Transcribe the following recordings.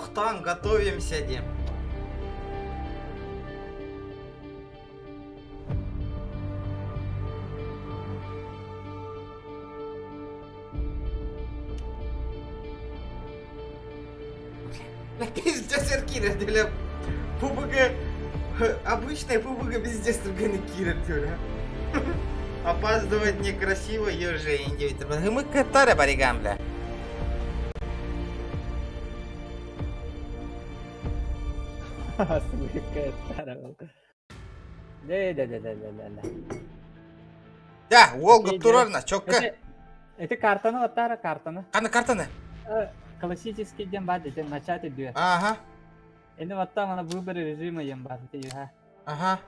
Ахтан, готовимся, Дим. Пиздец, Кира, для пубыга... Обычная пубыга пиздец, другая Кира, тюря. Опаздывать некрасиво, ежи индивидуально. Мы катары баригам, бля. Да, Волга турарна, чокка. Это картаны оттара, картаны. Картаны? Классический дембад, это начать идет. Ага. Это вот там она выбор режима ембад, это Ага.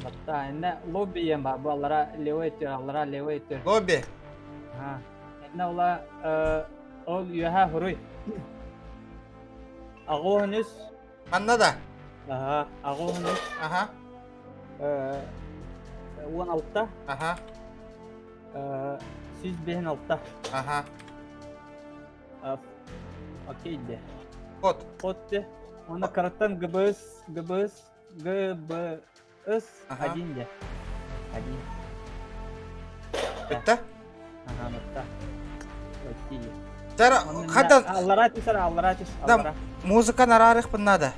вот там, это лобби ембад, аллара левый тер. Лобби. Ага. Это ула, ол юха хуруй. Агонус. Аннада. Ага, агонус. Ага. Он алта. Ага. Сиз бehen алта. Ага. Окей, де. Код. Код-те. Она караттан ГБС Ага. один де. Один. Бітті? Ага, бітті. Окей. Тара, хатан... Алларатис, аллара. Музыка нарарых надо.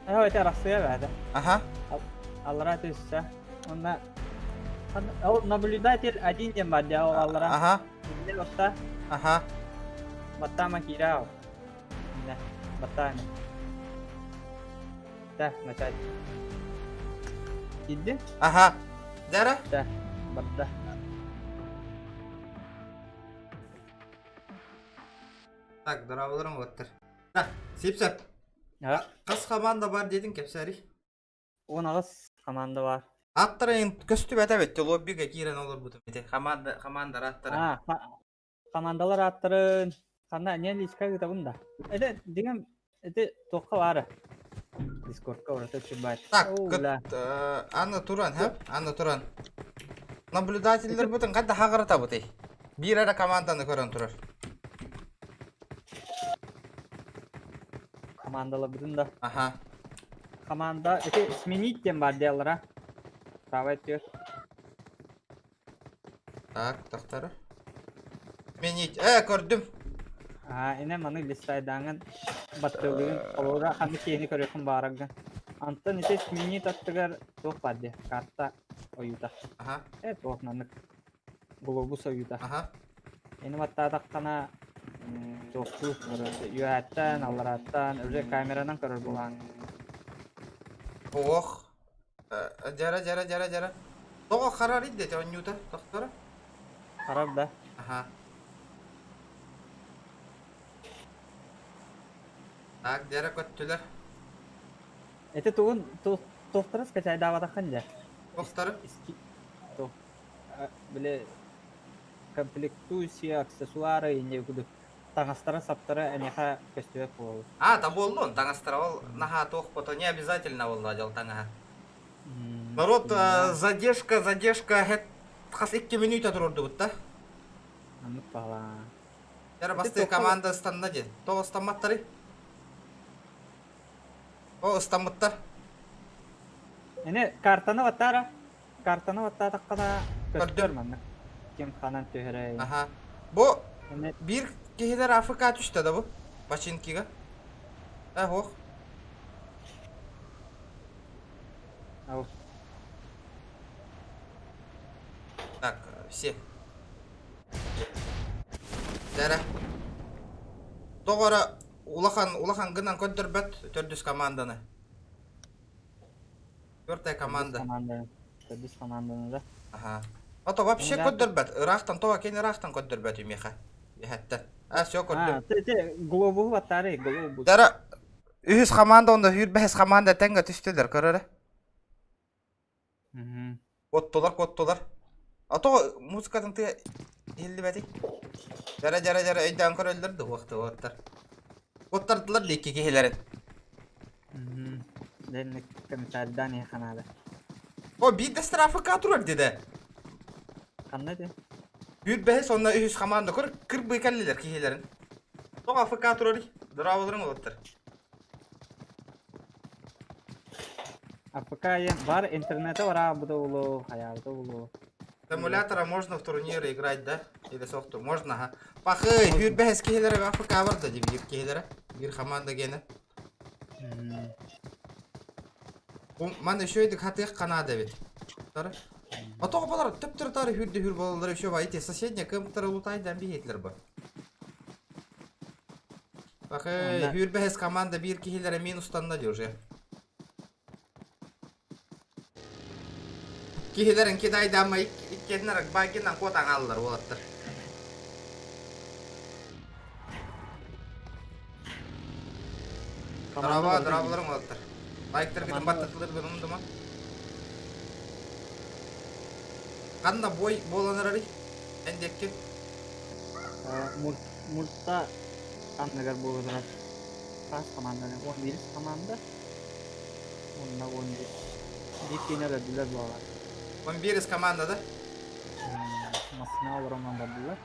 Это расция, да. Ага. Алларатис, она... Наблюдатель один де мадяо, аллара. Ага. Где бітті? Ага. Баттама кирао. Да, баттами. Да, начать. Иди? Ага. Дара? Да, бадда. Так, дұрабылырың өттір. Да, сеп-сеп. Қас команда бар дедің кепсәрі. 19 команда бар. Аттырын көстіп әтәбетті, лоббиге кирен olur бұтым. Командар аттырын. Командалар аттырын. Қанда не личка где-то бунда. Это деген это тоққа бары. Дискордқа ората чубайт. Так, Анна Туран, ха? Анна Туран. Наблюдательдер бұтын қадда хағырата бұтай. Bir ara команданы көрін тұрар. Командалы бутында. Ага. Команда это сменить тем бар диалара. Правай тер. Так, тақтары. Сменить. Көрдім. Эне маны листайдаңын баттылыгын олора ханы кені көрекін барагын. Антон ете сменить аттыгар тоқ барды. Карта оюта. Ага. Тоқнанық глобус оюта. Ага. Эне баттадаққана тоқсу юаттан, аллараттан, өже камеранан көрір болған. Оқ. Жара. Тоға қарар еді, онюта, тақтары? Қарар да. Ага. Так, жара көттілер. Это туғын тоқтырыз качай даватаққан жа. Тоқтары? Біле комплектуция, аксессуары, не күді. Таңастары саптары әнеха көстібек болу. Та болды он, таңастары ол, наға тоқ бото, не обязательно ол ажал таңаға. Народ, задержка, қас 2 минута тұрырды бұтта. Анық бағла. Жара басты команда ұстанна де. Тоғы ұстанматтары? О, ұстанматтар. Эне картаны ваттара. Картаны ваттатаққана көстір манны. Кем қанан төхірі. Аха. Бұ, бір кейдер Африка түшті да бұ? Пачинкиға. Оқ. Ау. Так, все. Жара. Тоғыра улахан гынан көндір бәт төрдіс команданы. 4-та команда. Төрдіс команданы да. Аха. Ото вообще көндір бәт. Рақтан, тоға кені рақтан көндір бәт үмеха. Ехетті. Все көндір. Глобу ваттары, глобу. Жара, үйіз команда онда үйір команда тәңгі түстедер, көрірі? Коттолар. Ото музыкатын ты елді бәті? Жара, өйден көрілдірді оқтар. Коттардылар лекке кехелерін. Дәлінік комментарийдан еханады. О, bir de strafı katırır dedi. Kanne Büyük behis onunla ühüs kamanda kır bekelliler kihelerin. Toğa fı katırır. Dravılırın olurdur. АФК бар интернета бар, а буда улу, хаябыда улу. Симулятора можно в турниры играть, да? Или софту? Можно, ага. Пахы, бир бәс кейлері АФК бар да, деп бир кейлері. Бир команда гені. Ман еще едік хатық қанады бет. Атоғы балар, түптір тары хүрді балалар еще байты. Соседня кімптірі ұлытайдан бейетлер бұл. Пахы, хүр бәс команда бир кейлері минустанна де уже. Кейлерін кедайды ама иккенлер багинан котан алылар олаттыр. Дырабаларың олаттыр. Лайктар кеден баттатылыр бір ұмды ма? Қанда бой боланыр әрі? Әндекке? Мультта қандығар болғыдырар. Қас команданы, 11 команда. Онда 11. Дейткенер өділер болар. 11 команда да? Масына олар онда бұлар.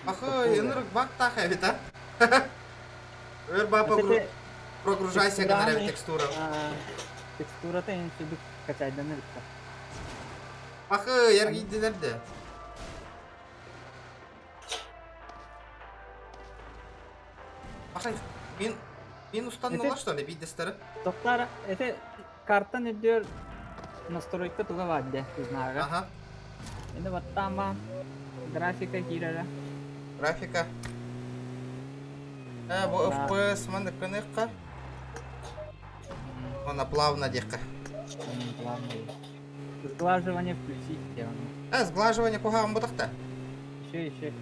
Ахы, енірік бақ тақы әбет, а? Өр бапа прогружайся гоноря текстура. Текстурата ең сөйдік качайдан әрікті. Ахы, ергейділерді. Ахы, мен ұстаннала, что ли, бидестері? Тоқтар, это карта өдер настройка туға вадде, узнарға. Ага. Енді баттама графика кирері. Графика. Бұл FPS маңды көнекқа. Она плавно дека. Сглаживание включить. Сглаживание куға бұдықта? Еще.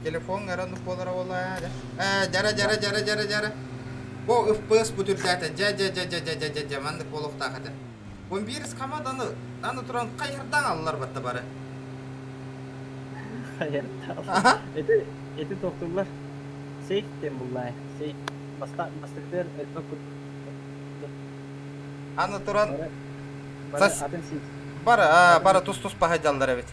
Телефон ғаранды қолара ола. Жара. Бұл FPS бұтүрдәті. Жа. Маңды қолық тақыды. 11 команданы тұран қайырдан алылар бәтті бары. Қайырдан. Эти тоқтылар. Сейф тем бұлай. Сейф. Бастықтар өтіп күт. Аны тұран... Атын сейф. Бары тұс пағайдалдар әбет.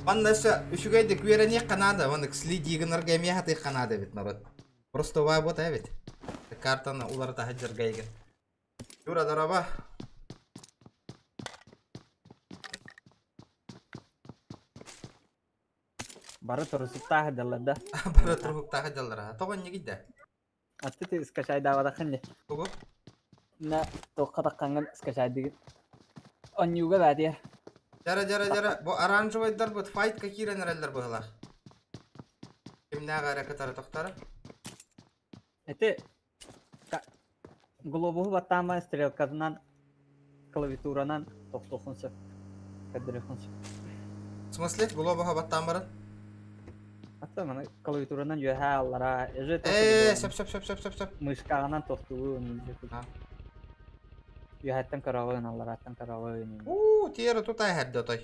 Маннашы үшігайды көрене қанады. Оны кісілейдеген ұргайме хаты қанады әбет, народ. Просто вай бұт әбет. Картаны оларды хаджыргайген. Юра дораба. Бары тұрысып тағы далар да. Бары тұрып тағы далар. Тоған не кейді? Атты те скачай давада қынде. Тоғы? На тоққа таққанған скачайдығы. Онюға бәдер. Жара. Бұл оранжевайдар бұд файт какирен әрелдер бұғылар. Кімнәға әрекеттары тоқтары? Это глобуғы баттама стрелкасынан клавиатуранан тоқтоқынсы. Кәдіріқынсы. В смысле? Глобаға баттан барын? Атты мана клавиатуранан жөһә аллара. Сөп. Мышқағынан тоқтуы өнімді. Жөһәттен қарауын аллара, аттен қарауын. Тері тұтай әрді ұтай.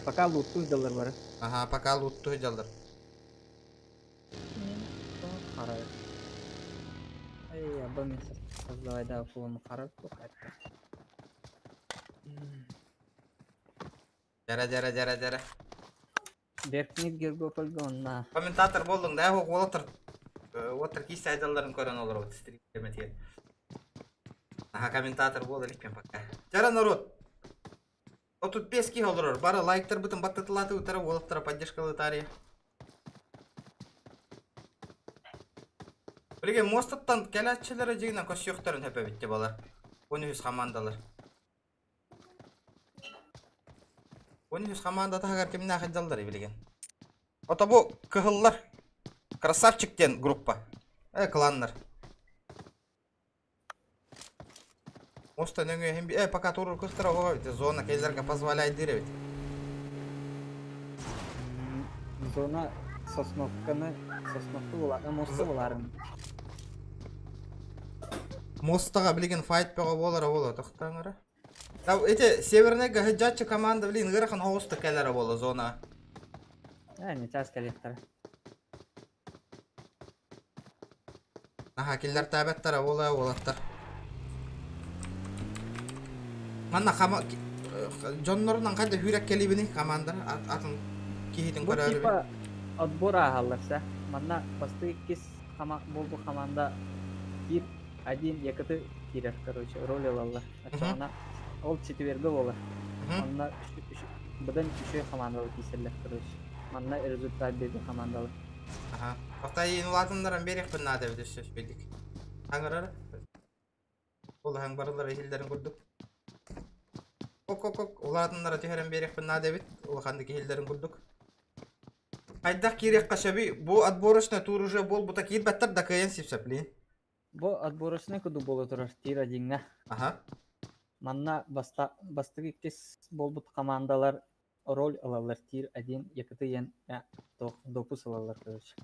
Пока лутту жалдар бары. Ага, пока лутту жалдар. Қарай. Аба мен создавайда қолымы қарап қоқайтты. Жара. Беркнет гергопылды онна. Комментатор болдың да, отыр кейсі айдаларын көрін олар өт стрим. Ага, комментатор болды лікпен пока. Жара народ. Тут 5 ки олар, бары лайктар бұтын баттатылаты ұтары, олықтара поддержкалы тария. Білген мостаттан кәләтшілері жегінен көз сүйіқтарын өпі бітті балар. 13 командалар. 13 команда тағар кеміне ақыдалдар білген. Ота бұл кығыллар. Красавчиктен группа. Кланнар. Мостан өңе хемби. Пока турur кықтыра оға зона кейлерге позволяет диревет. Зона сосновку оларын, мосты оларын. Мостаға білген файт пеға болары тоқтаңыры. Эти северные гахаджатчы команда блин ғырықын оғысты кәлері болы зона. Не час кәлектері. Аха, келдер тәбәттері олаттар. Манна Джон Норнан қайда хүрек келебіні команда атын кихитин Бу көрөрү. типа отбор агалларса. Манна басты кис болбу команда тир один якыты тирер, короче, роль алалар. Ачана ол четверге болар. Манна бұдан үші командалы кисерлер, короче. Манна результат берді командалы. Ага. Октай ин латындаран берекпин надо сөз билдик. Аңырар. Ол хаң барылар хилдерин көрдүк. Ок. Улатыннара төхөрөн берекпин надо бит. Ол хандык хилдерин көрдүк. Айдак кирек кашаби, бу отборочный тур уже бол, бу так ирбаттар да кайын сипсеплин. Бу отборочный куду болу турар тир одинга. Ага. Манна бастыгы кис болбут командалар роль алалар тир один якыты ен допус алалар, короче.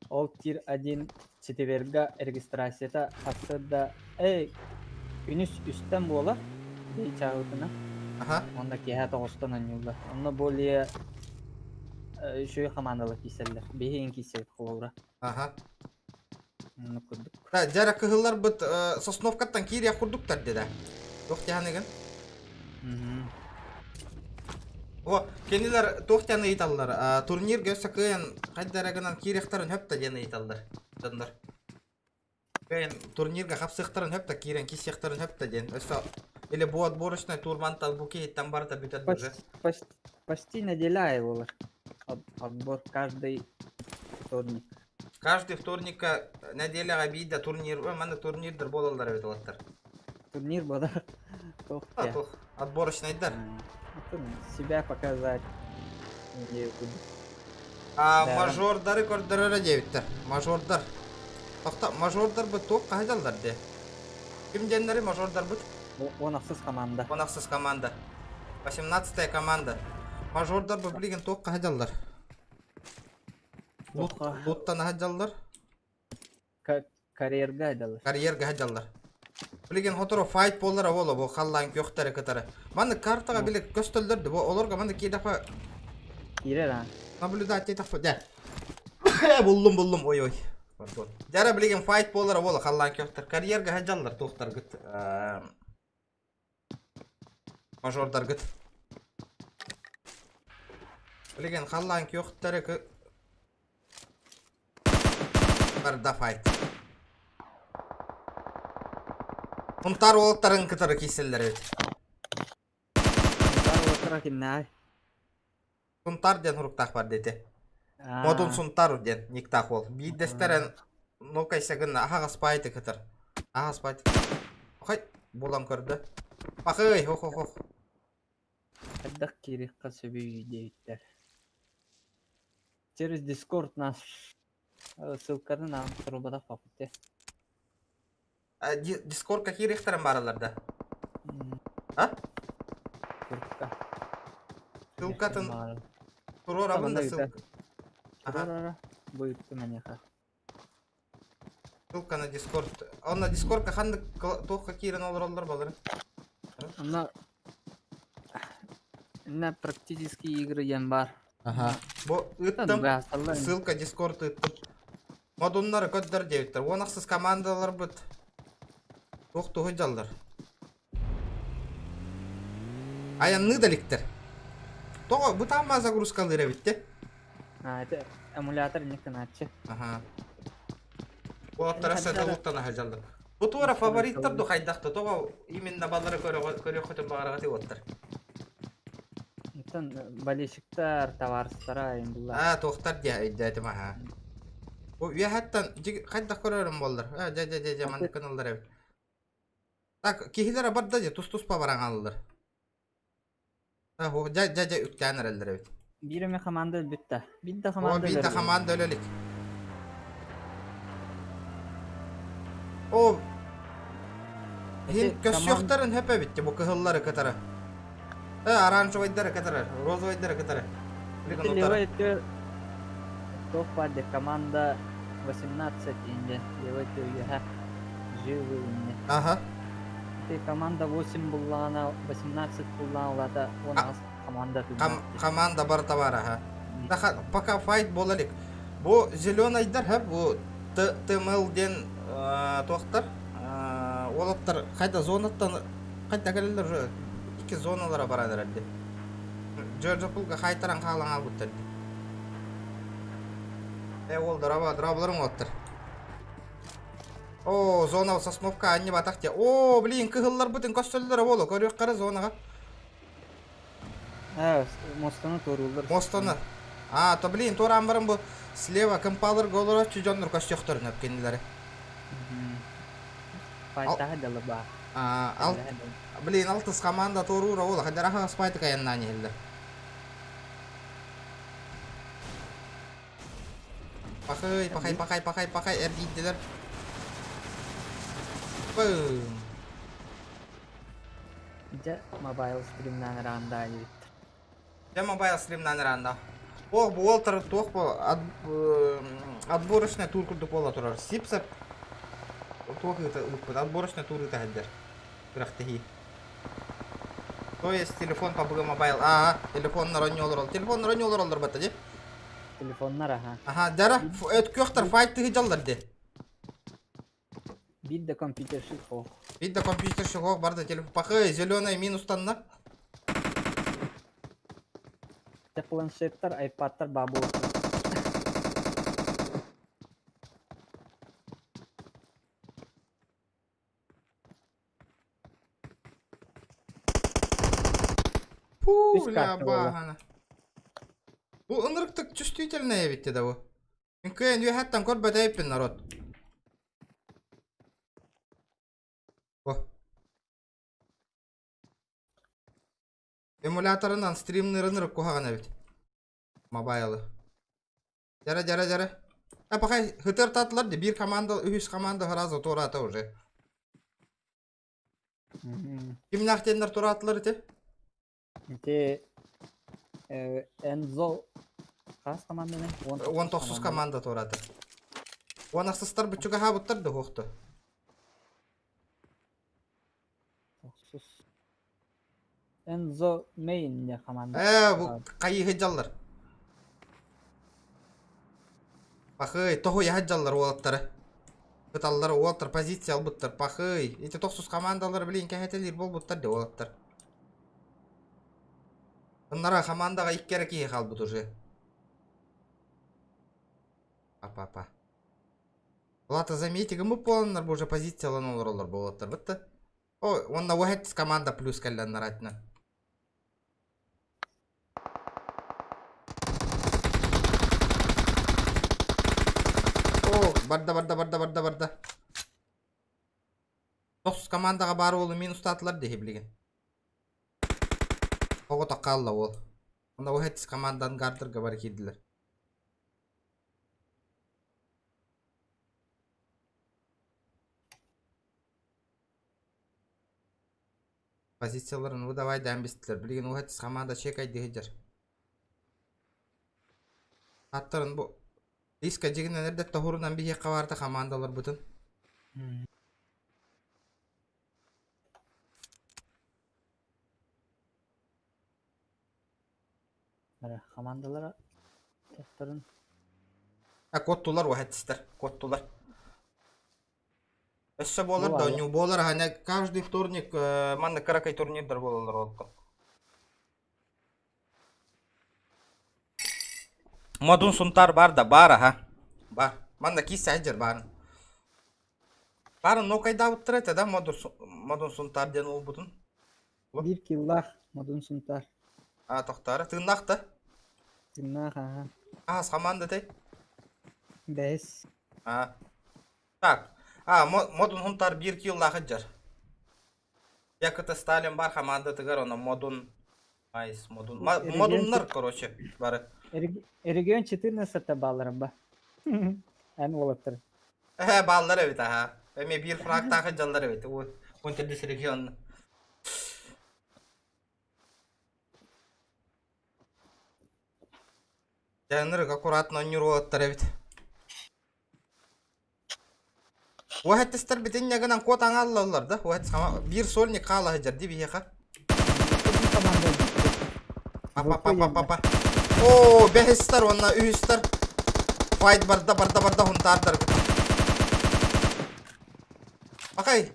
Ол тир один четверга регистрацията асыда үнүс үстен бола дей чагытына. Ага. Онда кеха тоғыстан анюлла. Онда более шөй командалы кисерлер. Бейін кисер қолура. Ага. Оны күрдік. Да, жара кыгылар бут Сосновкаттан кирия курдуктар деда. Тоқтяныгын. О, кенилер тоқтяны италлар. Турнир gössä кыйын кайдарагынан киректарын хөпта жена италлар. Дондар. Кыйын турнирга хапсыктарын хөпта кирен кисектарын хөпта ден. Өсө или бу отборочный турмантал бу кейттан барда бүтөт уже. Почти неделя его. Отбор каждый вторник. Каждый вторника неделяга бийде турнир, мана турнирдер болалар бит алаттар. Турнир бода. Отборочныйдар. Себя показать. Мажордары көрдөрөрө дебиттер. Мажордар. Токта мажордар бу ток кайдалдар де. Ким жендери мажордар бу? Онаксыз команда. Онаксыз команда. 18-я команда. Мажордар бу билген ток кайдалдар. Луттан хаджалдар. Карьерга айдалар. Карьерга хаджалдар. Билген хоторо файт боллар боло бу халлан көктөрө кытары. Маны картага билек көстөлдөрдү. Бу олорго маны ки дафа Кирер а. наблюдать етіп да. Булдым, ой. Пардон. Жара билген файт боллар боло халлан көктөр. Карьерга хаджалдар токтор гыт. Мажордар гыт. Билген халлан көктөрө барда файт. Унтар олоттарын кытары киселдер бит. Сунтар ден хуруктак бар дети. Модун сунтар ден никтак ол. Бидестерен ну кайсагын ага спайты кытыр. Ага спайты. Хай, булам көрдү. Ахый, хо. Аддак кирикка сөбүй дейттер. Через Discord наш ссылканы нам турбада факте. Discord какие рехтерен бараларда? А? Ссылкатын турор абында ссылка. Ага. Будет у меня. Ссылка на Discord. Он на Discord каханды тоққа кирен олар балар. На практические игры ян бар. Ага. Бу ыттым. Ссылка Discord ыттым. Модуннары көддөр дебиттер. Онаксыз командалар бут. Тоқту хыджалдар. Аянны даликтер. Тоо бу тамма загрузкалары битте. Это эмулятор не канатчы. Ага. Болоттар сатылыктан хыджалдар. Бу тура фавориттер ду хайдакты. Тоо именно балары көрө хотон багарага тиоттар. Итен балишиктар, товарстара индулар. Тоқтар дядым аха. Бу яхаттан хайдак көрөрүм болдар. Жа маны каналдар. Так, кихилер барда же тус па баран алылар. Жа үткәнер элдер бит. Биреме команда бүтті. Бидде команда. Бидде команда өлелик. О. Хин көсөктөрүн хөпө битти бу кыһыллары кытары. Оранжевойдары кытары, розовойдары кытары. Левый топ-паде команда 18 инде. Левый түйе живы инде. Ага. Команда 8 буллана, 18 буллана, у нас команда тут. Команда бар товар, ага. Пока файт болалик. Бу зеленойдар ха, бу ТМЛден тоқтар. Олоптар қайда зонаттан қайда келелер же. Iki zonalara барадыр әлде. Жоржопулга қайтаран қалан албыттыр. Ол дырабыларың оттыр. О, зона сосновка анне батақ те. О, блин, кығылар бұтын көстөлдері болу. Көрек қары зонаға. Мостаны торулар. Мостаны. То блин, торан барым бұл слева кымпалыр голыра чүжонлар көстөқтөрін өпкенілері. Файтаға далы ба. Блин, алтыс команда торура ола. Қадар аға спайты каянна нелдер. Пақай, әрдейділер. Бым. Жа мобайл стримнан ранда ебіттір. Я мобайл стримнан ранда. Ох, бұл олтыр тоқ бұл отборочный тур күрді бола тұрар. Сипсап тоқ ұтпыд. Отборочный тур ұты әддер. Бірақтығы. То есть телефон пабығы мобайл. Телефонна ронни олар. Телефонна ронни олар олар бәтті де? Телефоннар аха. Дара, көқтір файттығы жалдар де. Бидді компьютерші қоқ. Видно, компьютер шагов барды телефон. Пахай, зеленый минустанна. Планшеттар, айпадтар бабу. Ля бахана. Bu ınırıktık çüstüytelne evitti de bu. Çünkü en hattan kod bada yapın narod. Bu. Emülatöründen streamler ınırık koğan evit. Mobile'ı. Jara. Bakay hıtır tatlılar de bir komanda, üç komanda hırazı torata уже. Kim naktenler toratları te? Те Enzo kaç komanda ne? 19 komanda torata. 16'sızlar bütçüge habıttır da hoğdu. 9. Enzo main ne komanda? Bu kayı hıcallar. Bakay, tohu ya hıcallar oğlatları. Kıtallar oğlatlar pozisiya albıttır. Bakay, iti 9 komandalar bileyin kehetelir bol bıttır da oğlatlar. Bunlara komandaga ilk kere kiye kalbıt уже. Апа. Лата заметиги мы полнар уже позициялануулар олар болоттар битти. О, онда вахет команда плюс келленнер айтна. О, барда. 9 командага бары болу минус татылар дехи билген. Ого тақалла ол. Онда вахет командан гардырга бар кидилер. Позицияларын выдавай дәмбестілер. Білген оғатыс команда чекай дегеджер. Аттарын бұл риска жегінен әрдет тоғырынан біге қаварды командалар бұтын. Командалар тақтарын. Коттулар оғатыстар. Коттулар. Өссі болар да, не болар, каждый вторник манна каракай турнирдар болалар олды. Модун сунтар бар да, бар, бар. Манна кисе айджар барын. Барын нокайда бұттыр әті да, модун сунтар ден ол бұтын. Bir killah modun suntar. Тоқтары, тыңнақты. Тыңнақ, Ағыз команда тәй. 5. Так. Модун хунтар 1 килла хыджар. Якыты Сталин бар команда тыгар, оны модун... Модуннар, короче, бары. Регион 14 балларым ба. Ән олаттыр. Баллар әбет, Эме 1 фракта хыджалар әбет. 14 регионны. Жанырық аккуратно өнер олаттар әбет. Уахеттістер бітін негінен код аңалылар да. Bir сольник қала хыджар ди бейеқа. Папа. О, бәхістер, онна үйістер. Файт барда хунтардар. Бақай,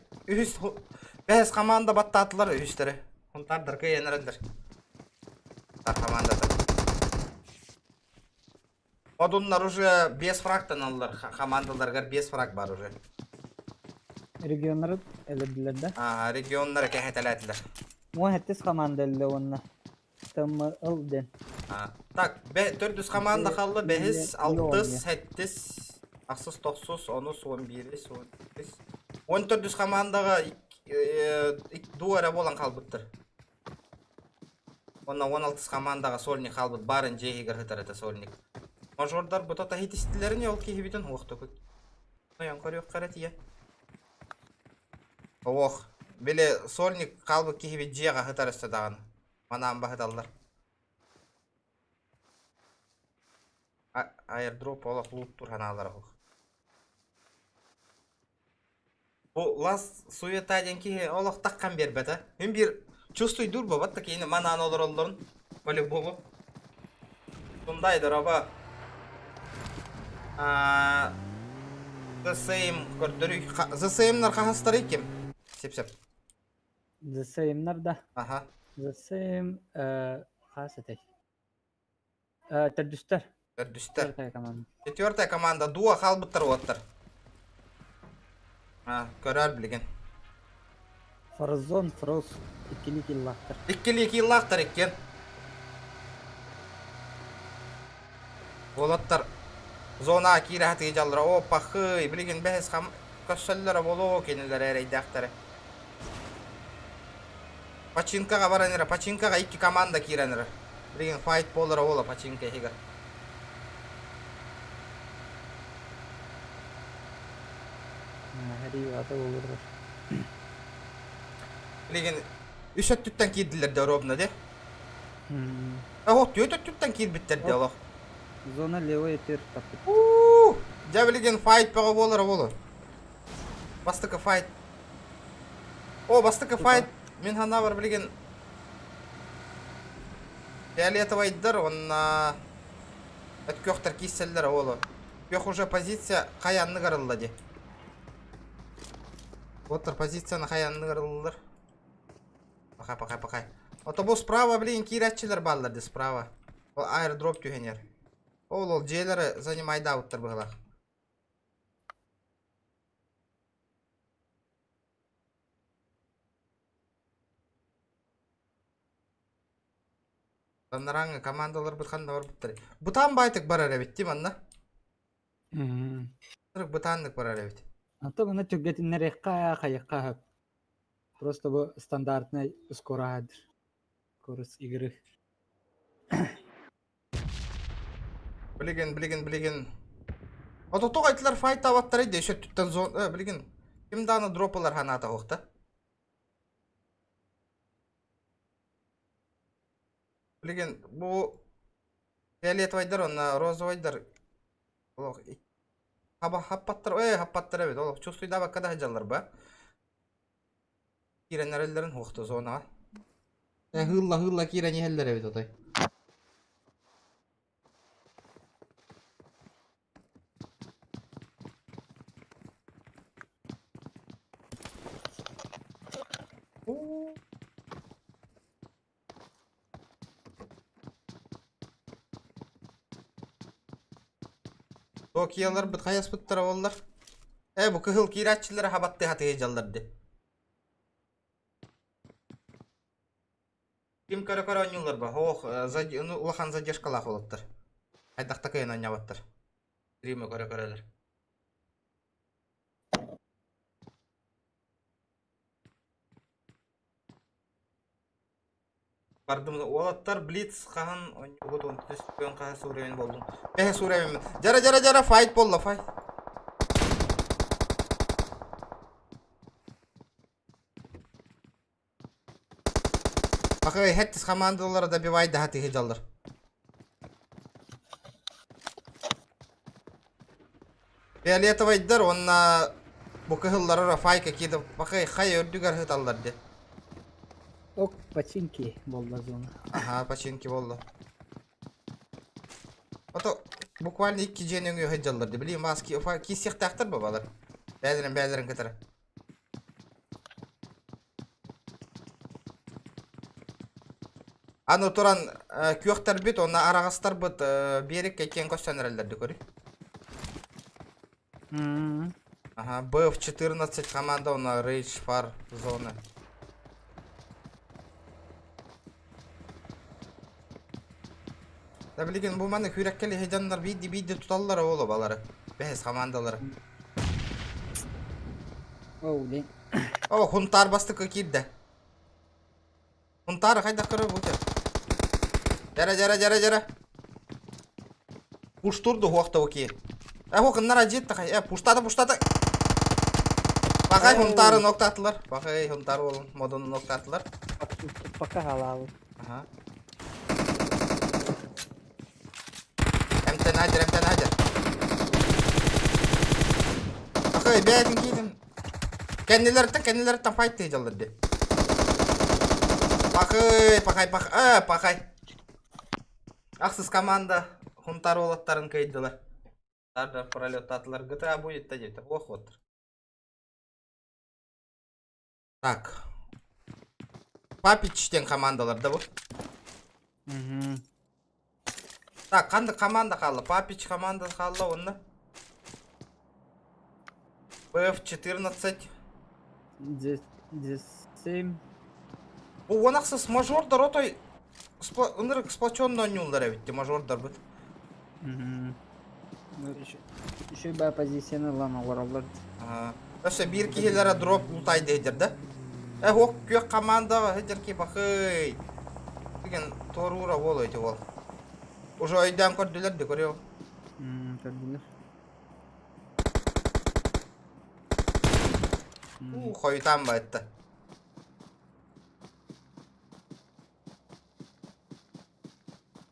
бәхіс команда баттатылар үйістері. Хунтардар көйенерілдер. командада. Одунлар уже 5 фрактан алылар. Командаларга 5 фраг бар уже. Регионлары эледилер да. Регионлар кехетелетилер. Му хеттес команделле онна. Таммы ылден. Так, 400 команда қалды. 5, 6, 7, 8, 9, 10, 11, 12. 14 командаға дуара болан қалбыттыр. Онна 16 командаға сольник қалбыт барын жейгер хытарыта сольник. Мажордар бұтата хитистілеріне ол кейбітін оқты көк. Оян көрек қаратия. Оқ, біле сольник қалбыт кейбіт жеға хытарысты дағын. Манан бағыдалар. Airdrop олақ лут тұр ханалар оқ. Бұл лас суетаден кейі олақ таққан бербеті. Мен бір чувствуй дұрба батта кейіні манан олар оларын. По-любому. Сондайдыр аба. The Same көрдірі. The Same'нар қағыстар екем. Сеп-сеп. The Same'нар да. Аха. The Same қасытай. Тәрдүстер. Тәрдүстер. Команда. Четвертая команда дуа қалбыттыр оттыр. Көрер білген. Форзон, Фроз, ikili killақтыр. Ikili killақтыр екен. Олаттар зона кирахты жаллар. О, пахы, білген бәхес көшсәлләр болу кенелер әрейдақтары. Пачинкаға бараныр, Пачинкаға 2 команда кираныр. Білген файт болыр ола Пачинка егер. Әри аты олырыр. Білген 3 түттен кирділер де робна де. От 4 түттен кирбіттер де олақ. Зона левый тер тапты. Жа білген файт баға болыр олы. Бастықы файт. О, бастықы файт. Мен хана бар білген. Фиолетовый айдыр, онна өткөқтір киселдер олы. Бек уже позиция қаянны қарылды де. Оттыр позицияны қаянны қарылдыр. Пақай. Ото бұл справа білген киратчылар балдырды справа. Ол аэродроп түйенер. Ол жейлері занимайды ауыттыр бұғылақ. Санараңы командалар бұтқанда бар бұттыр. Бұтан байтық бар әрәбетті манна? Бұтандық бар әрәбет. Ата бұны түгетінлер қайыққа хөп. Просто бұл стандартный ускорадыр. Көріс игры. Білген. Отоқтық айтылар файт аваттар еді, үшет түттен зон... Білген, кімданы дропылар ханата қоқты? Білген, бұл... Фиолетовайдар, онна розовайдар... Хаппаттар әбет, олық чувствуйда баққада хаджалар ба? Киренер әлдерін қоқты зонаға. Хылла кирен ехелдер әбет отай. Токиялар бұт қаяс бұттыра олар. Бұл күхіл киратчылары хабатты хаты ежалдарды. Ким көрі ойнылар ба? Улахан задержкалақ олыптыр. Айдақта кайын ойнабаттыр. Стримі көрі-көрелер. Бардым, олаттар блиц қағын ойнығыт 13 қаға суремен болдым. Бәхе суремен. Жара, файт болла, файт. Бақы, хәттіс командалары да бивайды хаты хеджалдар. Фиолетовайдар, онна бұқығыллары файка кеді. Бақы, қай өрдігер хеталдар де. Ок, Пачинки болды зона. Пачинки болды. Ото, буквально 2 женің үй хеджалдар де. Білейм, аз кесек тақтыр ба балар? Бәлірін кітірі. Аны туран көктөр бит, оны арагастар бит берек экен көсөнөрөлдөрдү көрү. Ага, БФ-14 команда на Рейдж Фар зоны. Да билген бу маны хүреккели хеjanlar биди туталлар оло балары. Бес командалары. Оу, ден. О, хунтар бастыкка кирди. Хунтар кайда кырып өтө. Жара. Пуш турду хуакта оки. Хокын нара жетти кай. Пуштады. Бакай хунтары ноктатылар. Бакай хунтар болун модуну ноктатылар. Пока халал. Ага. Эмтен хажыр. Бакай бәдин кийдин. Кеннелерден файт тейжалдырды. Пакай. Аксыз команда хунтар олаттарын кейдилар. Тарда пролетатылар. GTA будет дейт. Ох отыр. Так. Папичтен командалар да бу. Так, кандай команда калды? Папич команда калды, онда. БФ-14. Десем. Бу онаксыз мажордар отой ынырык сплоченно ойнуулар эбитти, мажордар бут. Еще ба позицияны лана оралдар. Өсө бир кихилere дроп ултайды эдер да. Ок кök команда эдерки бакый. Деген торура болойт ол. Уже ойдан көрдүлөр да көрөбү. Көрдүлөр. Койтан байтты.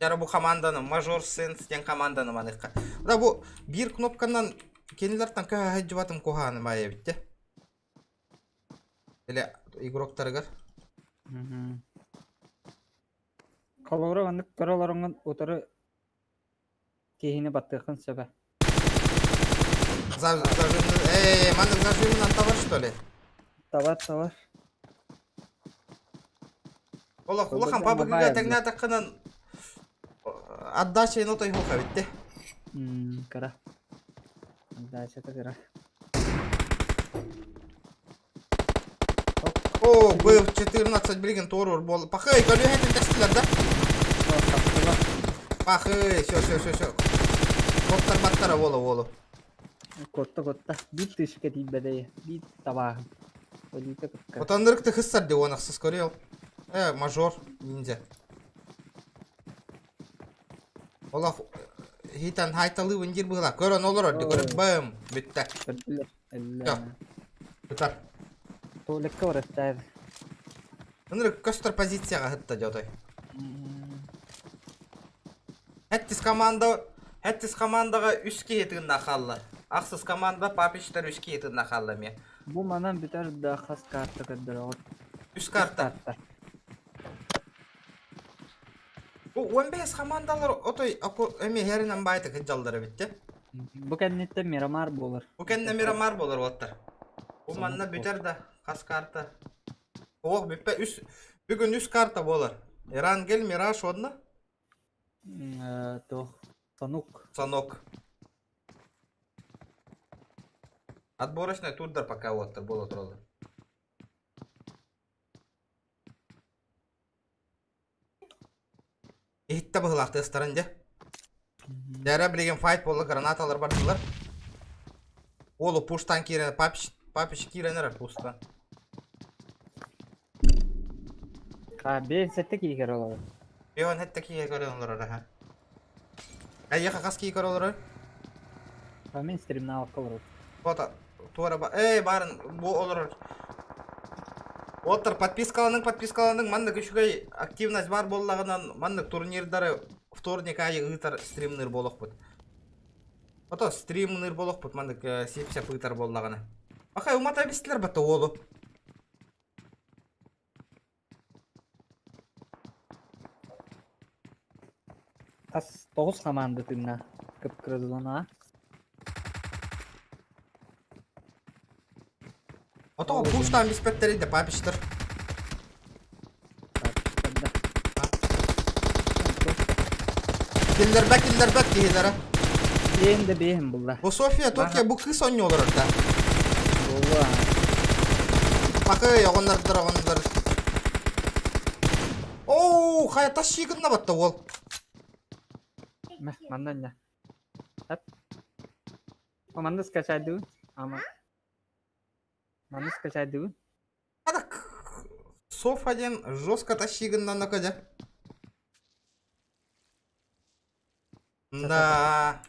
Жара бу команданы мажор сенс деген команданы маныкка. Да бу бир кнопканан кенелерден кахажыбатым коханы мая битти. Эле игроктарга. Калора андык караларыңын отары кейине баттыкын сөбө. Мандык зажимынан табар что ли? Тавар. Улахан пабыгыга тегне такканан отдача нотой хука битти. Кара. Отдача кара. О, БФ-14 билген торур бол. Пахай, калюхетин текстилер да? Пахай, все. Коттар болу. Котта. Бит тышка тибедей. Бит табагы. Олита кытка. Отандырыкты хыссар деп онаксыз көрөл. Мажор, ниндзя. Ола хитан хайталы вендир была. Көрөн олор орду. Көрөп бэм битте. Жок. Битар. Толекка орастар. Ынырык көстөр позицияга хытта жотой. Хэттис командага 3 кетигинде калды. Аксыз команда папичтер 3 кетигинде калды ме. Бу манан битер да хас карта кадыр. 3 карта. Бу 15 командалар отой эме херинен байты кыжалдары битти. Бу кеннетте Мирамар болор. Бу кенне Мирамар болор оттар. Бу манна битер да хас карта. Ох биппе бүгүн 3 карта болор. Эрангел Мираж одна. То Санок. Отборочный турдар пока оттар боло турду. Ихтте быгылакты ыстарынде. Дәрі білеген файт болы гранаталар бардылар. Олу пуштан кирен, папиш киренер пуштан. Бен сетте кейгер олар. Бен хетте кейгер олар ара. Яқа қас кейгер олар? Мен стримна алып қалыр. Фото, туара ба. Барын, бұл олар. Оттар подпискаланың мандық үшігай активность бар боллағынан мандық турнирдары вторник айы ұйтар стримнер болық бұд. Ото стримнер болық бұд мандық сепсеп ұйтар боллағына. Бақай ұмата бестілер бәтті олу. Ас 9 команда тымна кып-кырызлана. Ото пуштан беспеттері де папиштір. Killer kihilere. Benim de benim bunlar. Bu Sofia Tokyo bu kız oynuyor olur orada. Valla. Bakay onlar. Oo, hayata şıkında battı ol. Meh, mandan ya. Hep. O manda skачать dulu. Ama. Manda skачать dulu. Так, Софаген жестко тащиган на коде. Да.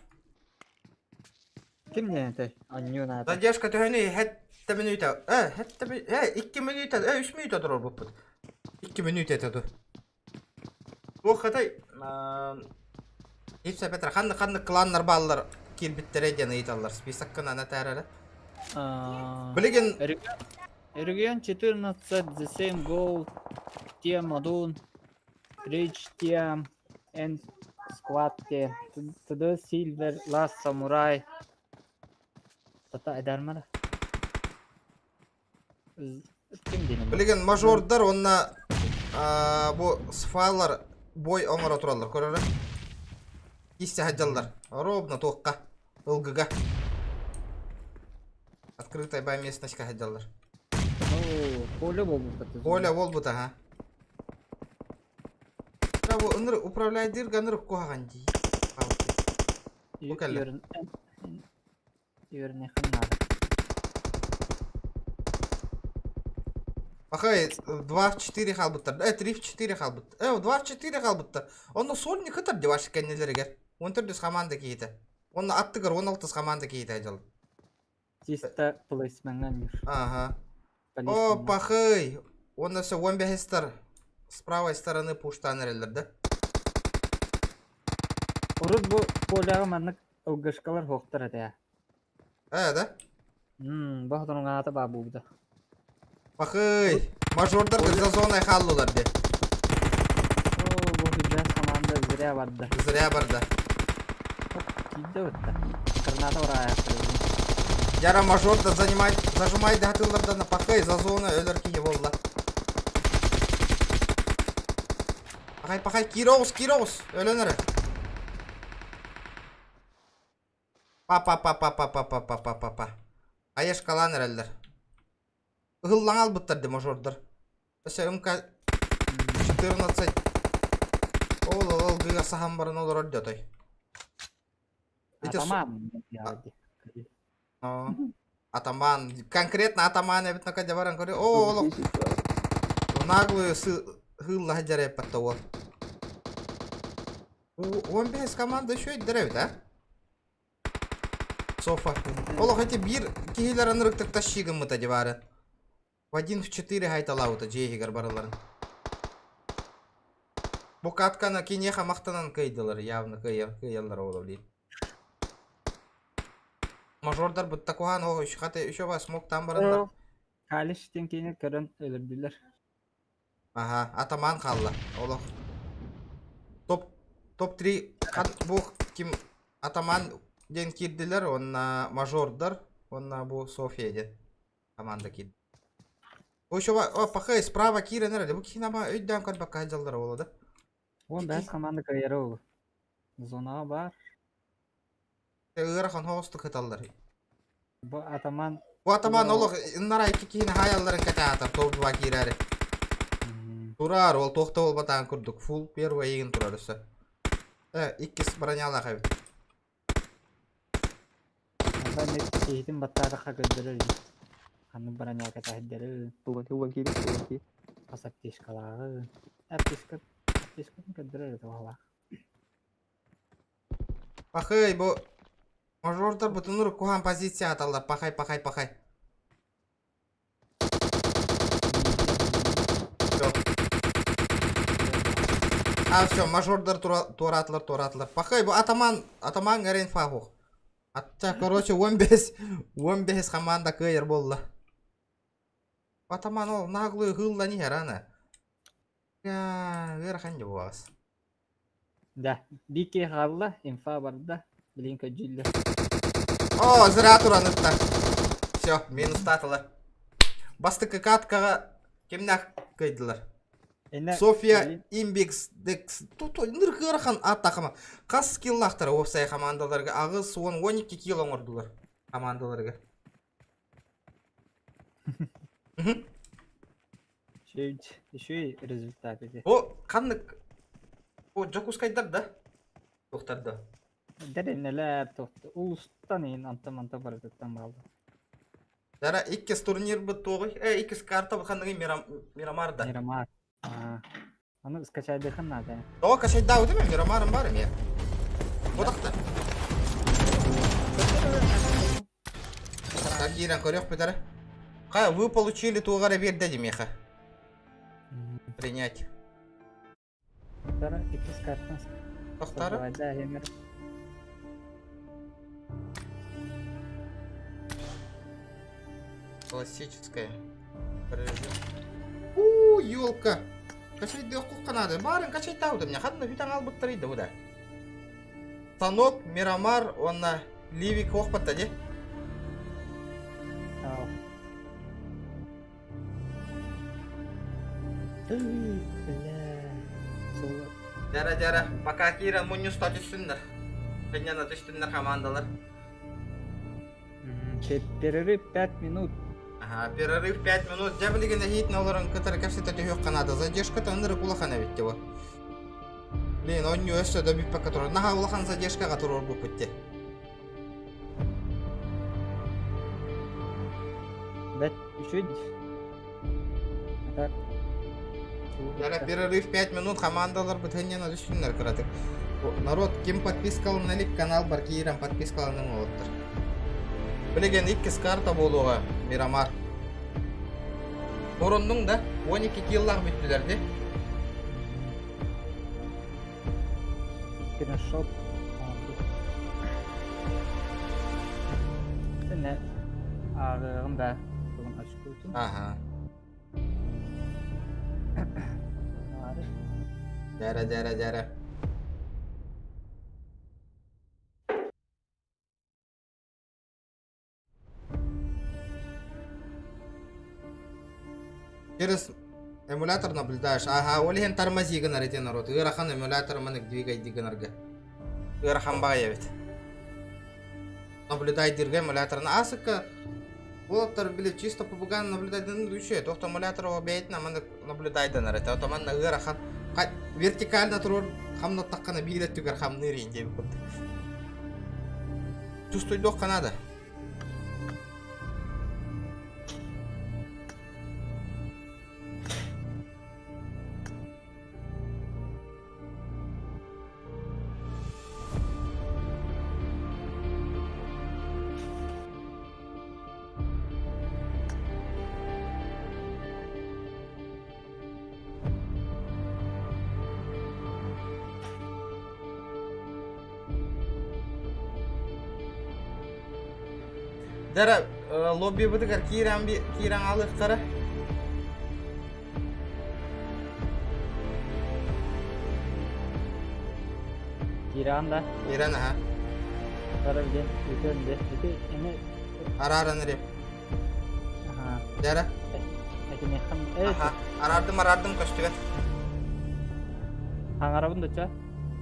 Kim ne ente? Anlıyor ne? Задержка төгөне хетте минута. Хетте 2 минута, 3 минута турар бу. 2 минут этеду. Бу хатай Ипса Петра ханны кланнар баллар килбиттере ден айталар. Список кына на тарара. Билген Регион 14, the same goal. Тем Модун. Reach Тем. And Squad Тем. Today Silver Last Samurai. Tata eder mi? Kim diyeyim? билген мажордар онна бу сфайлар бой оңора туралар. Көрөрө. Исте хаджаллар. Ровно тоққа. Ылгыга. Открытая бай местностька хаджаллар. Поле болду. Поля болбута, ха. Бу ыныр управляйдыр ганыр куаган ди. Букалла. Юрне ханнар. Бахай 2 в 4 халбыттар. 3 в 4 халбыт. 2 в 4 халбыттар. Онны сольник хытар ди вашы кеннелерге. 14 команда кейти. Онны аттыгар 16 команда кейти ажал. Чисто плейсменнен юр. Ага. О, бахай. Онны все 15 с правой стороны пуштанерлер, да? Урут бу поляга маннык ылгышкалар хоктар эте. Да? Бахтонун аты бабубда. Бахай. Мажордар за зоной халлулар де. Бу хизда команда зря барды. Зря барды. Кийде өттө. Кырната урая. Яра мажорда зажимай датылардан пахай за зоной өлөр кие болду. Пахай Кироус өлөнөрө. Па. Аяш каланыр элдер. Ыгыллаң албыттар де мажордар. Ошо МК 14. Ол гыга сахан барын олор ордо той. Атаман. Атаман. Конкретно атаман эбит на каде баран көрө. Олок. Наглую хылла хаджаре паттоо. 15 команда ещё иддеребит, а? Софа. Олок эти бир кихилер анырыктык тащигын мыта дебары. В 1 в 4 хайталаута жейгер барыларын. Бу катканы кинеха мактанан кыйдылар, явно кыялар олор дейт. Мажордар бутта куган о ещё ба смоктан барындар. Калиштен кийин көрөн өлүрдүлөр. Ага, атаман қалла. Олох. Топ 3 бу ким атаман ден кирдилер, онна мажордар, онна бу София ден команда кирди. Бу ещё пахай справа киренер, бу кинама өйдөн калбак кайжалдар болду да. Он бәс команда кайры. Зона бар. Ырахан хосту кыталдар. Бу атаман Олох ыннара 2 кийин хаялларын катаатар топ 2 кирери. Турар, ол тоқта бол батан күрдік. Фул первый егін турар үсі. Иккіс броняла қайбет. Анда нет кейтін баттары қағыдырыр. Қаны броня катаһиддері. Туға кири. Пасак тешкалағы. Тешкалын кәддірір туғала. Пахай, бу мажордар бұтыныр куған позиция аталар. Пахай. Все, мажордар туратлар. Пахай, бу атаман гарен фагух. Атча, короче, 15 команда кыйыр болла. Атаман ол наглый хылла не рана. Верхан жабуас. Да, бике халла, инфа барда, блинка жилля. О, зря туранытта. Все, минус татылар. Бастыкы каткага кемнак кыйдылар. София Имбекс Декс ныркырахан атакама кас скиллахтар опсай командаларга агыс 12 кило ордулар командаларга. Еще и результат эти. О каннык о жокускайдар да токтарда. Дәренеләр тохты. Улустан ин анта-манта барыттан балды. Дара иккес турнир бу тогы. Иккес карта бу канныгы Мирамарда. Мирамар. Аны скачайды ханнада. О кашай дау деме Мирамарым бар эме. Бодакта. Так иран көрөк бедара. Ка вы получили тугара берди демеха. Принять. Дара икис картан. Токтары. Да, хемер. Классическая. Ёлка. Качай дёк канады. Барын качай тауды мне. Хадна битан албыттыр иде буда. Станок, Мирамар, онна Ливик оқпатта де. Жара, пока Киран муню статусындар. Кенняна түстүндар командалар. Перерыв 5 минут. Ага, перерыв 5 минут. Жабылыгында хитин оларын кытары капсета төхөк канада. Задержка тандыры кулахана битте бу. Блин, он не өсө да бит пока турар. Наха улахан задержкага турар бу путте. Бет чуть. Так. Жара, перерыв 5 минут. Командалар бытынняна түстүндар кыратык. Народ, ким подпискалы налик канал бар Киран подпискалының олыптыр. Білеген 2 карта болуға Мирамар. Орындың да 12 киллах бүттілер де. Скриншот. Сені ağırığın da bunu açık olsun. Aha. Jara. Через эмулятор наблюдаешь. Ага, олеген тормози генерите народ. Ырахан эмулятор манык двигай дигенерге. Ырахан багаевит. Наблюдай дирге эмуляторна. Асыка болоттар биле чисто побуган наблюдайдан дүйшө. Тохто эмуляторга бейтна манык наблюдай денерите. Отоманна ырахан вертикально турур хамна таккана билет түгер хам нырин деп кот. Чувствуйдох канада. Дара лобби бытыгар Киран алых кара. Киран да. Киран ага. Кара билен өтөнде. Эми Арарын реп. Ага. Жара. Эми хам. Ага. Арардым көстүгө. Аңарабын да ча.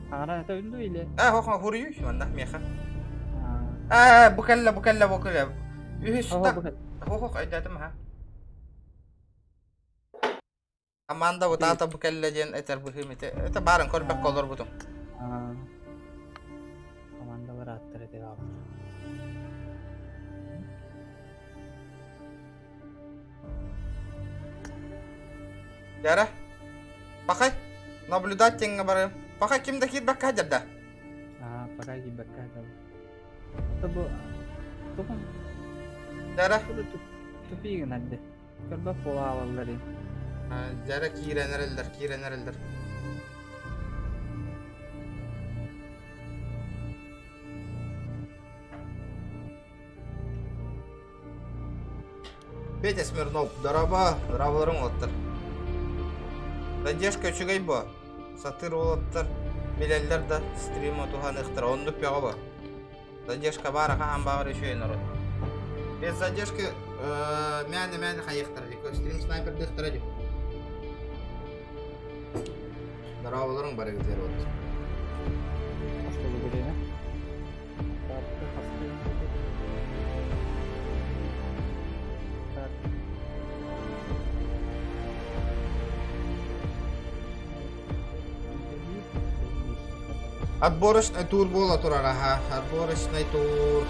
Аңара та үнду иле. Хоха хурую манда меха. А. Букалла. Ühüsta. Хохох айдатым ха. Аманда bu tata bukalla diyen eter bu himite. Eta barın korbek kolor butum. Komandalar attırı diye alır. Jara. Pakay. Nablюдать тенге барым. Pakay kimde kirbek hajar da. Pakay kirbek hajar. Tabu. Tukun. Jara. Tupiğin hadi. Körbek boğa alalları. Jara kirenerelder. Петя Смирнов, дарабаларың олаттыр. Задержка үчігай ба. Сатыр олаттыр. Белелер да стрим отуған иқтыр. Ондық беға ба. Задержка бары қаған бағыр үшейін ұрын. Без задержки мәні қайықтыр. Стрим снайперді иқтыр әдім. Bravoların bari gidiyor oldu. Hastalığı birine. Tarttı hastayım dedi. Tarttı. Отборочный тур бола турар, ага. Отборочный тур.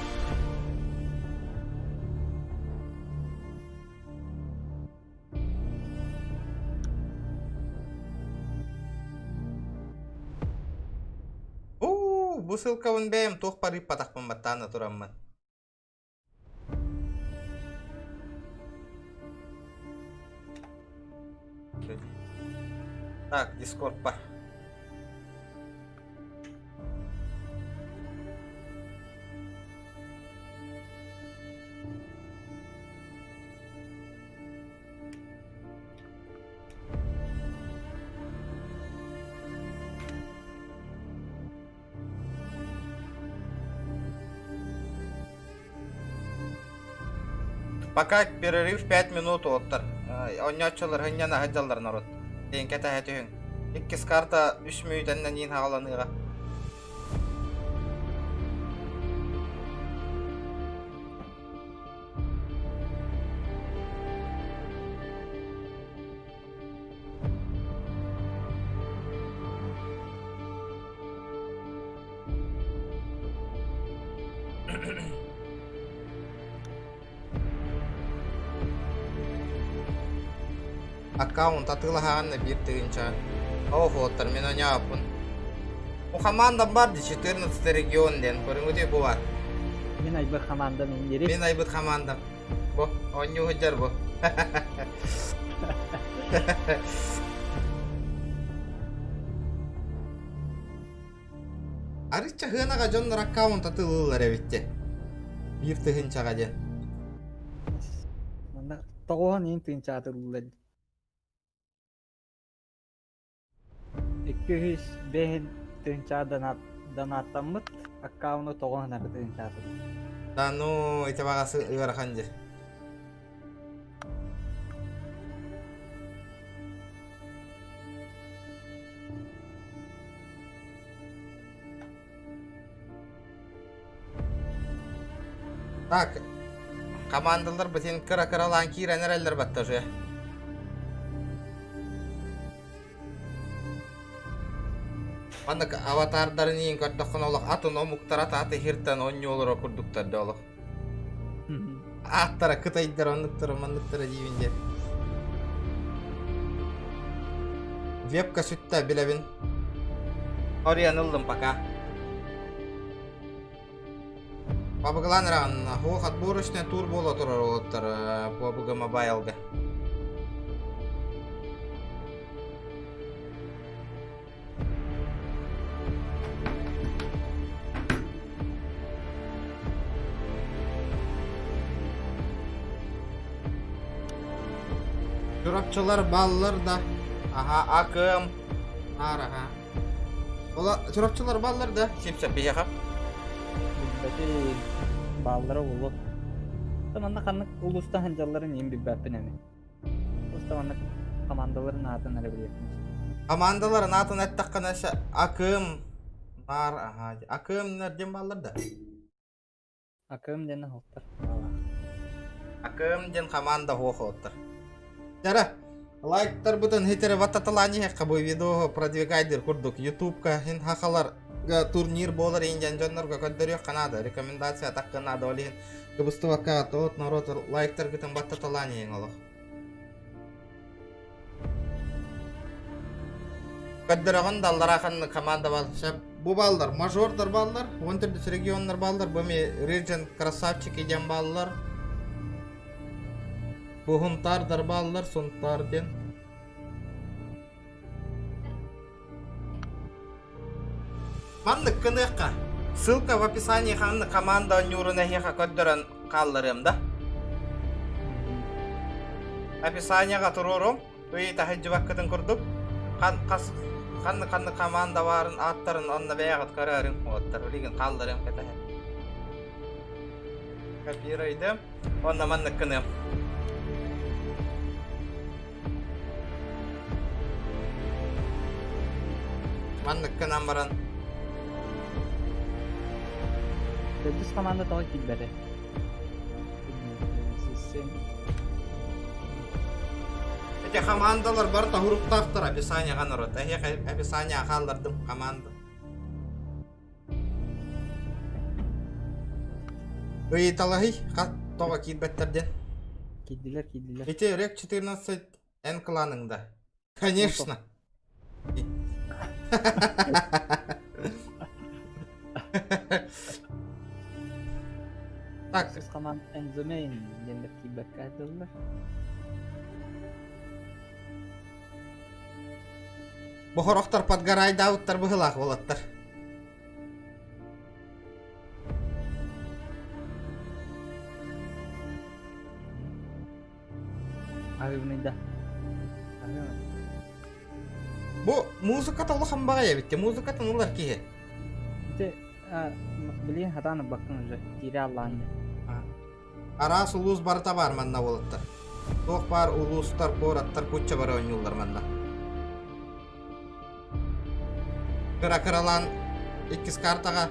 Bu sılkavın beyim toh parip patakman battana turamman. Так, Discord бар. Пока перерыв 5 минут оттар. Оннячылар хынняна хаджалар народ. Дейін кәті әтіхін. Иккіз карта 3 минуттан ең хағаланыға. Аккаунт атылағанны бір тыгынча. Оғыттар, мен оня апын. О командам барды 14 регионден. Көріңуде бұл бар. Мен айбы команда мен ерек. Мен айбыт командам. Бұ, оңы ғыджар бұ. Арыча ғынаға жонлар аккаунт атылылар әбітте. Bir тыгынчаға ден. Мында тоғуған ең тыгынча атылылар. 205 тыгынча данаттамыт, аккауны тоғуған ары тыгынча атылылар. Да, ну, это бағасы ұйғарақан жер. Так, командалар бітен кыра-кыралан кейренер әлдер бәтті же. Андық аватардарын ең көрттіқін олық атын омуқтар аты хирттен онны олыр окурдуктарды олық. Аттара кытайдар онлықтары дейбінде. Вебка сүтті білебін. Ориянылдым пока. Пабыгылан раған, хоқ отборочный тур бола тұрар олыттар пабыгы мобайлды. Çorapçılar ballar da. Aha akım. Aha. Ola çorapçılar ballar da. Simse bir yakap. Bilbeti bağlara ulu. Tamanda kanlık ulusta hancaların en bir bәппін әме. Usta komandaların atın әрі білетmiş. Komandaların atın ettakkan aşağı akım. Nar aha. Akım nereden ballar da? Akım dene hoqtar. Akım den komanda hoqtar. Жара, лайктар бутын хетере ваттаталани хаққа бұл видео продвигайдер күрдік. Ютубка хин хақаларға турнир болар енген жонларға көддері қанады. Рекомендация таққанады олейін. Күбісті ваққа тоғыт народ лайктар күтін ваттаталани ең олық. Көддеріғын далдар ақынны команда балдар. Бұл балдар мажордар балдар, 14 регионлар балдар. Бұме Region Красавчик еден балдар. Бұғынтар дарбалылар сонтарден. Манны кыныққа. Ссылка в описании ханны команда нюрына хеха көддірін қалларым да. Описанияға тұрырым. Өйті хаджы баққытын күрдік. Қанны команда барын аттарын онына бәяғыт қарарым. Оттар өлеген қалларым кәті. Копирайдым. Онна манны кыным. Маннык намбаран. Төдүс команда тоҕо килбери. Эти командалар бар та хуруктактар описание ганырот. Описание халлардым команда. Ыйталагый тоҕо килбеттерден. Киддилер. Эти рек 14 Н кланыңда. Конечно. Так, Сыз команда Энзомейн дендер килбекке айтылдылар. бохороктар подгарайдауттар быһылаах болаттар. Агымында. Бу музыката улахан багая битте. Музыкатын улар кие. Те билген хатаны баккын уже тире алланды. Арас улус барыта бар манна болаттар. Тоқ бар улустар, бораттар, кучча бар ойнулар манна. Кыра-кыралан иккис картага.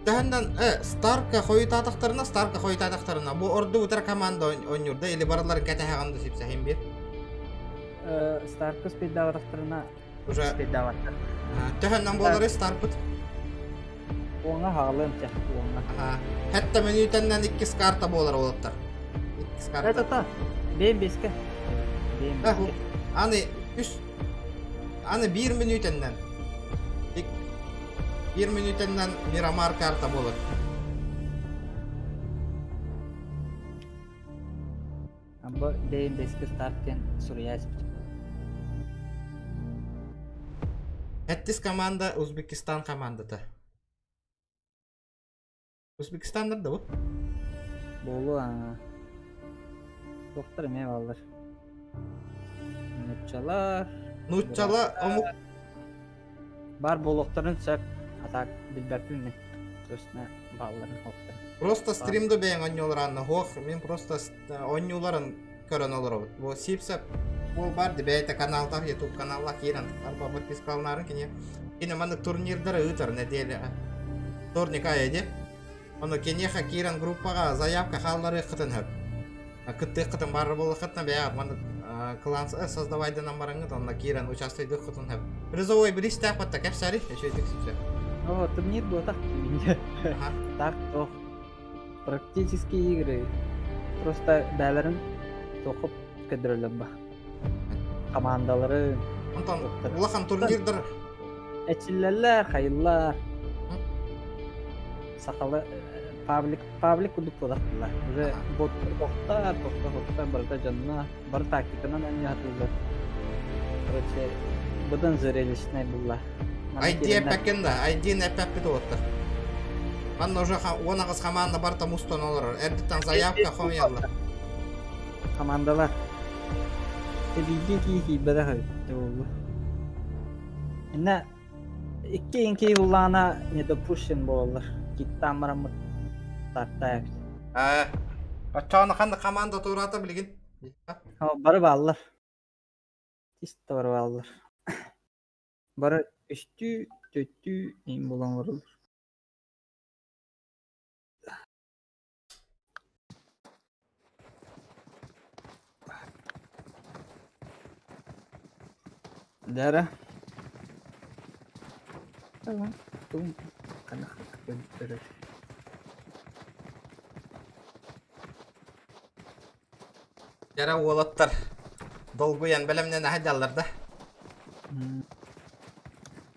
Тәһәннән Старка хойытатактарына. Бу орду утар команда ойнурда или баралар кәтәһәгәнде сипсәһин бир. Старкы спиддаваттарына Уже спиддаваттар. тәһәннән болары Старпыт. Оңа хағылын чак, оңа. Хәтта минутәннән иккис карта болар олаттар. Иккис карта. Это бейм беске. Аны аны 1 минутәннән. 1 минутәннән Мирамар карта болар. Бу бейм беске старттен Сурияс. Әттис команда Өзбекистан командаты. Өзбекистанда да бу. Болу доктор эме балдар. Нуччала омук Бар болоқтарын сәп атак билбәппін мен. Төсіне балларын хоқтар. просто стримді бәйін ойнулар анна. Хох, мен просто ойнуларын көрін олар. Бу сипсеп ол бар дебейті каналдар, YouTube каналла кейрен. Арба подпискалнарын кене. Кене мандық турнирдары ұтыр неделі. Турник айеде. Оны кенеха кейрен группаға заявка халлары қытын хөп. Кытты қытын бары болы қытын бәйгат. Мандық клан создавайды намбарыңыз, онна кейрен участвайды қытын хөп. Призовой біріш тәпатта кәпсәрі, әшөйтік сипсеп. О, турнир был так тебе. Так, то практические игры. Просто бәлерін тоқып кідіріліп ба. Командалары, Онтан улахан турнирдар әчілләләр, хайыллар. Сақалы паблик күдік болақтылар. Уже боқтар, барда жанына, бар тактиканан әне атылды. Короче, бұдан зрелищный бұлла. ID пәкенді, ID нәпәппеді оттыр. Манна уже онағыз команда барта мустон олар. Әрдіктен заявка қойялар. Командалар. Видео ки бәрі қойды болды. Әне, икки ұллана недопущен болалар. Киттан марамыт тартайық. Бачаны қанды команда тұраты білген? Бары баллар. Тисті бары баллар. Бары үстü, төттü ең болан барылыр. Дәрі. Tamam. Тум. Қана қақпен көрір. Жара олаттар. Долгуян бәлемнен әхәдялар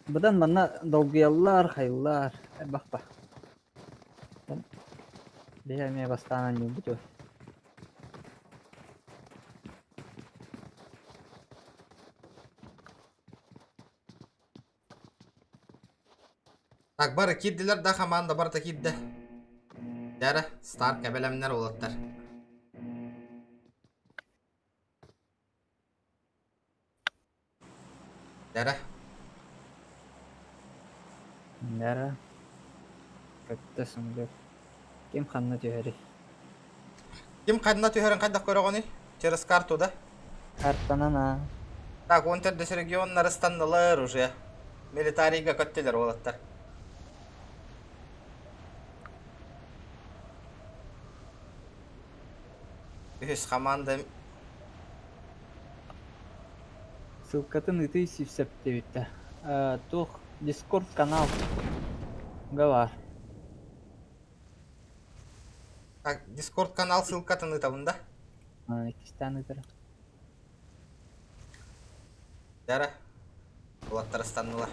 Бұдан мана долгуялар, хайылар. Бақпа. Бейәме бастанан не бұд. Так, бары киддилер да команда барта кидді. Жара, Старка бәлемнер олаттар. Жара. Дәрі. Көтті сұңдыр. Кем қанна түйері? Ким қадына түйерін қайдақ көріғыны? Через карту да? Карттанана. Так, он тердес регионнары стандылар уже. Militariga kötteler oğlatlar. Ühüs команда Ссылкатын ыты сипсептебитте. Тух Discord канал гавар. Discord канал ссылкатын ытабында. Кистан ытыр. Дара. Oğlatlar станнылар.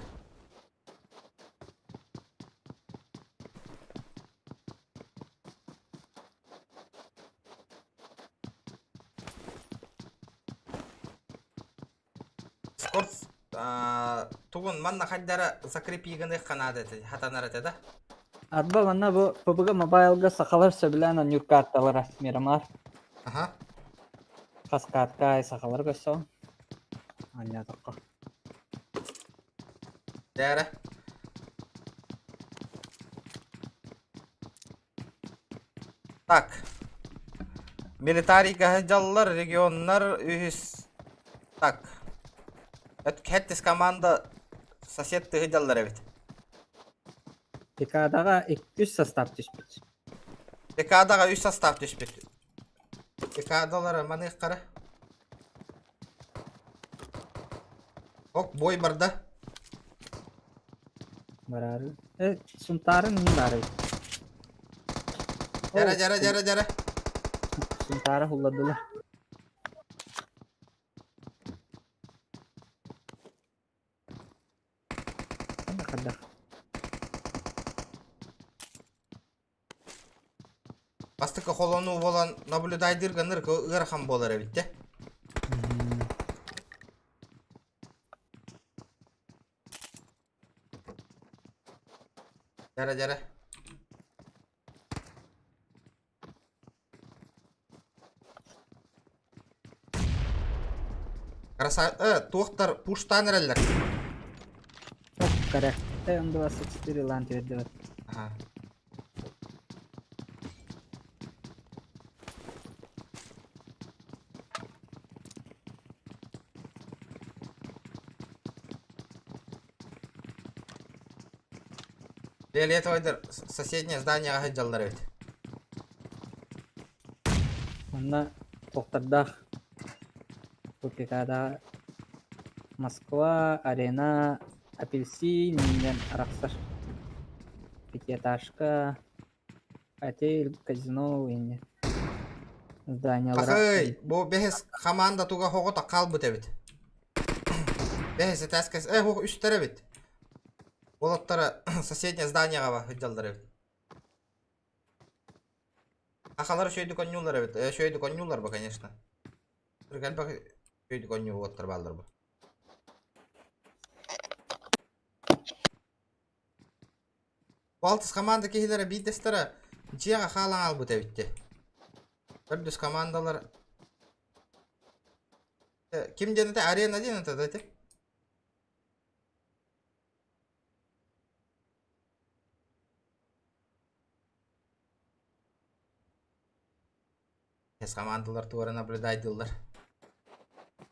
Discord тугун манна хайдара закрепиганы канады хатанар да. Адба манна бу PUBG Mobile'га сакалар сөбүлән нюр карталар мирамар. Ага. Каскадка сакалар көсө. Анятакка. Дара. Так. Militariga жаллар, регионнар үхіс. Так. Хеттис команда соседтығы жаллар әбет. ПК-дага 200 состав түспүт. ПК-дага 3 состав түспүт. ПК-далары маны қара. Ок, бой барда. Барары. Сунтарын не бары. Жара. Сунтары хулладылар. Кадах. Бастықы қолону болан наблюдайдырғаныр ғырхан болар әбетте. Жара. Туқтар пуштан әрәлдер. Коррект. М24 лант вердет. Ага. Фиолетовый соседнее здание агадjallar evet. Мына тоқтардах. ПК-да Москва, Арена, Апельсин, мен Раксар. Пятиэтажка, отель, казино, инде. Зданиялар. Ахай, bu behes команда туга хогота калбыт evet. Behes таскас, хог үстер evet. Олаттара соседнее зданияга ба агадjallar evet. Ахалар шөйдү конюлар evet. Шөйдү конюлар ба, конечно. Галба шөйдү коню олаттар балдар ба. Балтыс команда кехилері бейдестері жеға қалан албыт әбітті. Үрдіс командалар... Кім денеті? Арена денеті дәйті? Кес командалар туары наблюдайдылар.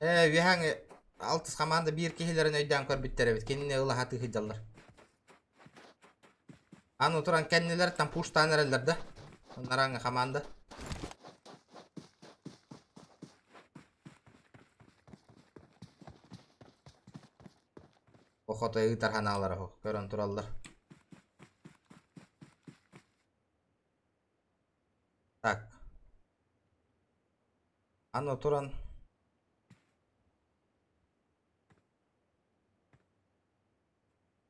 Вихаңы алтыс команда бір кехилерін өйден көрбіттер әбіт. Кеніне ұлы хаты хыджалар. Аны туран кеннелер там пуштан әрелдер да. Нараңы команда. Охота ыйтар ханалары хо. Көрін туралдар. Так. Аны туран.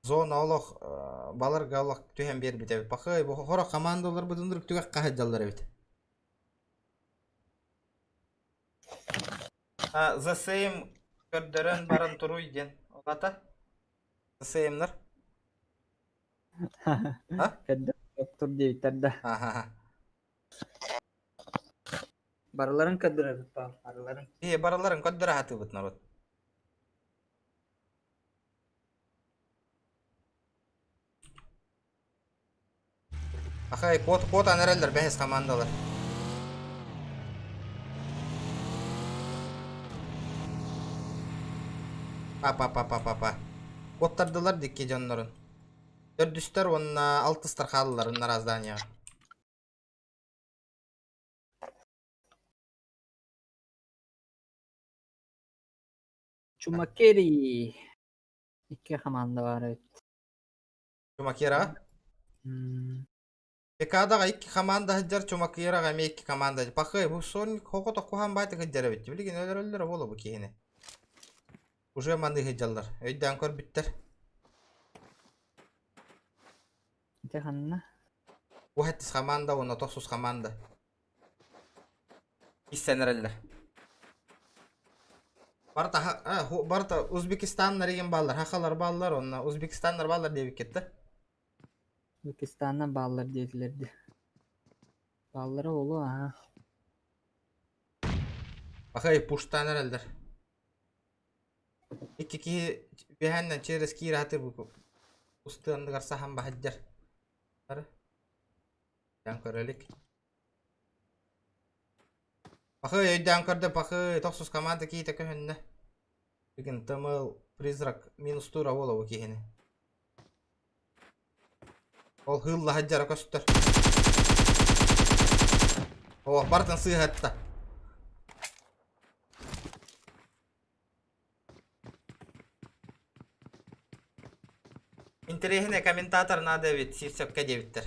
Зона олох баларга олох түһен бер бит әбит. Бакый, бу хора командалар будындырып түгәк каһаҗаллар әбит. The same көрдөрөн барын туру иден. Олата? The same-нар? Кәдді доктор дейтерді. Барыларын кәддірі ба, барыларын. Барыларын көддөрө хаты бит народ. Ахай, код анерелдер бәхес командалар. Па. Bottardылар dikki canların. Dördüstler onna altıstar kaldılar onlar azdan ya. Çumakeri. İki komanda var evet. Çumak yara. Hmm. Pekadaga iki komanda hıcar çumak yara gami iki komanda. Bakay bu son koko da kuhan baytı hıcara bitti. Bilgin öller ola bu kihine. Уже mandı hıcarlar. Öyden kör bitter. İki kanına. Bu hettis komanda ona toksuz komanda. İstenerler. Barta Uzbekistanlar igen ballar. Hakalar ballar onna. Uzbekistanlar ballar diye bitti. Pakistan'dan bağlar dedilerdi. Bağları oğlu ha. Bakay puştan herhalde. İki behenden çeres kira hatır bu. Ustan garsa ham bahajjar. Ara. Yang körelek. Bakay öyden körde bakay toksuz komanda ki tek hünne. Bugün tamam Призрак minus tura ola bu kihine. Ol hılla hajjara köstür. Oh bartan sığ hatta. Интерехне комментатор надо ведь сивсепке дебиттер.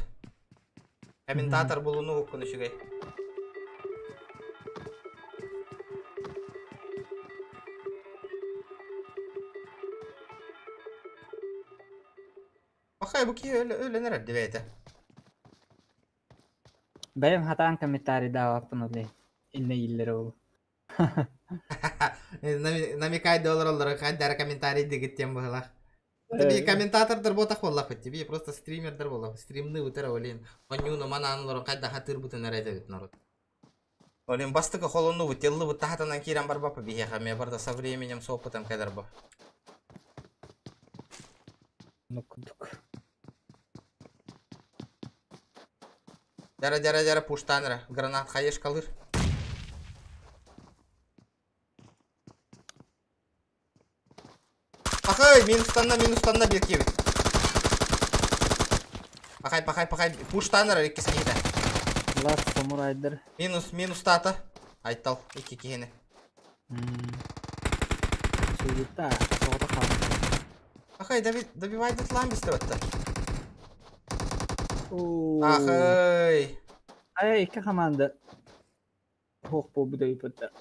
Комментатор булуну конuşugay. Bakay bu ki öyle nerede beyte. Benim hatan komentari daha yaptın öyle. İnne illeri oğlu. Намекай доллар olarak hadi комментарий дегеттен была. Bir комментатордор бота холла хотти. Bir просто стримердер бола. Стримны утера олен. Онюну мананлар кайда хатыр бутын арайда бит народ. Олен бастыка холону бут теллы бут тахатанан кирен бар бапа бие хаме барда со временем с опытом кадар ба. Нукудук. Жара пуштанра. Гранат хаеш калыр. Bakay minus bir kibit. Bakay puştanlar ikisi de. Last Samuray'dır. Minus tata. Aytal iki kihine. Çocukta soğukta kaldı. Bakay добивает lan biz de batta. Ooo. Bakay. Ay iki komanda. Hok bu bir de yapıda.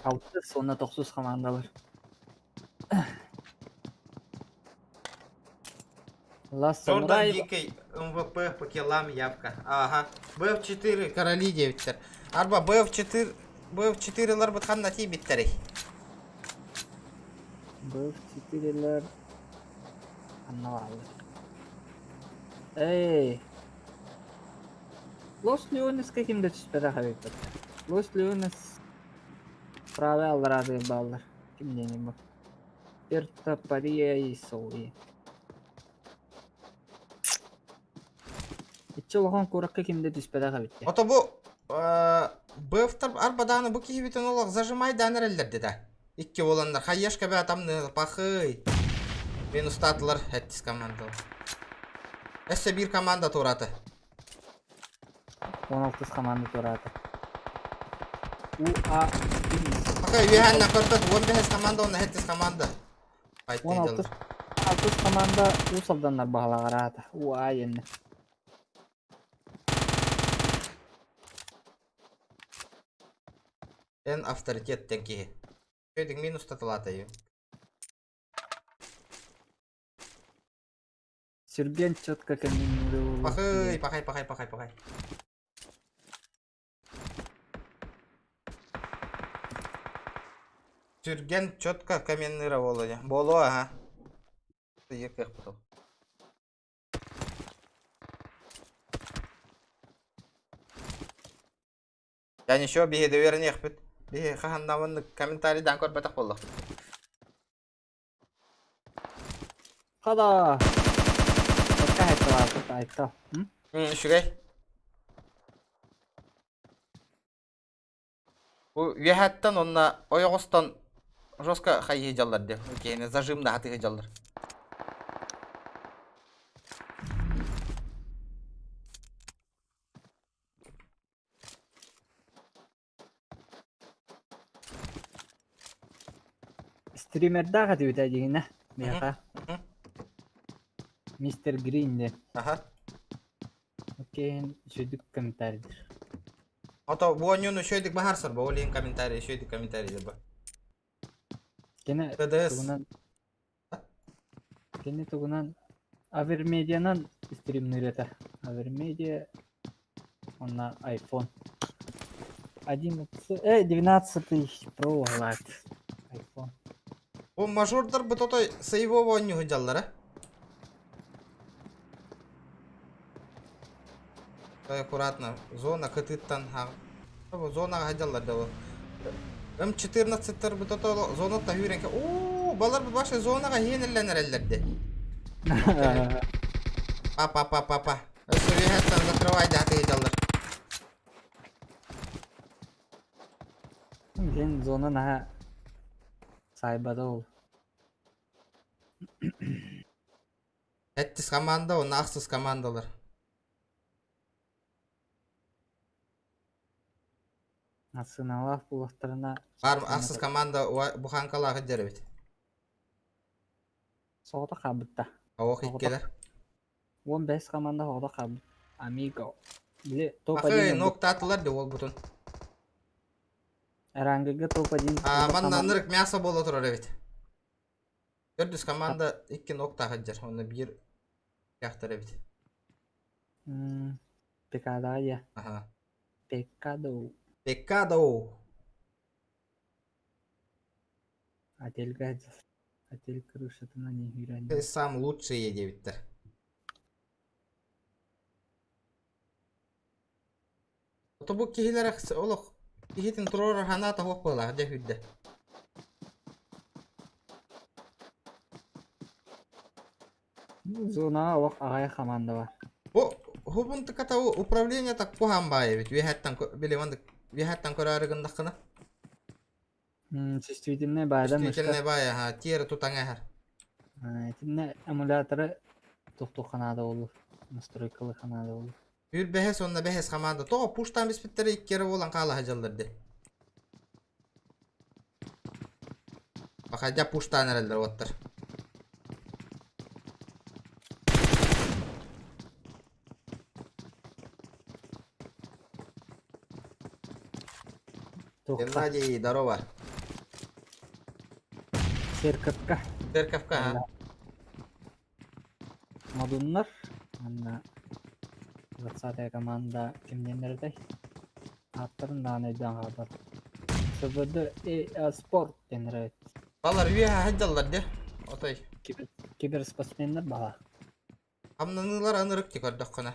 Altı sonra 9 komanda var. Last Jordan Samurai. Дикий МВП по киллам явка. Ага. БФ4 короли 9'тер. Арба БФ4'lar бутхан нати биттери. Bu titreler. Anlamadım. Ey. Los Leones каким-то теперь хавит. Los Leones. Правая алрады баллар. Kim-нибудь. Перта Пария и Соуи. İçoğan kurakka kimde düşpede kabitti. Ото bu БФ'тар арбаданы bu kihibiten olaq zajımay danerellerdi de. İkki olanlar hayyaşka be atamны bakıy. Ben ustadılar hettis komandalar. Esse bir komanda toratı. 16 komanda torada. UA Bakay vihanna kortat 15 komanda ona hettis komanda. 16 16 komanda usaldanlar bağlağa rata. UA yeni. En авторитеттен киһи. Көйдүң минус татылатайы. Сürgen четко камин. Пахай. Сүрген чётко каменныра боло. Боло, ага. Екі бұтыл. Yani şu bir hediye verin yakbet. Bir kahandamanın komentariden kor batak bollu. Kada. Tekka hette var. Tekka hette. Şuraya. Bu vihattan onunla oyogostan жестко хайы жаллар де. Кейіне зажимда хатыгы жаллар. Стримерда хаты үтә дигене. Мияка. Мгм. Мистер Грин де. Ага. Окей, сөйдік комментарийдер. Ото bu oyunu şöyle baharsar bu oleyin komentari şöyle komentari de bu. Кене ТДС. тугунан Кене тугунан Авермедианан стримны үйрәтә. Авермедиа на iPhone 12 Pro алат. iPhone. Bu majorlar bu toto sayıvo oyunu jallar ha. Аккуратно. Зона кытыттан ха. Bu zona hajallar da bu. M14 bu toto zona ta hürenke. Oo, balar bu başa zonaga yenillenir ellerde. Папа. Сувихаттан закрывай да ты jallar. Ген зона на сайбада ол. Ettис команда, o naqsız komandalar. Асыналах булактарына Var aqsız komanda bu hankalağı derebit. соғда қабытта. Awaq ikkeler. 15 команда соғда қабыт. Амиго. Биле топ Akı 1. nokta atılar de ol butun. Рангыга топ 1. Mandan nırık мясо bol oturur evet. 400 komanda 2 nokta hajar. Onu bir yaktar evet. Пекада я. Aha. Пекадо. Pecado. Отель гаджет. Отель крышатына не үйрәнді. Сам лучшие дебиттер. Ото bu kihilere oluk. Kihitin turor hanata hoppalar de hüdde. Зона оқ ағай команда бар. Bu hubuntu kata upravlение tak puhan baye bit. Vihattan körarıgın dakına. Чувствительный байда Üstüne baye ha. Tiere tutan eher. Тинне эмуляторы тоқту қанада olur. Настройкалы қанада olur. Bir behes onunla behes kamanda. Toğa puştan bispitleri ilk kere olan kala hacalardı. Bak hacca puştan herhalde otlar. Тоқта. Геннадий, здорово. Серкапка. Церковка, ha. Модуннар. Анда 20 команда кимдендердей. Аттарын данайдан хабар. СБД Спорт денер. Vallahi üye hacalardı. Otay. Киберспортсмендер бала. Hamlanılar anırık ki gördük kana.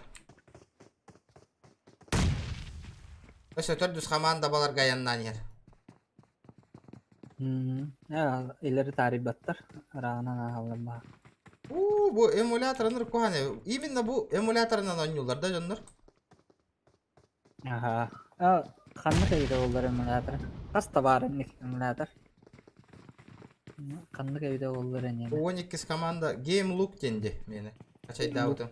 Mesela 400 komanda balar gayandan yer. İleri taribatlar. Rağına nahallar bala. Bu emülatör anırık kohane. İminle bu emülatöründen oynuyorlar da canlar. Aha. Kanlı kayıda olur emülatör. Kasta var emülatör. Kanlı kayıda olur en Bu 12 komanda Game Look dendi meni. Kaçay davutun.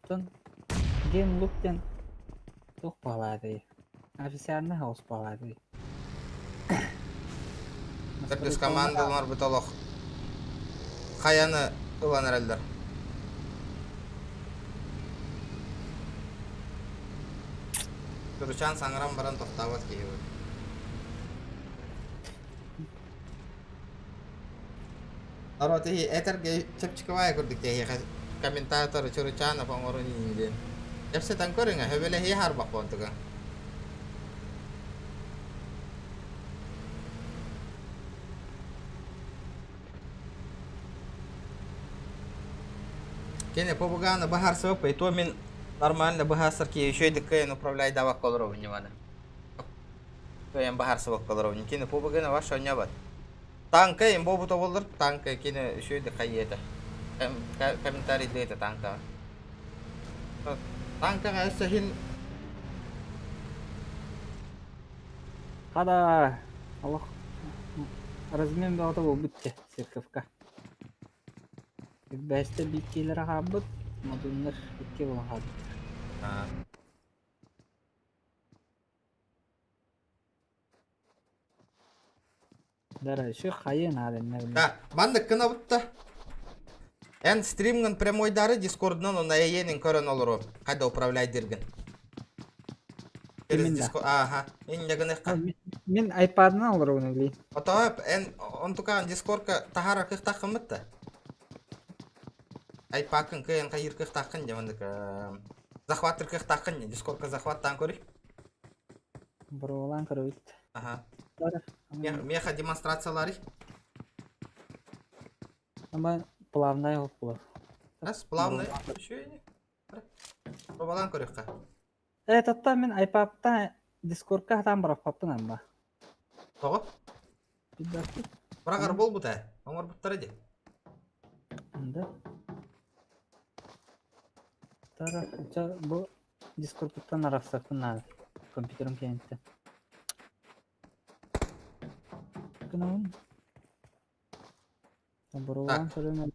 Тон Game Look-тен тоқ балады. Официальный хаус балады. 400 komandalar bu tolok. Kayanı ulan herhalde. Turçan sangram baran toxtavat ki. Arot hi eterge çepçikavaya kurduk ya. Komentator Turçan apa ngoroni ini. Hepsi tangkor enggak? Hebele hi har bak kontu kan. Кене побугана bahar sopa, и то min нормально bahasarki еще и декаен управляй дава колоровни вана. То я bahar sopa колоровни. Кене побугана ваша небат. Танка им бобу то болдыр, танка кене еще и декай это. Комментарий для это танка. Танка гайса хин. Қада Аллах размен бағыты ол бітті церковка. Бәсті бейкелері қабыт, модулнар бітке болған қабыт. Ha. Дара, şu қайын адын не білем. Да, мандык кына бутта. Эн стримнин прямойдары Дискорднан он эйенин көрөн олору. Кайда управляй дирген. Через Киминда? Дискорд. Ага. Ин ягыныкка. Мен айпадынан алыр оны білейін. Отоп, эн онтукан Дискордка тахара кыхтакын мытта. Айпакын кыйын кайыр кыхтакын жамандык. Захваттыр кыхтакын, Дискордка захваттан көрү. Бұролан көрі өтті. Ага. Дара. Меха демонстрациялары. Ama плавная olub бұлар. Раз, плавный. Шөйне. Пробалан көрүкка. Татта мен айпаптан Дискордқа хатан барап паптын амба. Того? Биддақы. Брагар бол бута. Оңор буттары де. Анда. Дара, бұл Дискордтан арақсақпын ады. Компьютерім кенетті. Кынаун. Бұролан көрі мен.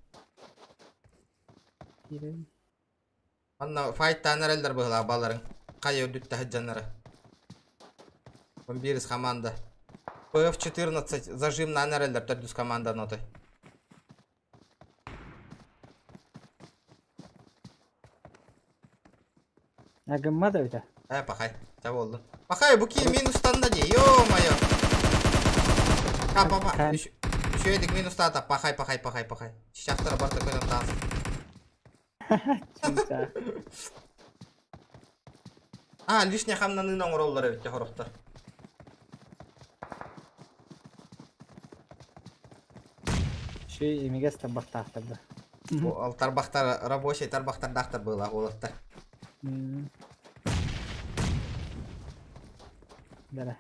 Анна файттан әрелдер бұғыла баларың. Қай өдітті хаджанары. Он бирис команда. PF-14 зажим на әрелдер түрдіс команда ноты. Агымма да өте. Пахай. Та болды. Пахай, бұки минустан да де. Ё-майо. Папа. Еще едік минуста да. Пахай. Шақтары барта көден таңыз. Чынша. Лишня хамнаны оңыроллары өтте қорықтар. Шүй емегес табақтақтырды. Ол тарбақтар, рабочий тарбақтар дақтар бұла олықтар. Дара.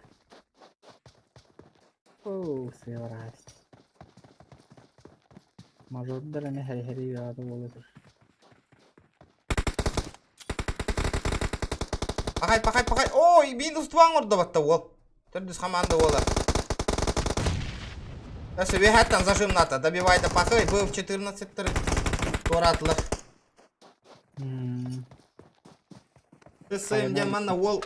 Оу, сыйварас. Мажордар әне хәри яды болыдыр. Пахай. Ой, минус 2 орда батта ол. Түрдіс команда ола. Если вехаттан зажим ната, добивай да пахай, был в 14 туратлы. Ты своим деманна ол.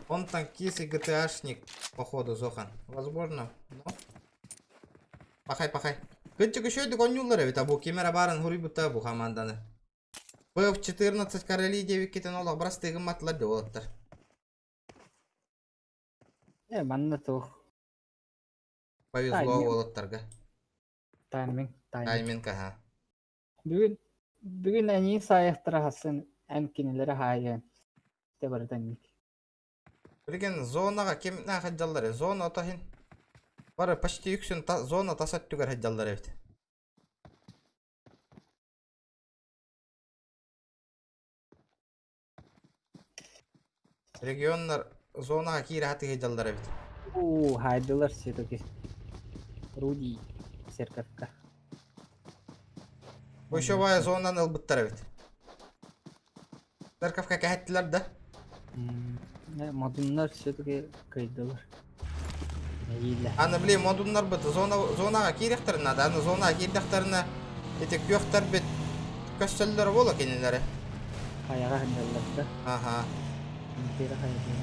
Он танкист и GTA-шник, походу, Зохан. Возможно, но... Пахай. Кынчык еще едік он юллары, ведь абу кемера барын хури бұта бұ команданы. PF-14 короли 9 кетен олақ бірастығын матылар де олаттар. Манна тух. Повезло олаттарға. Тайминг. Ага. Бүгін әне сайықтыра хасын әмкенелері хайын. Тебардан ник. Білген зонаға кемітна хаджалары. Зона отахин. Бары почти үксін зона тасат түгер хаджалары өйті. Регионлар зонаға кейрі хаты хаджалары өйті. Хайдылар все-таки. Руди Серковка. Еще бая зонан ылбыттар өйті. Церковка кәхеттілер да? Модунлар все-таки кайдылар. Аны білей, модунлар бұты зонаға кейректірін ады. Аны зонаға кейректіріні етек көқтер бет көстелері болу кенелері. Қаяға хандалар да. Ага. Кері хайдылар.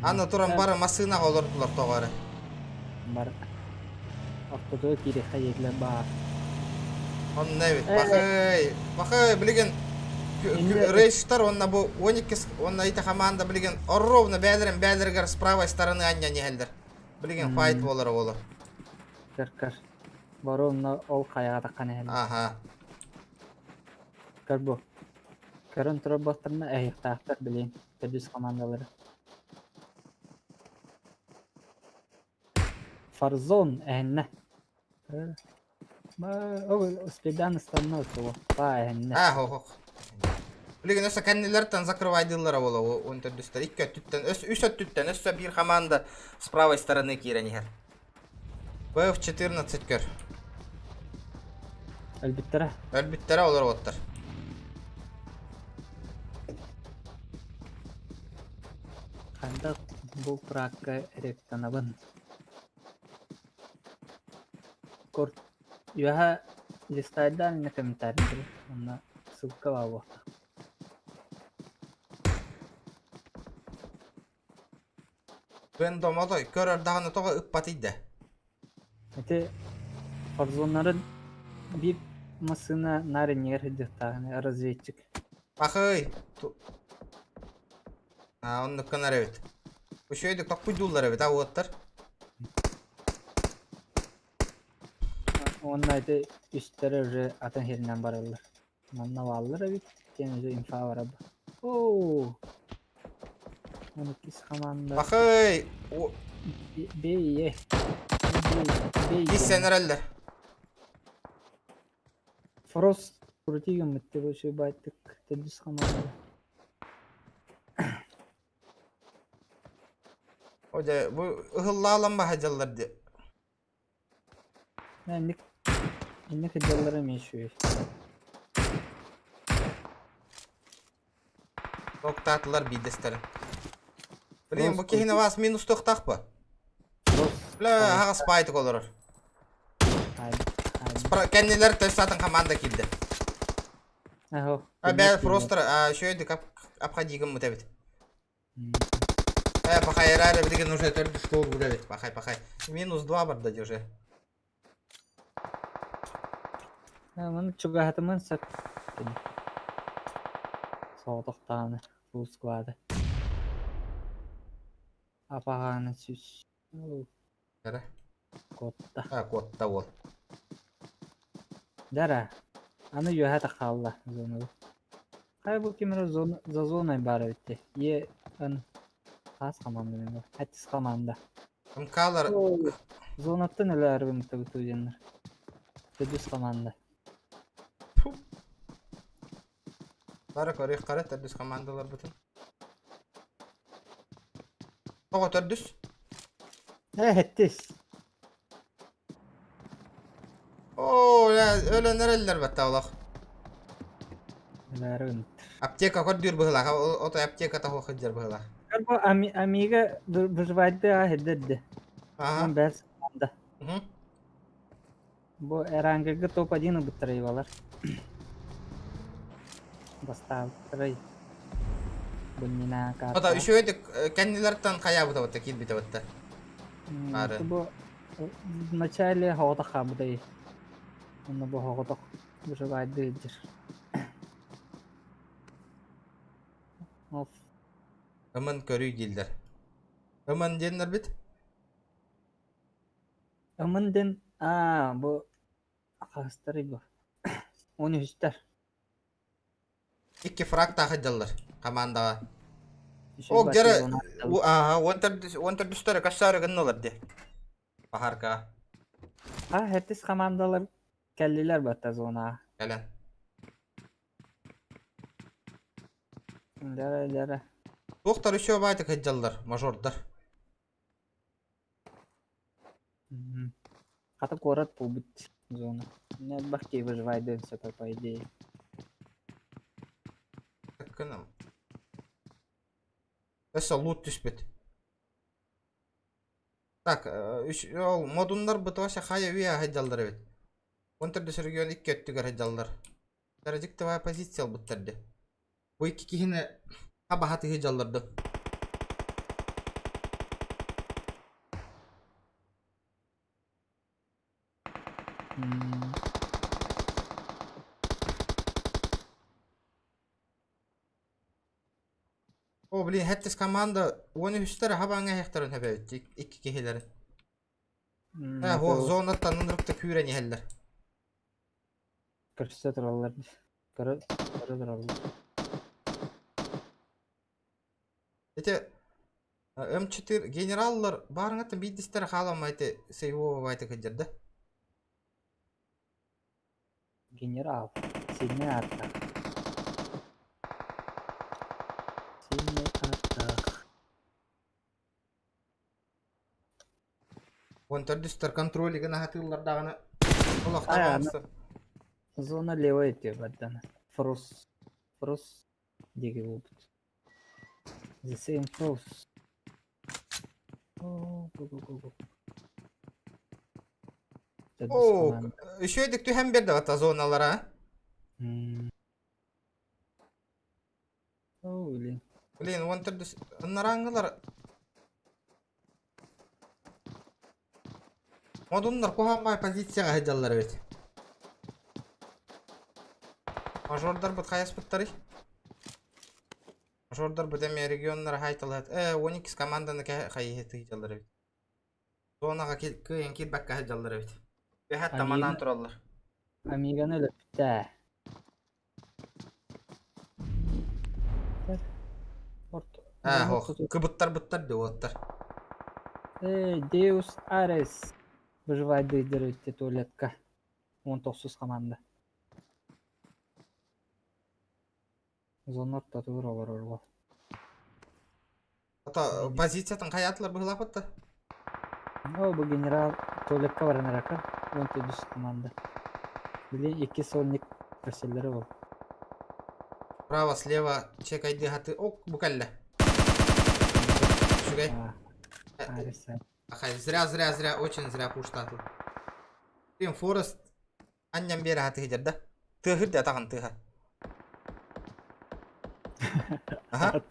Аны тұран бары масынаға олырдылар тоғары. Бар. Автодо кері хайдылар бар. Он не вид. Бақай, білеген рейстар, онна бұл 12, онна ите команда білеген ровно бәліргер с правой стороны анья нехелдер. Білеген файт болары олар. Кір. Бару ол қаяға таққан әйелі. Ага. Кір бұл. Кірін тұрып бақтырына әйіқтақтар білейін. Түрдіс командалары. Фарзон әйінне. Спидан станна өтті ол. Ба әйінне. Хо. Білеген өсі кәннелерден закрывайдылары олы он түрдістер. Үсі түттен, өсі бір команда с правой стороны кейрен ехер. PF-14 көр. Әлбіттері олар оттыр. Қанда Бұл пракка эректанабын. Корт. Юха листайдан на комментарий. Она ссылка в Ben domalı görür dağını toğa ıppatıydı. Это форзонların bir masına narinyer hiddettağını разведчик. Bakıy. Onu kanar evet. Bu şeyde çok kuydular evet ha otlar. Onlar da üstleri уже атын herinden barırlar. Manna vallar evet. Kendinize infa var abi. Ooo. 12 komanda. Bakıy. B'ye. İssenler eller. Frost противим bitti bu şey baytık. Tedbis komanda. Hoca bu ıhılla alanma hacallar diye. Yani ne kadarlarım yaşıyor. Noktatılar bir desterim. Bileyim bu Frost kehine vas minus toktak bu. Frost. La haga spaytık olur. Haydi. Kendileri teslatın komanda kildi. Aho. Ben Frost'lar şöyle dik apkadiyim bu tebit. Пахай рары bilgin уже törдü stol bu evet. Pahай. Minus 2 barda уже. Bunu çok rahatımın sak. Soğuktanı. Bu skvadı. Apağanı süs. Nere? Kotta. Ha kodda ol. Dara. Anı yuha da kalla zonu. Kay bu kimere za zona bara bitti. Ye an has komanda mı? Hatis komanda. Imkalar Zonattan neler bu mutabıtı Tedbis komanda. Bara korek karat tördüs komandalar bütün. Toğa tördüs. Hatis. Oo ya öyle nereler batta olaq. Neler bu? Apteka kordur bıhla. O da apteka ta hoxjar bıhla. Bu amiga durvayda hedde. Aha. Ben bers komanda. Hı. Bu herhangi top 1 быстрее Бастав трей. Bunina O da şöyle kendilerden kaya bu da kil bite batta. Ары. Bu в начале хавата хабдай. Оны bu хавата durvayda heddir. Of. Aman körüy dilder. Aman denler bit. Amandın bu akastarı bu. Onu üstler. İki frak ta hacallar. Komanda. O gere Winter düştüre kaçarı gınnolar de. Baharka. Herkes komandalar kelliler batta zona. Gelen. Lere. Doktor işe baytık hacallar. Majorlar. Kata korat bu bit zona. Ne bak ki выживает все по идее. Bakınım. Esa loot düşbet. Так, modunlar bu taşa haya üye hacallar evet. Winter düşürüyor iki öttüger hacallar. Daracık da pozisyon buttardı. Bu iki kihine kabahatı hacallardı. O bilin hettis komanda onu üstlere habanga hektarın hebet iki kihilerin. Ha ho zonattan nınırıkta küren yeheller. Kırsa durallar. Kırı durallar. Ete M4 generallar barınatın bidistere halamaydı seyvo baytı kıcırdı. General. Seni atak. Winter düştür kontrolü gına hatırlar dağını. Kulakta Aya, bağımsı. Zona лево идти бадана. Фрос. Диги будут. The same frost. Go. Caddis Oo, komanda. şöydik tühem berdi vata zonalara. Öyle. Блин, вон түрді нараңғылар. Модундар кухамбай позицияға хеджалар өт. Мажордар бұд қайас бұттары. Мажордар бұд әме регионлар хайтылат. 12 команданы қайы хеджалар өт. Зонаға көйен келбәкка хеджалар өт. Ve hatta mandan turallar. Amiga'nı öptü. Кыбыттар бұттар деп оттар. Deus Ares. Выживает дойдырыйты туалетка. 19 команда. Зонор татуыр олар орго. Ата позициятын қаятылар бұғылап бұтты? Бұл генерал туалетка баран аракар. 19 команда. Білен 2 сонник проселлері бол. Право, слева, чек айды хаты. Ок, бұкалла. Шүгай. Ахай, зря, очень зря пуштатыл. Блин, Форест аннан бері хаты хеджер да? Тығыр да тағын тыға. Ага.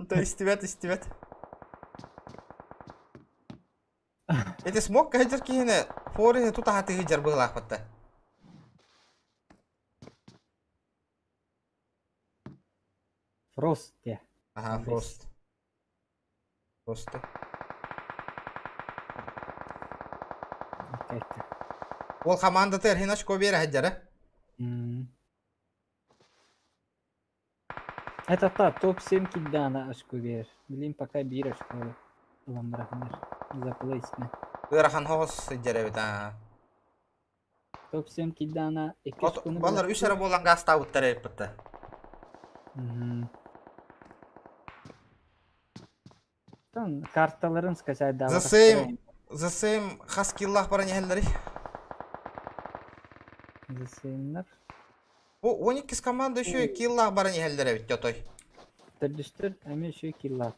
То истебет. Это смог хеджер кейіне Форест тута хаты хеджер бұғылақ бұтты. Фрост я. Ага, Фрост. Просто. Ол команда тер хинашко бері хеджері. Это топ-7 кидана ашку бер. Билим пока бир ашку. Ламбрахнер. Заплейсме. Ырахан хоғыз хеджері бет. Топ-7 кидана. Балар үшері болан ғаста ұттар әріп бұтты. Карталарын скачать да. The same хаскиллах баран ехелдері. The same. О, 12 команда еще киллах баран ехелдері бет, жотой. Түрдістір, әме еще киллах.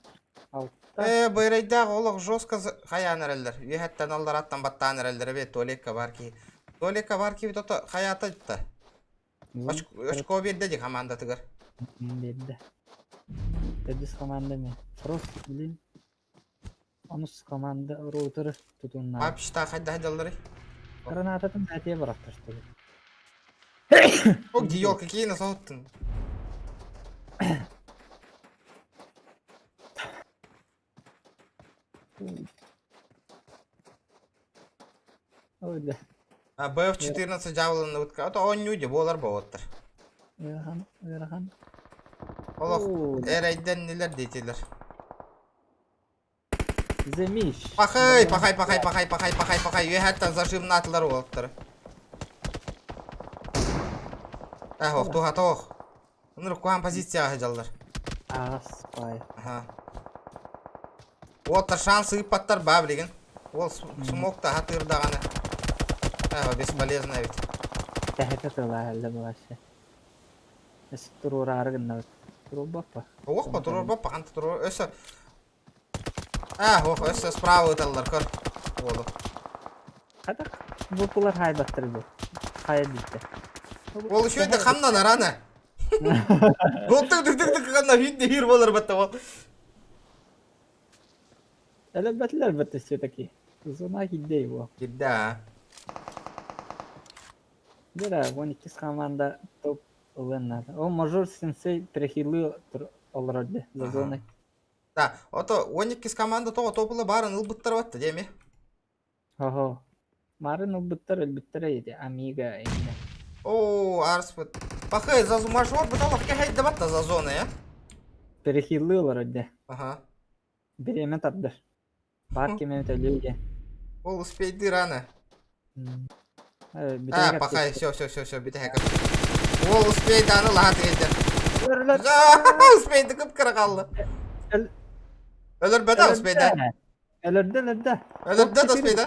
Байрайдағы олық жостқа қаян әрелдер. Ехеттен алдар аттан баттан әрелдері бет, Толекка бар ки. Толекка бар ки бет ота қаята жытты. Очко берді де команда тұғыр. Берді. Түрдіс команда мен. Фрост білін. Анус команда роутері тұтуынна. Апшта қайда хеджалдары? Гранататын әтее бұрақтыршты. Ок, дейолка кейіні соғыттың. Öyle. BF-14 жабылыны өткі. Ото 10 нүде болар ба оттыр. Верхан. Олық, әрайден нелер дейтелер. Земиш. Пахай. Ехеттен зажимны атылар олықтыр. Оқ, туға тоқ. Нұрық қоған позицияға жалдар. Аспай. Олықтар шансы ұйпаттар ба білеген. Ол смокта хатырдағаны. Бесполезно ведь. Тәхеті тұла әлі бұлашы. Өсі тұруыр арығынна өт. Тұруыр баппа. Оқ па, тұруыр баппа, қанты тұруыр. Өсі. Оқ, өсі справа өталылар көр. Олы. Қадақ? Бұпылар хайбаттыр бұл. Хайы дейті. Ол үші өйді қамнан араны. Ол түк қанна үйінде үйір болар бәтті ол. Әлбәтілер бәтті все-таки. Зона гиддей бұл. Гидді, а? Бера, 12 команда топ ұлынады. Ол мажор сенсей перехилы олырады за зоной. Да, ото 12 команда тоға топылы барын ұлбыттар бәтті, деме? Ого. Марын ұлбыттар өлбіттар еді, амига еміне. О, арс бұт. Бақы, мажор бұт олық кәйді бәтті за зоны, я? Перехилы олырады. Ага. Беремен тапдыр. Бар кемен төлеуге. Ол ұспейді раны. Пахай, все, биті хәкір. Ол ұспейді аны лағат еді. Ұспейді күп кірі қалды. Өлір бәді ұспейді? Өлірді. Өлірді ұспейді?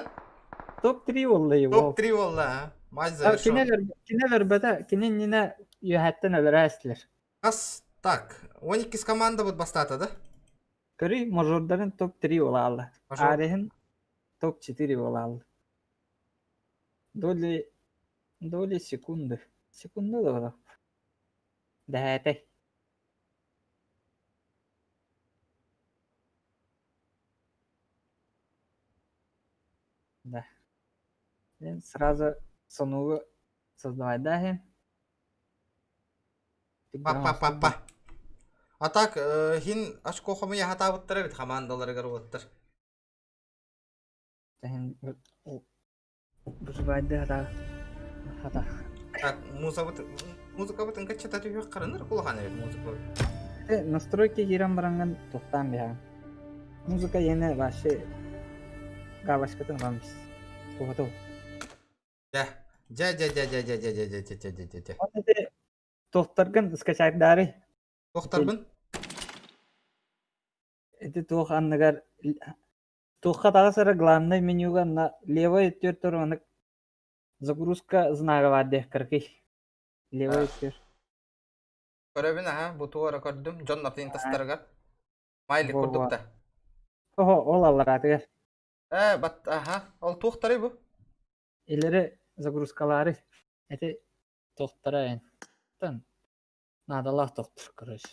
Топ-3 олды. Топ-3 олды, мазы шо. Кинелер бәді, кинен нені үйәттен өлір әстілер. Қас, так, 12 команда бұд бастаты, да? Körü mojorların top 3 olaldı. Major- Arihin top 4 olaldı. Доли секунды. Секунды da olur. Değerli. Да. Мен сразу сонугу создавать дахи. Па. А так, хин очко хомия хатабыттыр бит командалар гарыптыр. Дахин бужбайды хата. Так, музыка бутын качата түйөк караныр кулганы бит музыка. Настройки гирам баранган тоқтан биха. Музыка yeni вообще галашкатын вамс. Тугату. Ja. Вот эти тоқтарган скачайдары. Тоқтарбын. Это туханнагар тухка тагысыра главный менюга на левый төр торона загрузка знага бар дех кыркый. Левый төр. Көрөбүн аха, бу туара көрдүм. Жон наптын тастарга. Майлик курдукта. Ого, ол алар атыгар. Бат аха, ол тоқтары бу. Илери загрузкалары. Это тоқтара. Тан. Надалах тоқтар, короче.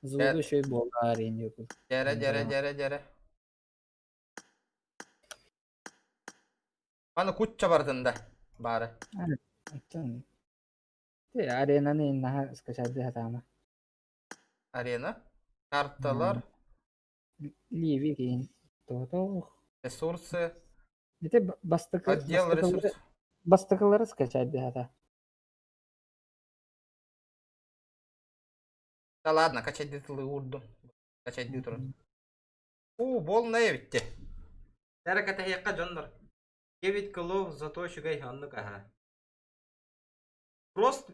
Звугу şey болар енді. Жere. Аны кутча бардында бары. Тан. Те аренаны инна скачады хатама. Арена, карталар, Ливи кейін. То. ресурсы, Это отдел ресурсов. бастыкалары скачады хата. Да ладно, качать дитылы урдум. Качать дитылы. Болная битти. Яраката хекка жондар. 9 килов зато шугай ханны каха. Фрост.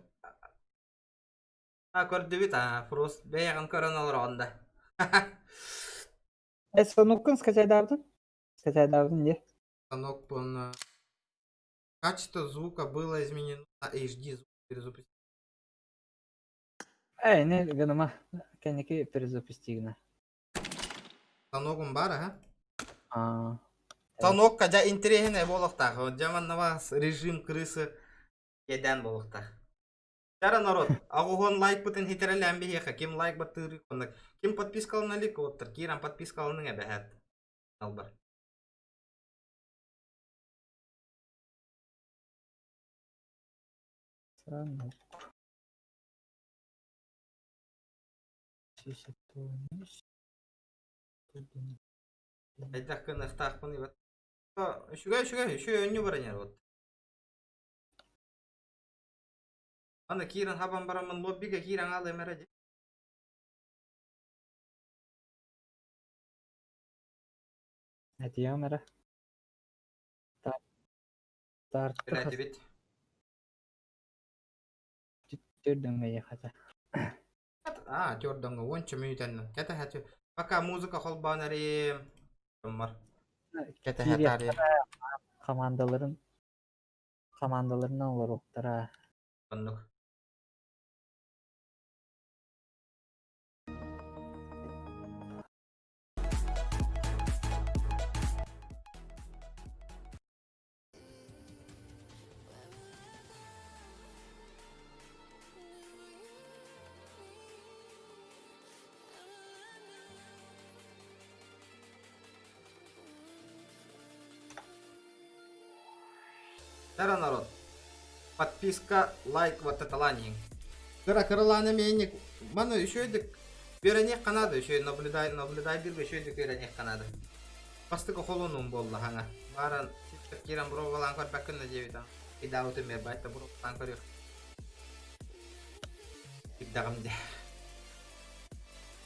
Көрдү бит, Фрост бейган короналар анда. Сонукун скачайдардын? Скачайдардын не? Станок полно. Качество звука было изменено на HD звук перезапустить. Не ганыма. Кенеки перезапустигна. Станогум бар, Станок Станок каja интересный болохтах. Вот жаман вас режим крысы еден болохтах. Жара народ, агугон лайк бутын хитерелен бихеха. Ким лайк баттыры коннак. Ким подпискал на лик оттыр. Киран подпискал ныңа бәхәт. Албар. Станок. Айтак кын ықтақ бұны бат. Шугай, шу өнні баранер вот. Аны киран хабан барамын лоббиге киран алы меради. Это я мера. Тарттı Біләді бит. Türdün gaya hata. Тёрдонго, онча мүйтәнні. Кәті хәті. Пока музыка холбан әрем. Бар. Кәті хәті әрем. Komandalarından olur oktara. Бандық. Здорово, народ. Подписка, лайк, вот это ланинг. Кырыланы менник. Маны еще едік. Беренек қанады. Еще наблюдай бірге еще едік беренек қанады. Бастықы қолуным болды хана. Баран киран бұрғалан көрпәккінді дебетан. Ида өтімер байта бұрғалан көрек. Ибдағымде.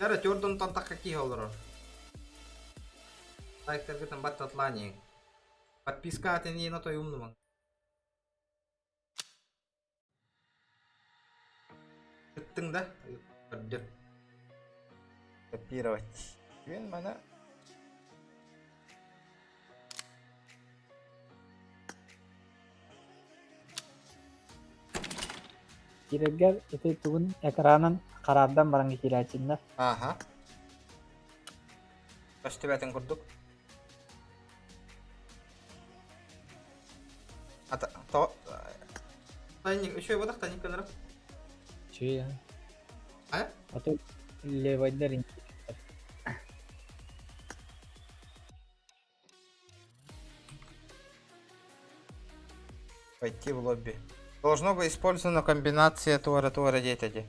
Жара тёрдон тантаққа ки олырыр. Лайктар гітін баттат ланинг. Подписка атын ейін отой умнымын. Кыттың да? Көрді. Копировать. Мен мана. Kiregger itu tugun ekranın karardan barangı kiracında. Аха. Östübeten kurduk. Ata to Тайник, еще его так тайник кадр. Че я? А? А то левайдар инде. Пойти в лобби. Должно быть использована комбинация Тора дети.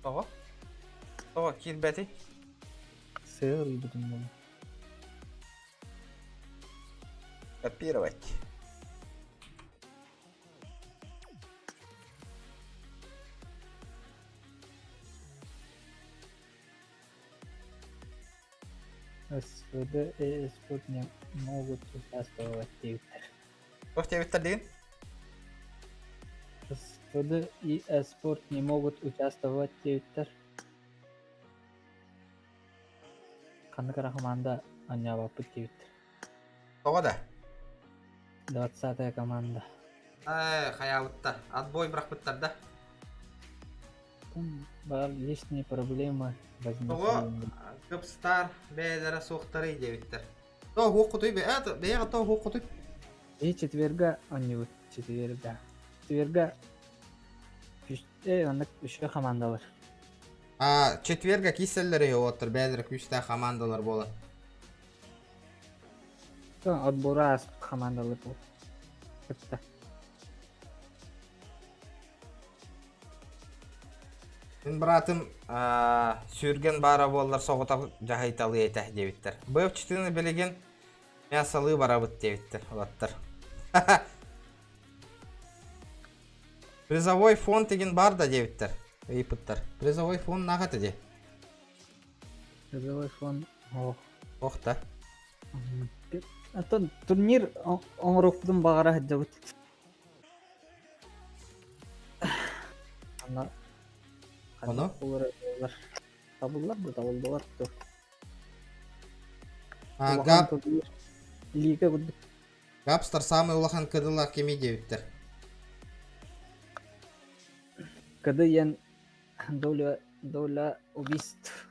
Ого. Ого, килл бети. Сыр будем. Копировать. СВД и спорт не могут участвовать в Твиттер. Кто в тебе виталин? СВД и спорт не могут участвовать в Твиттер. Канакара команда Аньява в Твиттер. Ого да. 20-я команда. Хаялытта. Отбой брахпыттар да. Там бар лишние проблемы Ого. возникли. Кыпстар бейлері соқтары девиттер. То хуқутой бе, это беяға то хуқутой. И четверга, они четверга. Четверга. Андак үші командалар. Четверга киселлері отыр, бейлері күшті командалар болы. Отбора аз командалар бол. Кытта. Мен братым сүрген бара боллар соғыта жағайталы етә девиттер. Бұл чүтіні білеген мясалы бара бұт девиттер. Олаттар. Призовой фонд деген бар да девиттер. Ейпіттер. Призовой фонд нағаты де. Призовой фон. Оқта. Ато турнир оңырықпыдың бағара жабыт. Ана Оны? Табылар бұл табылдылар. Лига күрдік. Гапстар самый улахан кыдыла кеми девиттер. Кады ен доля убийств.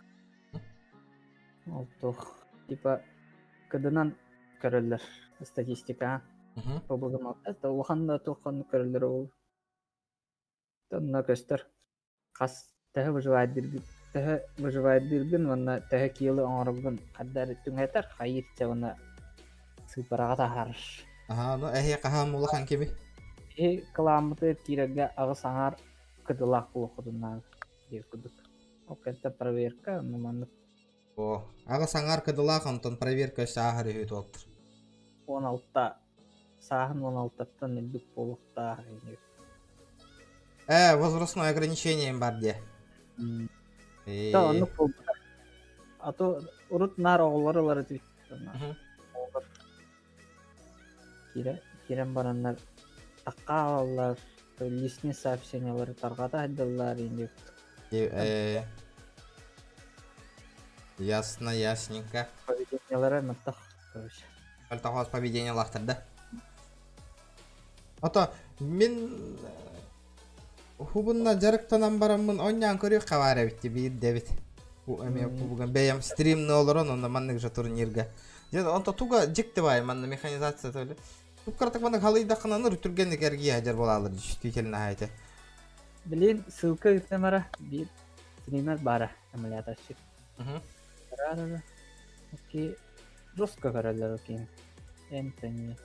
Олтох. Типа кадынан көрілдер статистика. Побығым алты. Улаханда тоққан көрілдер ол. Тонна көстер. Қас тәхі выживайдыргын, ванна тәхі кейлі оңырығын қаддар түңәтер, қайыртса ванна сыпараға тахарыш. Ну әхе қағам улахан кеми? Каламыты тирәгә ағыс аңар кыдылақ бұл құдыннан деп күдік. Ол кәнті проверка, нұманып. Ағыс аңар кыдылақ, онтон проверка өсі ағыр өйт олтыр. 16-та, сағын 16-тан үлдік болуқта. Возрастное ограничение бар де. Да, оны болды. А то ұрыт нар оғылары дейді. Керен барандар таққа алалар, лесне сообщениялары тарғата айдалар енді. Ясно, ясненько. Поведениялары мұттақ, короче. Альтахоз поведение лақтырды. Ото, мен хубынна жарықтанан барамын, оннян көрі қавара бітті бейір дебет. Бүгін бәйім стримні олырын, онда маннық жа турнирға. Онда туға жікті бай, манны механизация төлі. Тұпқартық маннық халыйда қынаны рүтіргенді кәргі ажар бола алыр, жүштейтеліні айты. Білен, ссылка үтемара, бір стример бара, әмілияташып. Рарары. Окей. Жестко көрілер, окей. Энтони.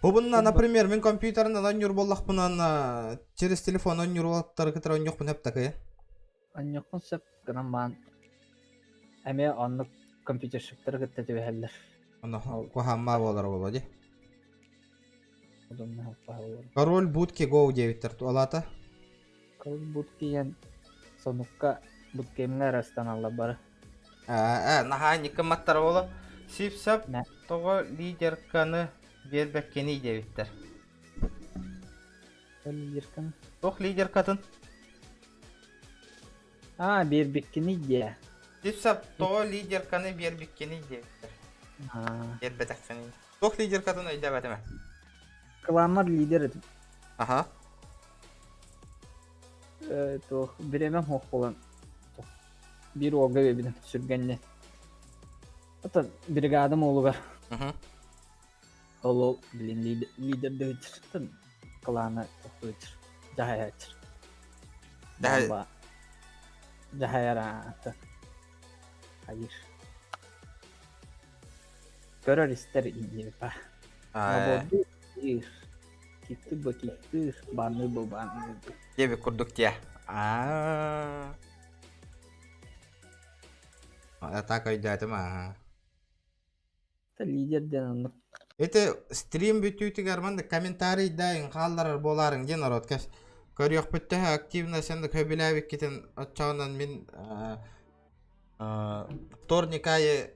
Хубынна, например, мен компьютерінен онюр боллақпынан через телефон онюр болаттары кітір онюқпын әп такы, Онюқпын сөп гынан баған әме онлық компьютер шыптары кітті төбе әлдер. Оны қоғамма болар болады. Удобно алпа olur. Король будки гоу девиттер туалата. Король будки ен сонукка будкемін арастан алла бары. Наха никыматтар болу. Сипсап Нә? тоғы лидерканы бербәккені девиттер. Лидерканы? Тоқ лидеркатын. Бербеккені де. Сипсап тоғы лидерканы бербәккені девиттер. Бербәтәксені. Тоқ лидеркатын өйді бәтіме. Кламар лидер edin. Aha. то биремем хох болан. Bir olga bebinin sürgenle. Ata brigadam oğlu var. Hı. Ol bilin lider dövütür. Tın klana dövütür. Cahayatır. Daha- Cahayara. Hayır. Görür ister iyi pa. Nabodu bir. Kitti bakittir. Banı bu banı. Gibi kurduk ya. Aa. Tak öyle mah. Ta lider denanlık. Это стрим бүтүүтүг арманда комментарий дайын халлар боларын ген ороткас. Көрөк бүтте активно сенде көбүләбик кетен отчагынан мен вторник айы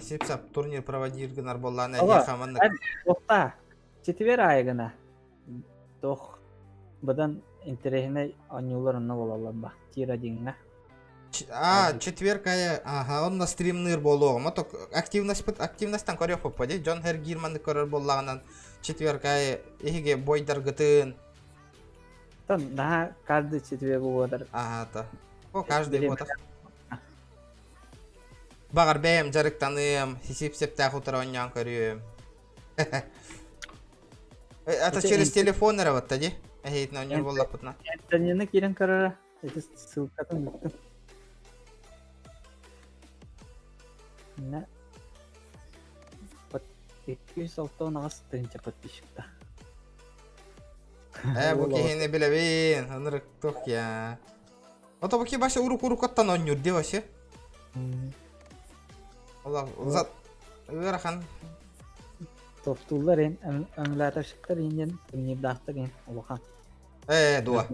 сипсап турнир проводиргенар болланы Ага, хаманда. Тоқта. Четвер айгына. Тох. Бұдан интерехіне анюларына болалар ба. Тира деңна. Четверг айы, ага, онна стримныр болугum. Ото активностьтан көрөк поппади. Джон Хер Гирманды көрөр боллагынан четверг айы эге бойдар гытын. Тан daha каждый четверг болар. Ага, то. О, каждый Билем. год. Багар бэм жарыктаным, сипсептах утра оннян көрөм. Это через телефон работа, ди? Эйт на оннян боллап бутна. Танені керен карара. Это ссылкатын бүктім. Не. 206 нағыз тынча подписчикта. Bu kehine bilebin, onuruk tok ya. Ото bu ki başa uruk attan onyor di başı. Allah uzat. Örahan. Топтулар ен, эмулятор енен турнир дақтыр ен, олахан. Dua.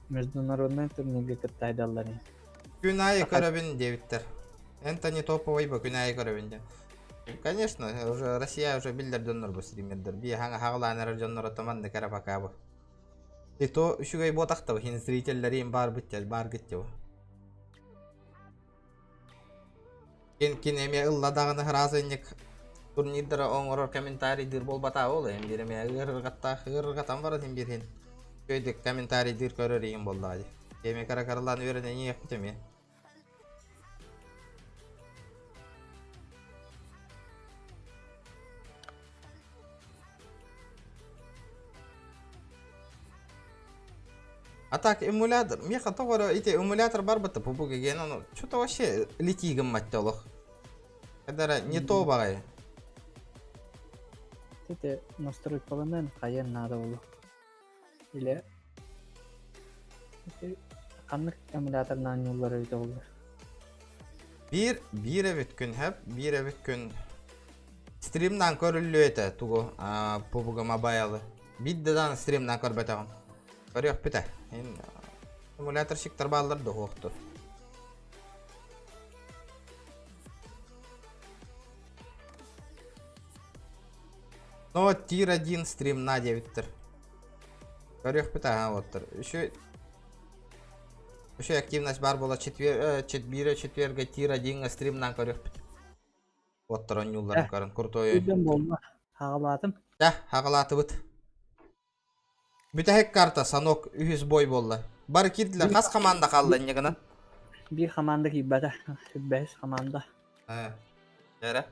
Международный турнирге кыттайдалар ен. Günayı köröbün devittер. Энтони топовый bu günayı köröbünde. Конечно, уже Россия уже билдер донор bu стримердер. Би хаңа хағыланар жоннор отоманды карапака bu. И то үшүгөй ботакта хин зрительдер ем бар бүттер, бар гитте bu. Кен эме ылладагыны разынник турнирдер оңорор комментарийдер болбата ол эми биреме ыргаттан бар эми бирин. Көйдүк комментарийдер көрөр ем болду али. Эми каракарлан өрөнө не яктыме. А так, эмулятор, меха того, эти эмулятор барбата пупуга ген, ну, что-то вообще летигом маттелох. Это не то багай. Тете настройкаларынан қайын надо болу. Или қанық эмуляторынан юллар өйті болу. Bir evet gün hep, bir evet gün stream'dan körüllü ete tugu pupуга mobile. Биддедан stream'dan körbetegim. Көрөк бите. Эмулятор шиктер баллар да хоктур. Но тир 1 стрим на 9-тер. Көрөк бите, оттыр. Еще активность бар бола четверга тир 1 стримнан көрөк бите. Оттыр он юлларын көрін. Крутой. Үйден болма. Хағалатым. Да, хағалаты бұт. Бүтәһек карта санок үһүс бой болла. Бар кирдилер, қас команда қалды негіна. Bir команда киббата. 5 команда. Жәрі.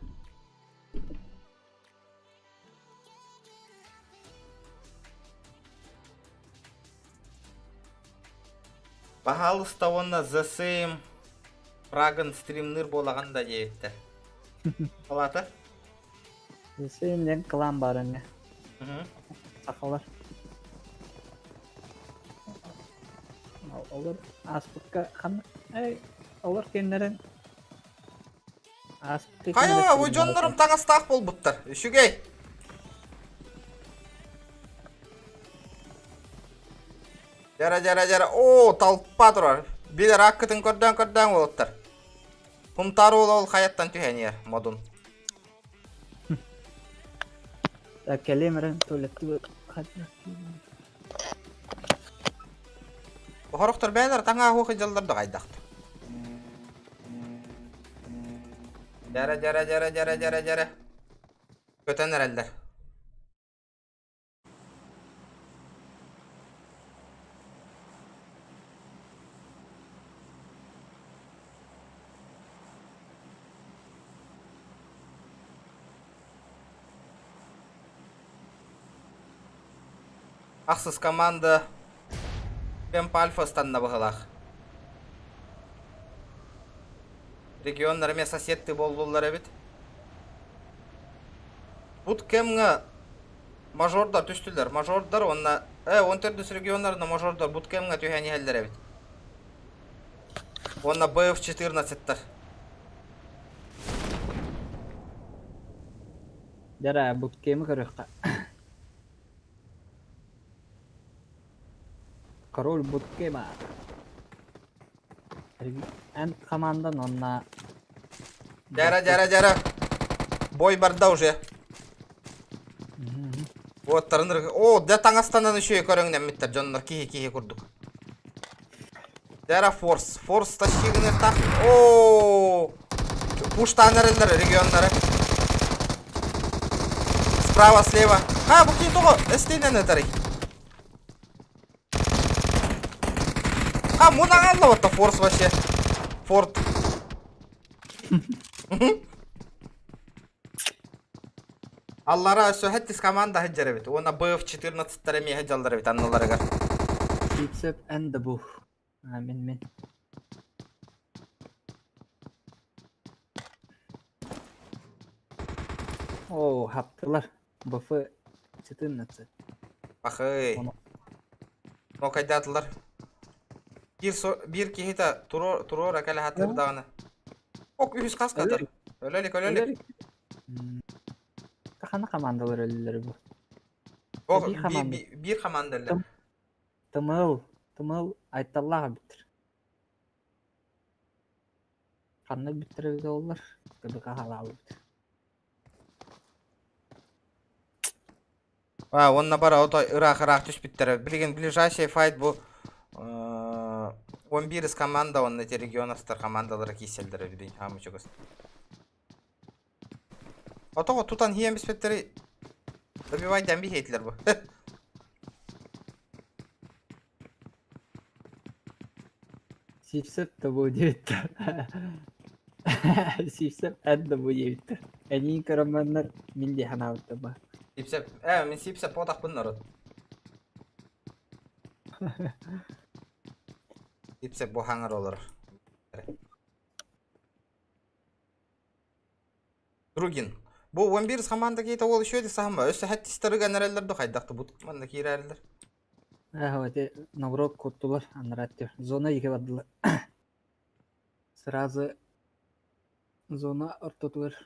Пожалуйста, онна засым Прагын стримныр болағанда дейіктер. Қалаты? Сенен клан барыны. Сақалар. Олар аспыққа қаны. Олар кендерін. Қайа, ой жонларым таңастақ бол бұттыр. Үшігей. Жара. О, талпа тұрар. Билер аққытын көрден болыттыр. Құмтар ол қаяттан түйенер, модун. Келемерін төлетті. Бұқырықтыр бәлер таңа қоқы жылдарды қайдақты. Жара. Көтен әрелдер. Ақсыз команда Кемп Альфа станна бағылақ. Регионларымен соседті болдылар әбет. Бұд кемңі мажордар түстілер. Мажордар, онна 14 регионларына мажордар бұд кемңі түйәне әлдер әбет. Онна БФ-14-тар. Дара буткемі көріққа. Король буткема. Ән командан онна... Жара. Бой барда уже. Вот, тарыныр. О, да таңастанан үші көріңнен меттер. Жонлар кихи күрдік. Жара форс. Форс ташкигінер тақ. О, пуштанырылар регионлары. Справа, слева. Ха, бұл кейін тоғы. Эстейнен өтірі. Ха, мұнан алла отта форс вообще. Форт. Аллара өсі әттіс команда әджер әбет. Она БФ-14 әме әджалдар әбет, анналарыға. Сипсеп әнді бұл. Мен. О, хаптылар. БФ-14. Ахай. Но қайда атылар. Bir kihita turor akala hatır dağını. Ok ühüz kas kadar. Ölelik. Қана командалар өлілері бұл. Ok bir komandalar. Тымыл айталлаға бітір. Қаны бітірігі олар. Қыбыға қалалы бітір. Онна бара ота ырах түш біттері. Білген ближайший файт бұл 11 из команда, он на те регионастар командалары киселдері білейін. Хамы чөгіс. Отоғы тұтан хиен біспеттері добивай дәмбі хейтілер бұл. Сипсеп та бұл дебіттір. Сипсеп әнді бұл дебіттір. Әнейін көріммәнлер мен де ханауытты ба. Сипсеп, мен сипсеп отақ бұнлар. Сипсеп бұл хаңыр олар. Другин. Бұл 11 команда кейті ол үші өді сағым ба? Өсі әттістері генералдарды қайдақты бұд команда кейір әрілдер. Өте наврот коттулар анраттер. Зона еке бадылар. Сразу зона ортотуар.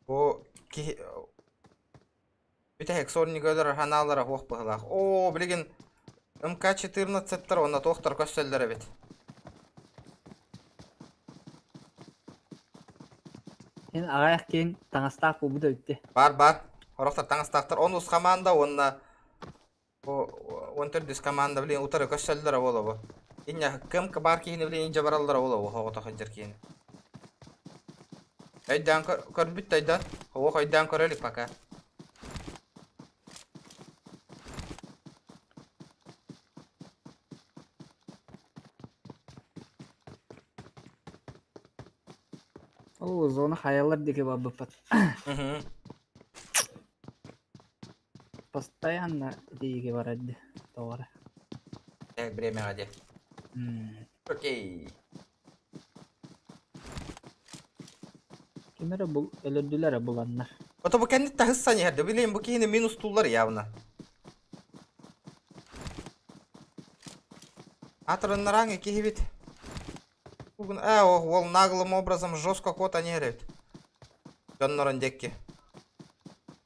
Бұл Өте хексорни көдір ханалары хоқ бұғылақ. О, білген МК-14-тар, онда тоқтар көстелдер әбет. Мен ағаяқ кейін таңастақ бұл бұда өтті. Бар. Орақтар таңыстақтар. Оны ұс команда, онда 14 команда білген ұтары көстелдер әболы бұл. Инне кім бар кейіні білген инже баралдар әболы бұл, хоғыта қыджыр кейіні. Әйден көр бітті әйден. Оқ әйден көрелік пака. О, зона хаялар деке ба бұпат. Постоянно деге барады. Тоғыры. Бремен ғаде. Окей. Кемері бұл өлірділері бұланнар. Ото бұл кәндетті хыссаны ерді. Білейін бұл кейіні минус тулар явна. Атырыннар аңы кейбет. Ол наглым образом жестко кота не ерет. Жоннорын декке.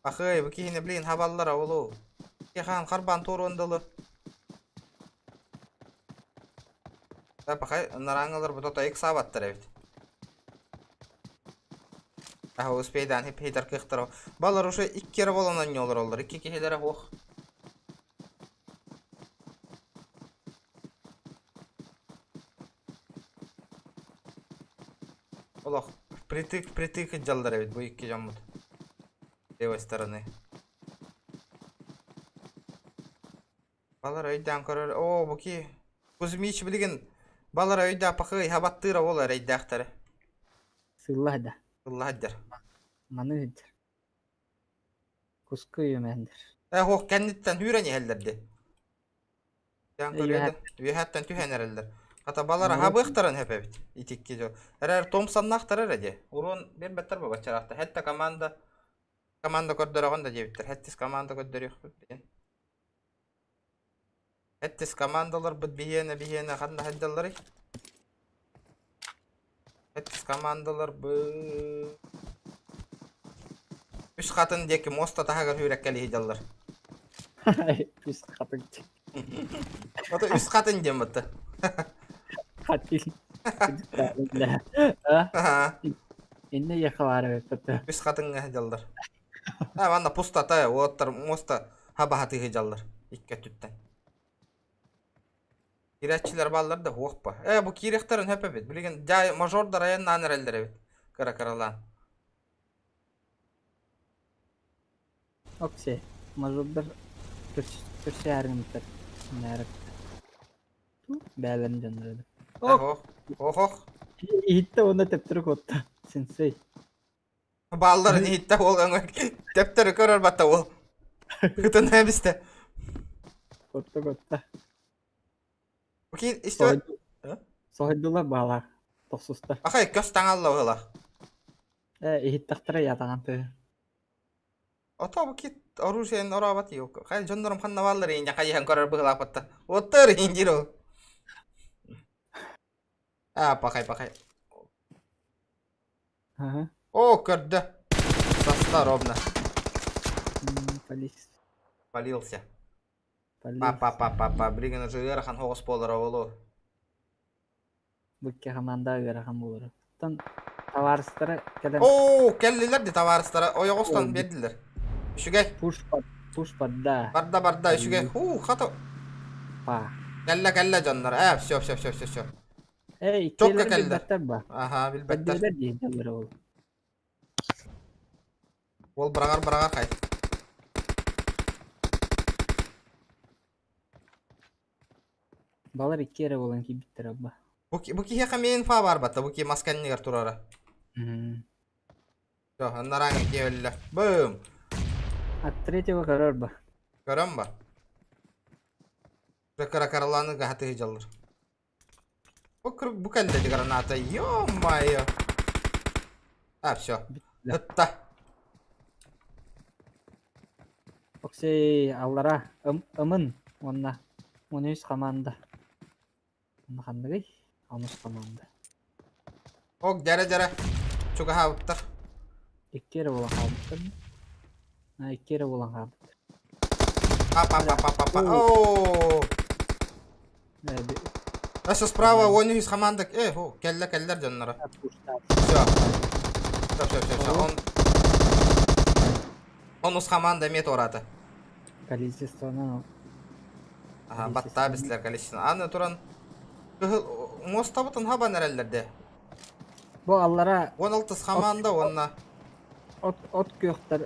Ахай, бұл кейіні білейін хабаллар олу. Кехан қарбан тур ондылы. Пақай, нараңылар бұл тота 2 сабаттар әбет. Успейдан хейтар кықтыр. Балар уже 2 кері боланан не олар олар. 2 кейлері оқ. Олақ, притык жалдар әбет, бұл 2 жаммыд. Левой стороны. Балар өйден көрір. О, бұл ке. Кузмич білген. Балар өйден пақы хабаттыра олар өйді ақтары. Сыллада. Сылладдар. Маны өйдір. Куску үйімендір. Оқ, кәндеттен үйрәне әлдерді. Yan Ey, körüydü. Üyehatten tühenerler. Hatta balara ha bıktaran hep evet. İtikki jo. Erer Thompson naktarar ede. Urun bir better baba çarakta. Hatta komanda koddaragon da jebittir. Hattis komanda koddar yok. Hattis komandalar bud bihene kanda haddalları. Hattis komandalar bu üç katın deki mosta tahagar hürekkeli hicallar. Biz kapı O da üst katın cembatı. katil. Ha? Aha. İnne yakalar ve pıtı. Üst katın hicallar. Ha vanda pusta ta o ottar mosta habahati hicallar. İkke tütten. Kireççiler balları da hoqpa. Bu kireklerin hep evet. Bilgen jay majorda rayan nanereller evet. Kara karalan. Okse. Mazuldur. Kırşı yargın biter. Nerek. Bälerin canları. Oh. Oh. Hitte onda teptirip otta. Sensei. Balların hitte olgan teptere körör batta ol. Hıtın hemiste. Kotta. Ki işte Sohidullah bağlar. Tosusta. akay kösten Allah ola. Hittaktıra yatağın tı. Ota bu ki oruşen orabat yok. Kay jondorum kanna balları inja kay han körör bıhla patta. Otter injiro. Pakay. Hı. O körde. Sasta rovna. Polis. Palился. Polis. Па. Бригана жырахан хогус болар болу. Бүкке хаманда ыгырахан болор. Тон товарыстары кеден Oo, kelliler de tavaristara oyogostan berdiler. Üşüge. push padda. Barda üşüge. Hata. Pa. Kelle canlar. Şöp. Çok İkileri kekeller. bir better ba. Aha, bilbetter. Beddeler değil de ol. Ol bıragar kay. Balar iki yere olan ki bitter abba. Bu ki heka men fa var batta. Bu ki masken nigar turara. Yo, narang ki öyle. Boom. Tretьего karar ba. Görün ba. Kara karalanı gahatı hicallar. Bu kelle de granata. Yo mayo. Şo. Hıtta. Okse allara ımın onna. Onu yüz kamanda. Onu kandı gay. Almış kamanda. Ok jara. Çok haftar. İki yere olan kalmıştır mı? Ha iki yere olan kalmıştır. Pa. Oo. Evet. Наша справа у них из команды. Келлер жаннара. Все. Он с командой мет ората. Количество'nun Ага, батта бислер количество. Аны туран. Моста бутун хаба нерелерде. bu allara 16 команда онна. ot gökler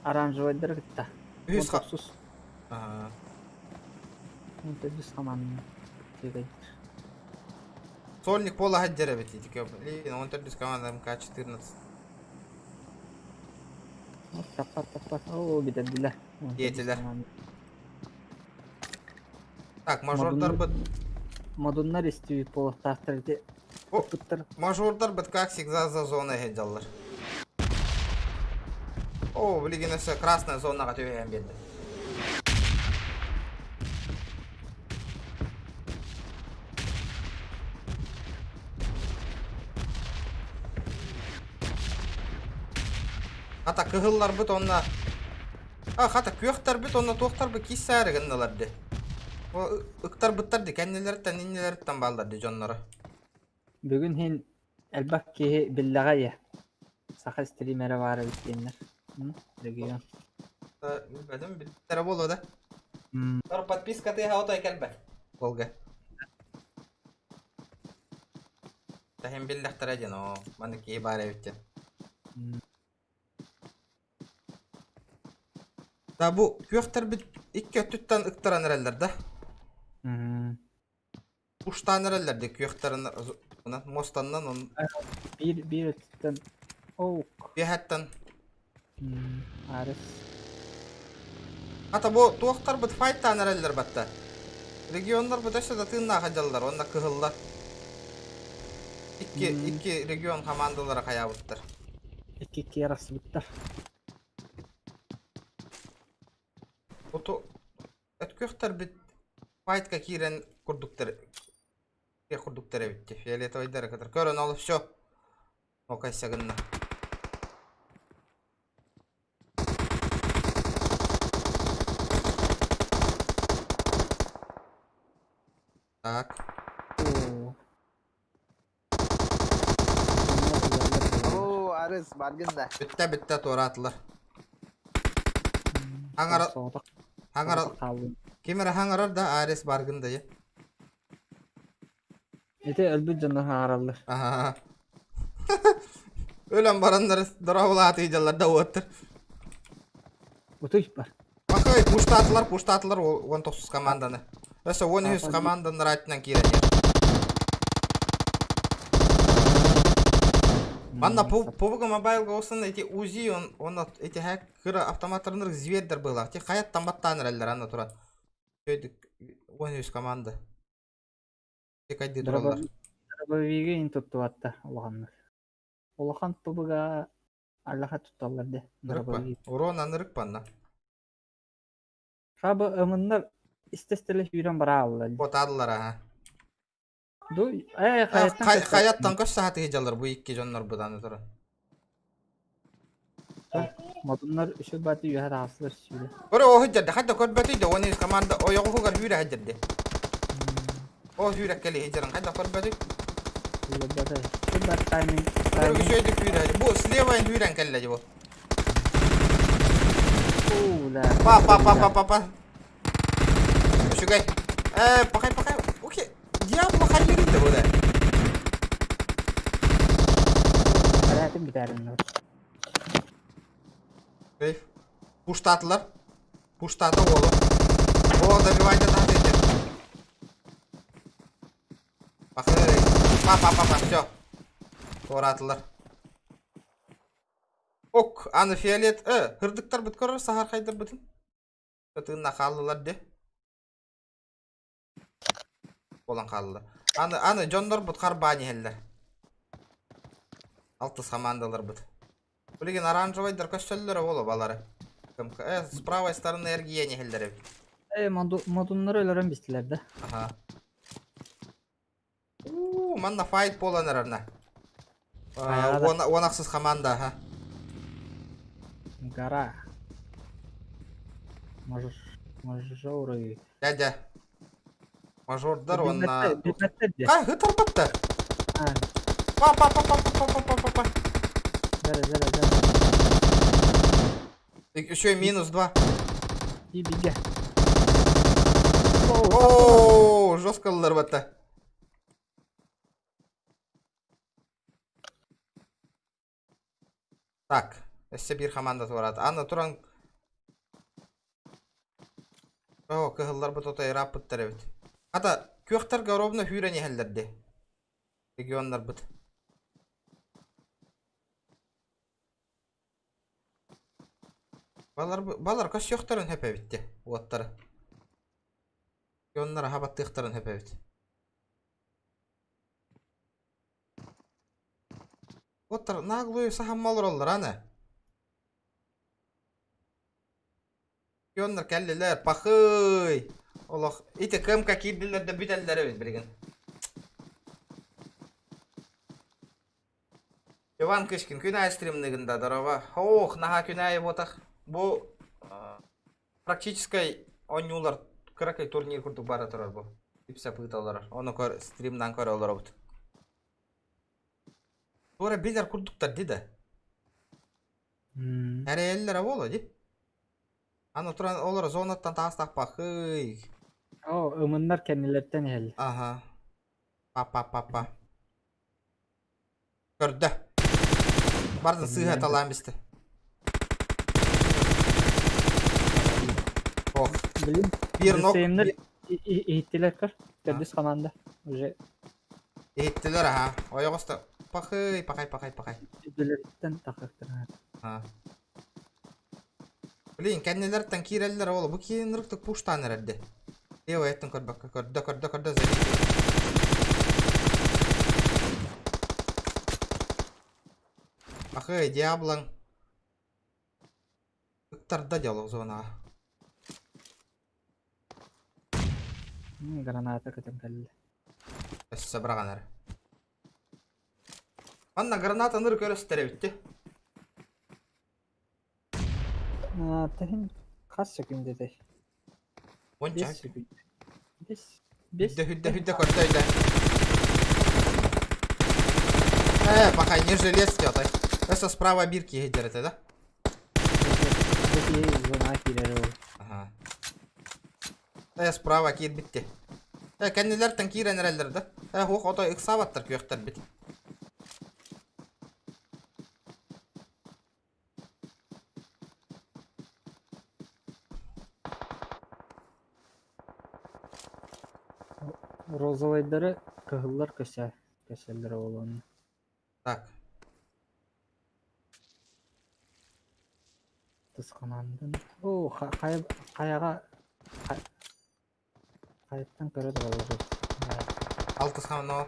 aranjörler gitti. 100 sus. Ага. Monte düz kamanın. Сольник пола хаджера бетити кёб. Лин он тер дис команда МК-14. Tapat. Oo bitirdiler. Yetiler. Так, мажордар бит. Modunlar istiyor pola tahtırdı. Мажордар бит как всегда за зоной хеджаллар. О, блин, это красная зона, которую я бедный. Hata kıhıllar bit onna. Hata köktar bit onna tohtar bit kissari gındalardı. O ıktar bittardı kendileritten inneleritten ballardı canlara. Bugün hin elbak ki billagaya. Sakal streamer'e var isteyenler. Region. Bilmedim bir tane bolu da. Sonra подписка ты hauta kelbe. Volga. Tahim billah tarajan o. Mandık iyi bari bitti. Da bu köktar bit iki ötütten ıktaran ereller da. Uçtan ereller de köktarın mostandan onun. Bir ötütten Bir hattan. Arif. Hatta bu tohtar bit fight'tan ereller batta. Regionlar bu taşa da tığınna kajallar, onda kıhıllar. İki region komandalara kayabıttır. 2-2 yarası bitter. Oto ötkökter bit fight'ka kiren kurduklar. Ya kurduklar bitti. Fiyaliyet oydara kadar. Görün olup şu. O kaysagınna. Tak. Oo. Oo Ares bargında. Bitti tora atılır. Hangara Soğudak hangara kaldım. kimere hangarar da Ares bargında ya. Ete öldü canı haralır. Aha. Ölen baranları daravula atıcılar da otur. Otuy var. Bakay puşta atılar 19 komandanı. Öse 13 komandanın raytından kiren ya. Манна PUBG Mobile olsun eti Uzi on eti hacker автоматтарыныр звердер была. Те хаяттан баттан рәлләр аны туран. Сөйдік 13 команда. Те кайды туралар. Дробовиге ин тутту атта улаханнар. Улахан тубуга аллаха тутталар де. Дробовиг. Урон анырык панна. Шабы ымыннар истестелеш үйрен бара аллар. Вот адылар аха. Ду хаяттан Хаяттан көз сағаты хежалар bu iki jonlar budan туран. Модуннар үші баты үйәр асылыр сүйді. Ore o hejjerde hadda kod batide 13 komanda o yogo hugar hüre hejjerde. O hüre keli hejjaran hadda kod batide. Үйді баты. Şu bat timing. Ore şöyle hüre. Bu slevayn hüren kelle bu. Uuu Pa. Şu gay. Pakay. Okey. Diablo hallerinde bu da. Hayatım biterim. Ey. Puştatlar. Puştata oğlum. O da bir vayda daha değil. Bakın. Pa. Все. Doğru attılar. Ok. Anı fiyalet. Hırdıklar bit korur. Sahar kaydır bütün. Ötüğünde kaldılar de. Olan kaldılar. Anı jonlar bit kar bani heller. Altı komandalar bit. Блин, оранжевый көстөллөр боло балары. С правой стороны эргия нехелдер. Модуннар өлөрөн бистилерди. Ага. Манна файт болан арна. Онаксыз команда, ага. Гара. Мажоры. Дядя. Мажордар он на... Битметтерди. Кай, хытыр бытты. Па. Зара. Еще и минус 2. И биге. О, жестко лырбатты. Так, эссе бир команда турат. Аны туран. О, кыгыллар бу тотай рапыттар бит. Ата көктөргө ровно хүрени хелдерди. Региондар бит. Балар көз жоқтарын хөпе битти. Уаттары. Регионнар хабаттыктарын хөпе бит. Уаттар наглую сахаммалар олар аны. Регионнар келлилер, пахый. Олох, ити кымка кирдилер де бителдер бит билген. Иван Кышкин күнай стримнигинда дарова. Ох, наха күнай ботах. Bu практически oynuyorlar. Kırakay turnir kurduk bara turar bu. Hepsi pıtalar. Onu kör stream'dan kör olur oldu. Sonra bilir kurduklar dedi. Her yerlere bolu di. Ano turan olur zonattan tastak bakıy. O ımınlar kendilerden el. Aha. Pa. Gördü. Barda sıhhat alan bisti. Oh. Bilin. Bir nok. İhtiler kır. Dördüz komanda. Уже. Ettiler ha. Oya kosta. Pakay. İhtilerden takıktır. Ha. Блин, kendilerden kireliler oğlum. Bu kiniriktik puştan herhalde. Leo ettin körde zeli. Ахы, Диаблон. Ықтарда диалог зона. Граната көтөн келди. Өссө біраған әрі. Анна граната ныр көрістері бітті. Тахин kaç sekünde de? 10 5 çak. sekünde. 5 Hüdde körde. Пока не желез тётай. Это справа бирки гидерете, да? zona girer o. Ага. Справа кир битти. Кеннелерден кирен эрелдер да. Хук ото ыксабаттар күйөктөр бит. Розовайдары кыһыллар көсөллөр болон. Так. Тысканандын. О, каяга каяттан көрөт болду. Алты схамно.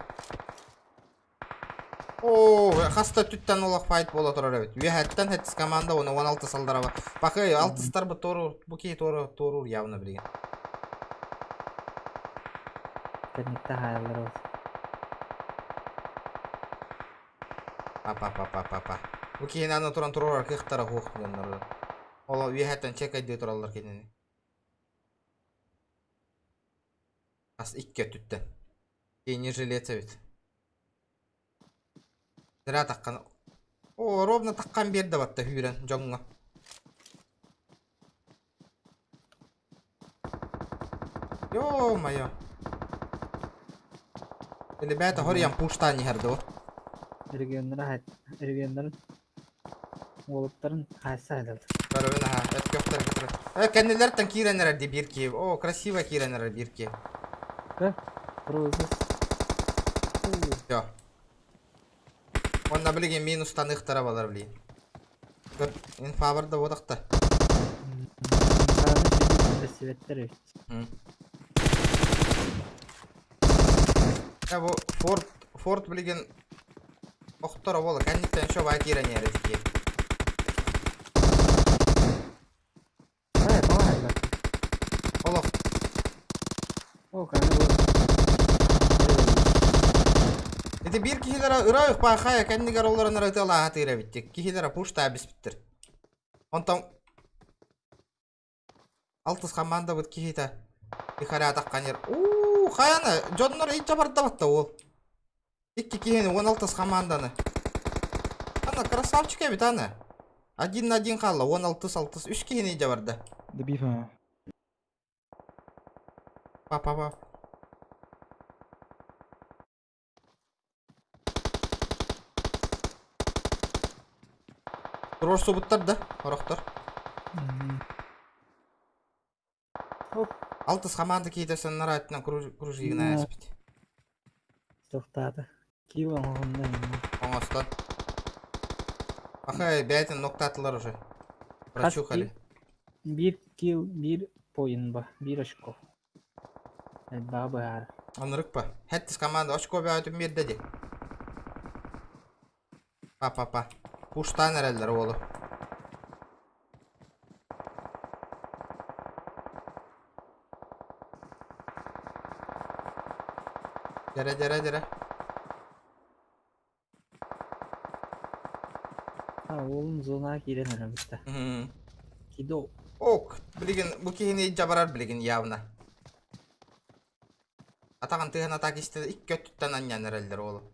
О, хаста түттен олақ файт бола тұрар әбет. Вехаттан хәттіс команда оны 16 салдара ба. Бақы, алтыстар бұ тору, бұ кей тору явны білген. Кеннекте хаяллар бол. Па. Бұ кейін аны тұран тұрар кықтара қоқ білгендер. Ола вехаттан чек әйде тұралар кенені. Ас икке түттен. Кейіне жилеце бет. Зіра таққан. О, ровно таққан берді батты хүйрен, жоңға. Ё-майо. Или бәті хориян пуштан ехерді о. Эргендерин олуптарын кайсы айдалды. Көрөбін аға, әт көптер кітірі. Кәнелерден киренер әрді бірке. О, красиво киренер әрді бірке. Розы. Йо. Онда білген минустан ықтара балар білген. Көр, инфабырда одақта. Севеттер өйт. Бұл Форд білген оқтары болы. Кәнеттен шо бай кирен әрі тіке. Олық. О, кәне Это бир кихилера ырайық бақая кәннігер оларын ырайты алаға тыйра біттек. Кихилера пушта әбіс біттір. Онтан алтыс команда бұд кихита. Ихаре атаққан ер. Ууу, қаяны, жодыныр ит жабарда батта ол. Икки кихini 16 команданы. Ана, красавчик әбіт аны. 1-1 қалла, 16-6, 3 кихini жабарда. Дебифа. Па. Тұрор сұбыттар да, орақтар. Алтыс команда кейтесін нарайтынан кружигіна әспет. Тоқтады. Кило оғында. Оңастан. Ахай, бәйтін ноқтатылар уже. Прочухали. 1 кил, 1 поин ба, 1 очко. Бабы ар. Онырық па. Хәттіс команда очко бәйтін берді де. Па. Пуштан әрәлдер олы. Дере. Олын зона кирен әрәбітті. Кидо. Ок, білген, бұл кейіне жабарар білген явна. Атаған тыған атақ істеді, 2 көттіттен аньян әрәлдер олы.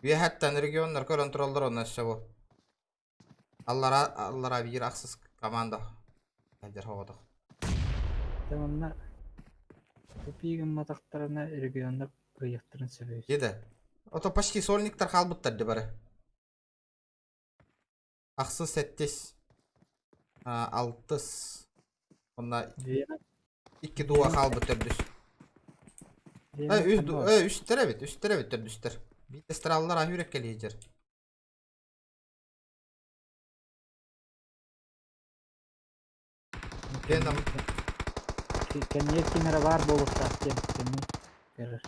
Вехаттан регионнар көрін тұралдар оны өсі бұл. Аллара бір ақсыз команда. Әлдер хоғадық. Тамамна көпейген матақтарына регионда қиықтырын сөбейді. Еді. Ото почти сольниктар қалбыттарды бары. Ақсыз 7, 6. Онда 2 дуға қалбыттыр дүс. Үстер әбет дүстер. Битестер аллар ахюрек келейдер. Веном. Кенне кимера бар болуктар кенне берер.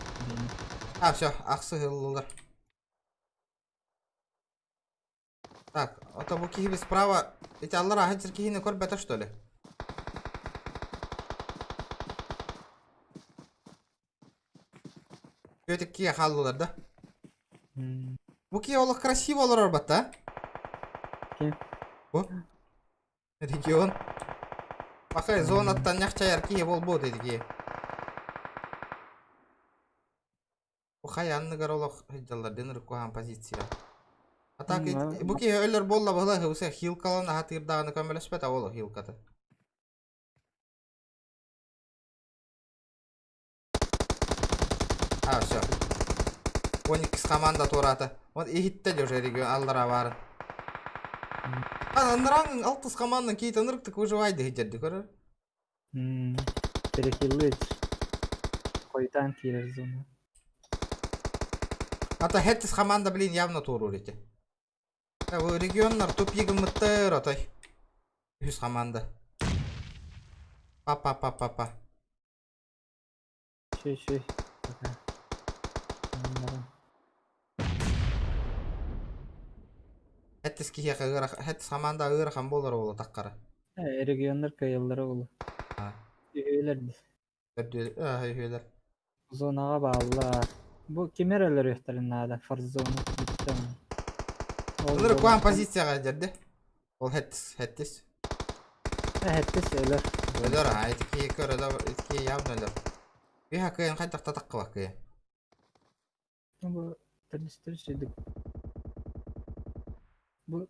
А, все, ақсы ғылылар. Так, ото бұл кейі справа. Эти аллар ахатчыр кейіні көр бәті, что ли? Өтік кейі қалылар, да? Бұл кейі олық красиво олар орбат, да? Кем? Бұл? Регион. Бақай, зонаттан яқчайар кейі бол бұл деді кейі. Бұл қай анныгар олық жалар денір көған позиция. Атак, бұл кейі өлір болла бұла ғылысы хилкаланы хатырдағыны көмелес бәті олы хилкаты. А, все. 12 команда тураты. Вот ихиттел уже регион аллара барын. Аныраңын 6 командан кейті нырықтық выживайды хитерді көрір. Перекиллы койдан кирер зона. Ата хеттис команда, блин, явно туру реті. Бұл регионлар топ 20 отай. 100 команда. Па. Шей. Хеттис кейі хеттис команда ығырхан болар олы таққары. Региондар кайыллары болу. Үйелерді. Үйелер. Зонаға bağlılar. Bu кемералар өйттәрін нада, фарзона. Олар көған позицияға жерді. Ол хеттис. Хеттес өлер. Өлер, айтеке көрі, айтеке явно өлер. Үйha көйін қайтақта таққы бақ көйін. Bu тәрістір Bu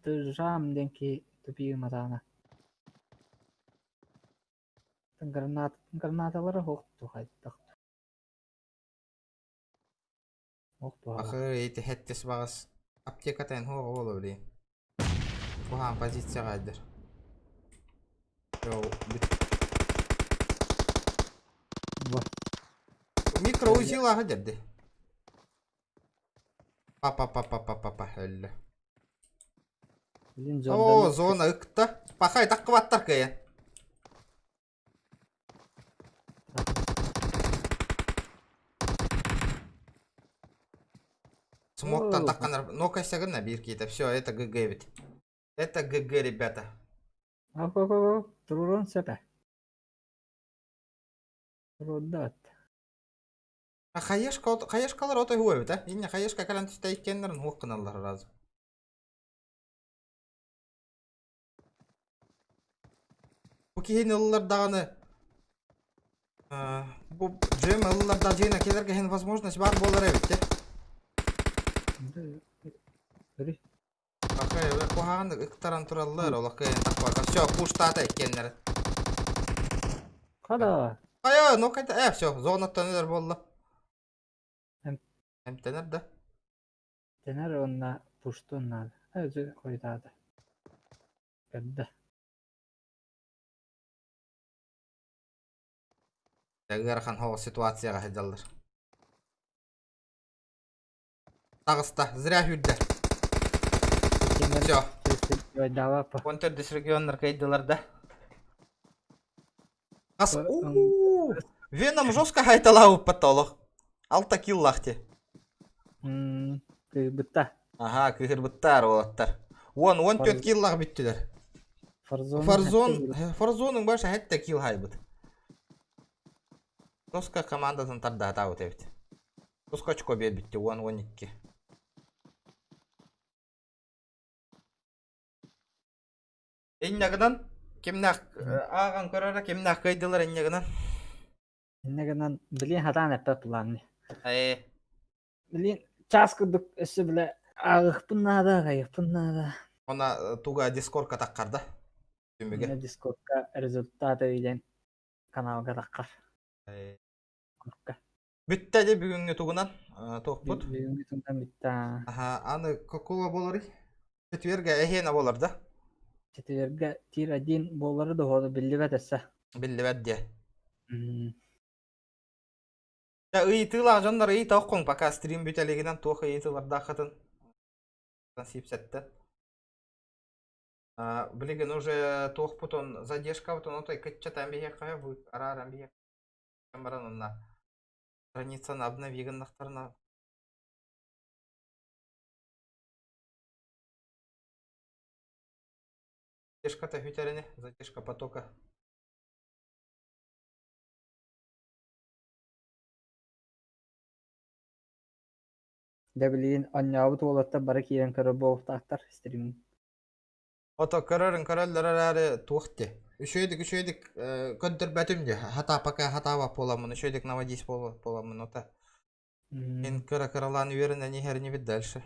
дыржам денки тупигі матағына. Гранаталары хоқты қайттық. Ақы еті хеттес бағыз аптекатайын хоғы болу білейін. Бұған позицияға айдыр. Микро узилаға дерді. Па, өлі. О, зона үкті. Бақай таққы баттар көйін. Смоктан таққанар. Ну-ка сәгірна бір кейті. Все, это ГГ бит. Это ГГ, ребята. Турурон сәпә. Турудат. Қайешқалар отой хуай бит, а? Инне қайешқа калан түсті еккендерін хуққыналар разы. Бұл кейін ұлылардағаны бұл жем ұлыларда жейна келерге хен возможность бар болар әбітте. Бақай, өлі қоғағанды ұқтаран тұралылар олық көйін тақпарға. Все, пуштата еккендері. Қада? Қайо, ну қайта, все, зонаттан өлер болды. Тенер да? Тенер онна пушту надо. Өзі қойдады. Көрді. Дәгер хан хоғы ситуацияға хеджалдар. Тағыста, зря хүрді. Все. Контер-дес регионлар кайдылар да. Қас, Веном жестко хайталау патолық. 6 киллахте. Кыйбытта. Ага, кыйбыттар олаттар. 14 киллах биттілер. Фарзонның башы хәтті килл хайбыт. Тоска командасын тарда атау тәбіт. Тоска очко бер битті, 10-12. Эннегінен, кемнақ аған көрері, кемнақ көйділер эннегінен. Эннегінен білен хатан әппі планы. Білен час күдік өсі біле ағықпын нада, ғайықпын нада. Она туға дискордқа таққарды. Ona Discord'da rezultatı öyle kanalga taqqar. Bitti de bugünkü tuğunan toqput. Bugünkü tuğunan bitti. Aha, anı kokuva bolari. Четверге ehena bolar da. Четверге тир один болары да ходу билlibet esse. Билlibet diye. Ya ıyıtılar canlar iyi toqqun paka stream büteliginden toq ıyıtılar da xatın. Nasip setti. Билеген уже туох путон задержка бутон отой кытчатан бияк кая будет араран бияк. Баран на страницаны обновиген нахтарна. Задержка-то хютерене, задержка потока. Дәбилин аннябыт олатта бары киен көрө болуктактар стримин. Ото көрөрүн туохте. Үшөйдік көндір бәтімде. Хата пока хата бап боламын. Үшөйдік наводись боламын. Ота. Мен көраланы верін не хер не бит дальше.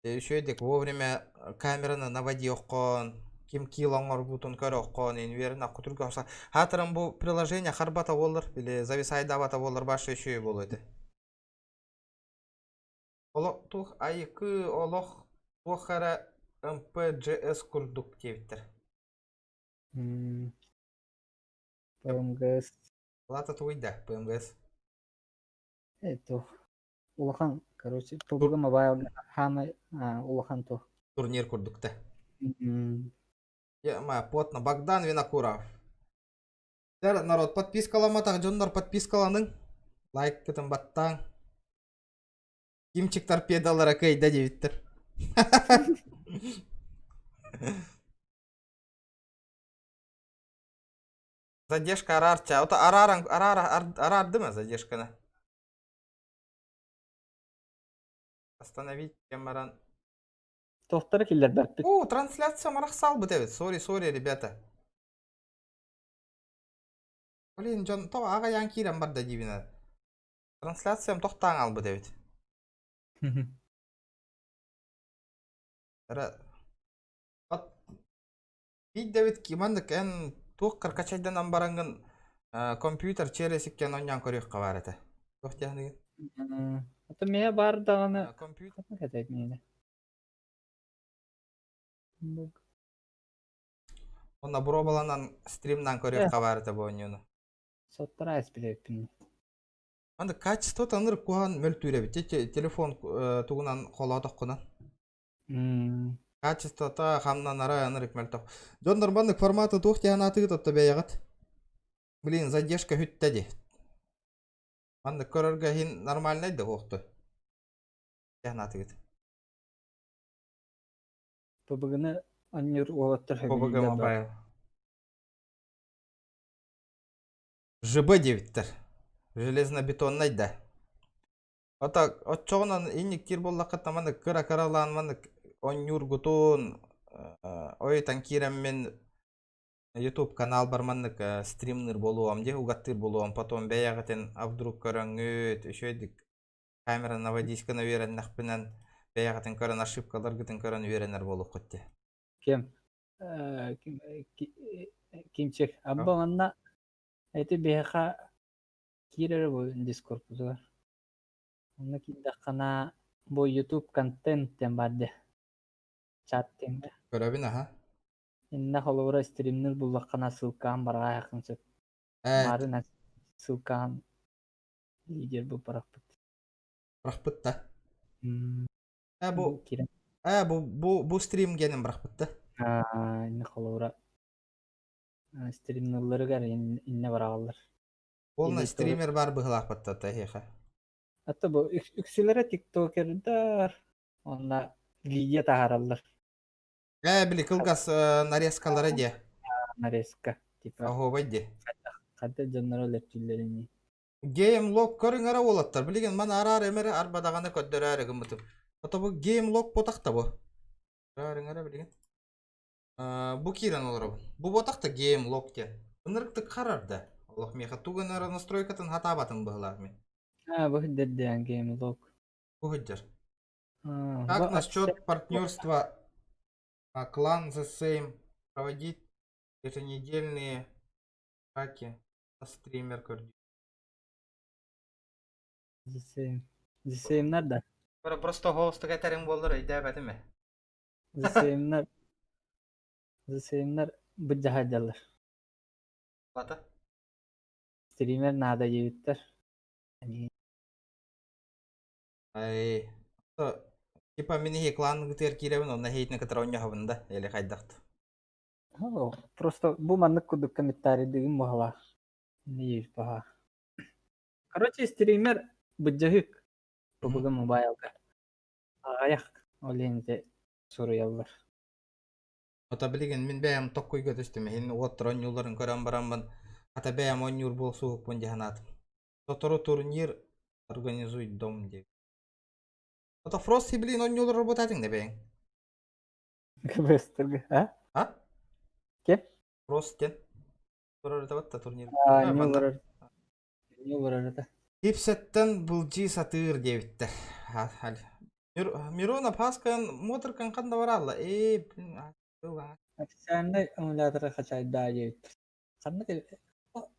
Үшөйдік вовремя камераны наводи оқон. Ким килоңор бутун көрө оқон. Ен верін ақы түргі оқса. Хатырым бұл приложение харбата болыр. Или зависайда бата болыр. Башы үшөй болыды. Олық тух айықы олық туқара MPGS курдук тевиттер. PMGS. Лата туйда, PMGS. Это улахан, короче, PUBG Mobile хана улахан то. Турнир курдукта. Потно Богдан Винокуров. Народ, подпискаламатақ, жондар подпискаланың. Лайк кетім баттаң. Кимчик торпедалара кайда девиттер. Задержка арарча. Ота арарды ма задержканы? Остановить темаран. Тоқтары келдер бәппет. О, трансляция марах салбы девит. Сори, ребята. Блин, Джон, то ага янкирам барда дивина. Трансляциям тоқтаң албы девит. Бит девит кимандык эн туқ кыркачайдан амбарангын компьютер чересиккен оньян көрек қаварыты. Тоқтяны. Это меня бар дағаны Компьютер. қатын кәтәйт мені. Онна буробаланан стримнан көрек қаварыты bu oyunu. Соттар айс білеппін. Анда качество таныр куан мөлтүре бит. Телефон тугунан қоладық құнан. Качество та хамнан ара анырык мөлтөк. Жондар бандык форматы туқтян аты тотты бәйәгат. Блин, задержка хүттәди. Бандык көрөргө хин нормальнайды оқты. Янаты гит. PUBG-ны аннер олаттар PUBG Mobile. ЖБ девиттер. Железно-бетоннайды. Ота отчоғынан инник кир боллаққытна мандык кыра-кыралан мандык оннюр гутун ойтан кирем мен YouTube канал бар мандык стримнер болуам де угаттыр болуам. Потом бәйәгітен абдрук көрөңөт, үшөйдік камера наводисканы верен нақпынан бәйәгітен көрін ошибкалар гітін көрін веренер болу қытте. Кем? Кимчек. Абба манна әйті бәйәқа кирері бұл дискорд бұзылар. Онна киндаққана бұл YouTube контенттен барды. Чаттен. Көрөбін аха. Инна холовра стримнер бұллаққана ссылкаан барға яқынсып. Марын ссылкаан лидер бұл парақпыт. Парақпытта. Бұл Бу стрим генем парақпытта. инна холовра стримнерлері кәр инна барағалар. Полный стример бар бұғылақпытта тахиха. Атта бұл үксілері тиктокердар. Онна видео тағаралар. Били кылгас нарезкалары де. Нарезка. Типа. Ого байде. Қадда жаннары лептілеріне. Геймлог көрің ара олаттар. Білеген мана ара эмері арбадағаны көддері әрі гымытып. Ата бұл геймлог ботақта бұл. Арың ара білеген. Бұл кирен олар бұл. Бұл ботақта геймлог де. Бұнырықты қарарды. Олық меха туған ара настройкатын хатабатын бұғылар мен. Бұл дерден геймлог. Бұл хүддер. Как насчет партнерства клан The Same проводить еженедельные траки на стример көрді? The Same нәрді? Просто голосты қайтарың болдыр, өйді әбәді ме? The Same нәр бұд жағайдалар. Бата? Стример нада жевіттер. Ай, Типа мені клан гытер киребин, онна хейтне катароння хабында, или хайдахт. Просто бу маннык кудук комментарий дегим бахала. Не есть баха. Короче, стример быджахык. Побыга мобайлга. Аяк. Оленде соруялар. Ота билеген мен бәям tokkoy götüstüm. Hin otron yolların kören baramban. Ата бәям он юр болсу пон жаханатым. Тоторо турнир организует дом деп. Ота Фрост блин он юлар работатың да бәяң. Кбестерге, а? А? Кем? Фрост кен. Турар да турнир. Не вырарда. Ипсеттен булжи сатыр дебиттер. Хал. Мирона Паскан моторкан канда баралла. Официальный эмулятор хачай да есть. Канна ке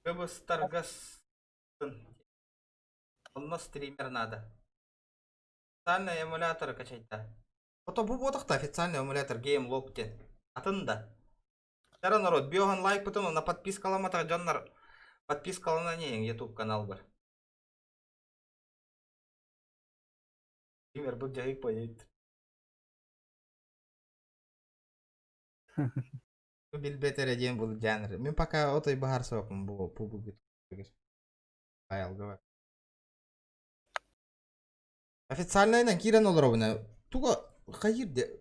Кыбыстаргас. Онно стример надо. Официальный эмулятор качайта. Ото бу ботакта официальный эмулятор Game Lock-тен. Атында. Тара народ, биохан лайк потом на подпискаламата жаннар. Подпискалана не YouTube канал бар. Пример бу жайык поедет. Билбетер ден бул жанр. Мен пока отой бахар сокум бу пубугит. Аял говор. Официальный кирен олоробуна. Туга хайырде.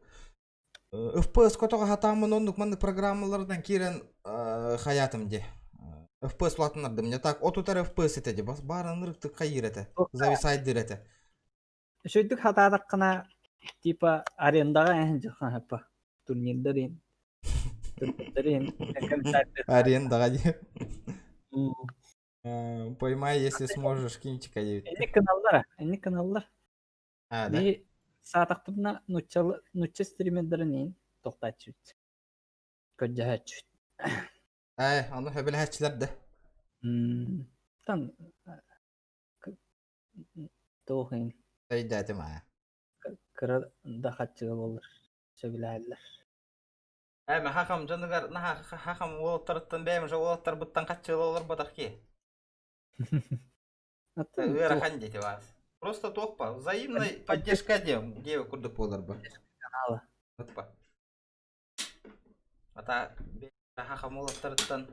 FPS котога хатамын ондук мандык программалардан кирен хаятымде. FPS платынарды мне так отутар FPS этеди. Бас барын ырыкты хайыр эте. Зависайт дирете. шөйдүк хатаадак кына типа арендага жакан хапа. Турнирдерин. Арендага де. Поймай, если сможешь, кинчика девять. Эни каналлар. А, да? Би саатактыбына нучча стримердерин токтатчу. Көджахачу. Onu höbel hatchlar da. Тан тоохин Sayda ma. кыра да хатчыга болор. Сөбүләлләр. Мен хакам жаныгар хакам олоттардан бәйм жо олоттар буттан катчыл олар батак ки. Ыра ханде те вас. Просто топпа, взаимной поддержка девы курдук болар ба. Каналы. Топпа. Ата хакам олоттардан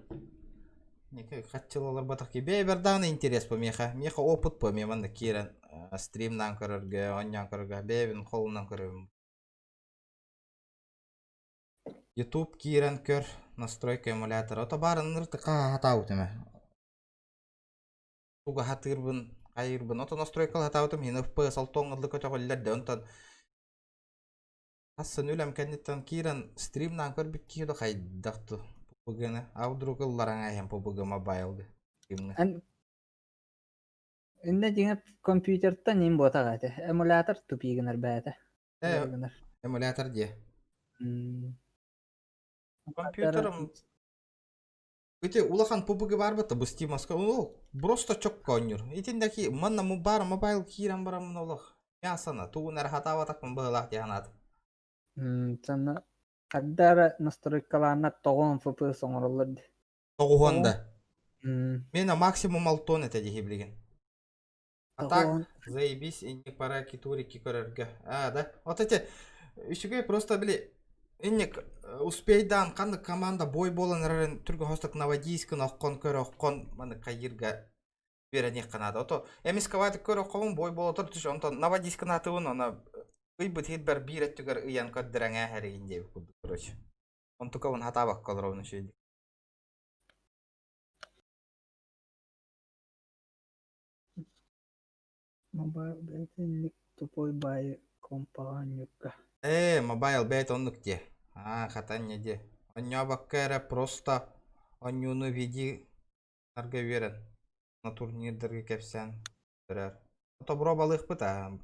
неке катчыл олар батак ки. Бәйбердан интерес по меха. Меха опыт по меман кирен стримнан көрөргө, оннан көрөргө, бәйбин колунан көрөм. YouTube кирен көр настройка эмулятора. Ото барын ыртыка хатаутыма. Туга хатырбын, айырбын. Ото настройкал хатаутым. Ен FPS алтоңырлы көтөгөллөрдө. Онтон асын үлем кеннеттен кирен стримнан көр бит кийдо кайдакту. Бугуна аудругылларың айым побуга мобайлды. Инде дигән компьютерда ним ботага те. Эмулятор тупигенер бәте. Эмулятор де. Компьютером Өте улахан пубуги бар бата бу стимаска. Просто чок конюр. Итиндеки манна бар мобайл кирен барам улах. Ясана туунер хатаватак мен быылах дианат. Цана каддара настройкаларына 9 FPS оңоролор. 9-да. Мена максимум 6 эте диһиблиген. Так, заебись, инник пара китурики көрөргө. Да. Вот эти үшүгө просто били инник успейдан канды команда бой болан рарен түргө хостак Новодийскын оккон көрө оккон маны кайырга берене канада. Ото эмискаваты көрө оккон бой болотор түш онтон Новодийскын атыбын она ыйбыт хитбер биреттүгөр ыян көддөрөңө херинде курду короче. Онтукавын хатабак калровну шүйдү. Мобайл бетинник тупой бай компаньюка. Мобайл бет оннук де. Хатан не де. Оння баккара просто оннюну види нарга верен. На турнирдерге кепсен. Берер. Ото бробалык быта.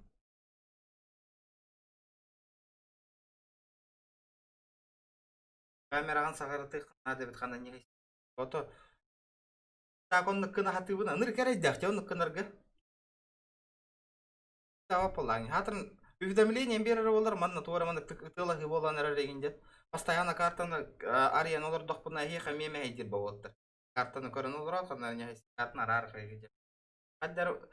Камераган сагарыты кана дебит кана не. Ото так оннук кына хатыбына ныр керейдак те оннук кынырга. Тава полань. Хатын уведомление берер болар манна туара манна тылахы болан эрегинде. Постоянно картаны ариен олар докпуна хиха меме хайдир болоттар. Картаны көрөн олар кана не картына арарга гиде. Хаддар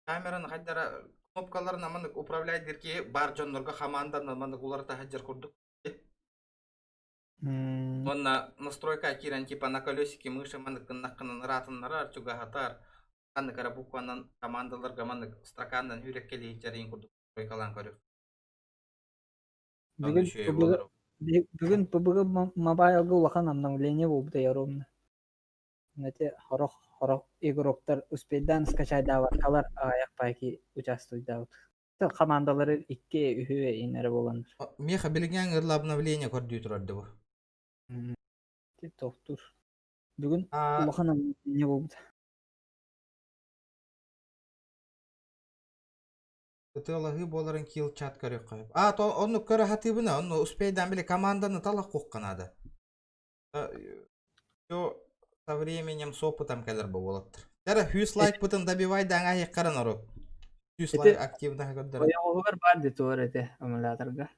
камераны хаддар кнопкаларын амандык управляйдерки бар жоннорго команданы амандык улар тахаджар курдук. Онна настройка кирен типа на колесике мыши амандык накканын ратыннары арчуга хатар. Канны кара букванан командаларга амандык строкандан хүреккели жарин курдук настройкалан көрүп. Бүгүн PUBG бүгүн PUBG мобайлга улахан обновление болду яромна. Нете хорох игроктар успейдан скачать даваткалар аяк пайки участвуйдабыт. Тел командалары 2-3 инере болгон. Меха билген ырла обновление көрдүү турарды бу. Токтур. Бүгүн улахан обновление болду. Тылаһы боларын кил чат көрөк коюп. То onu көрө хатыбына, onu успейдан биле команданы талак кукканады. Yo со временем с опытом келер болот. Жара 100 лайк бутын добивай даңа яккаран ору. 100 лайк активна көдөр. Оягыр бар ди туарете эмуляторга.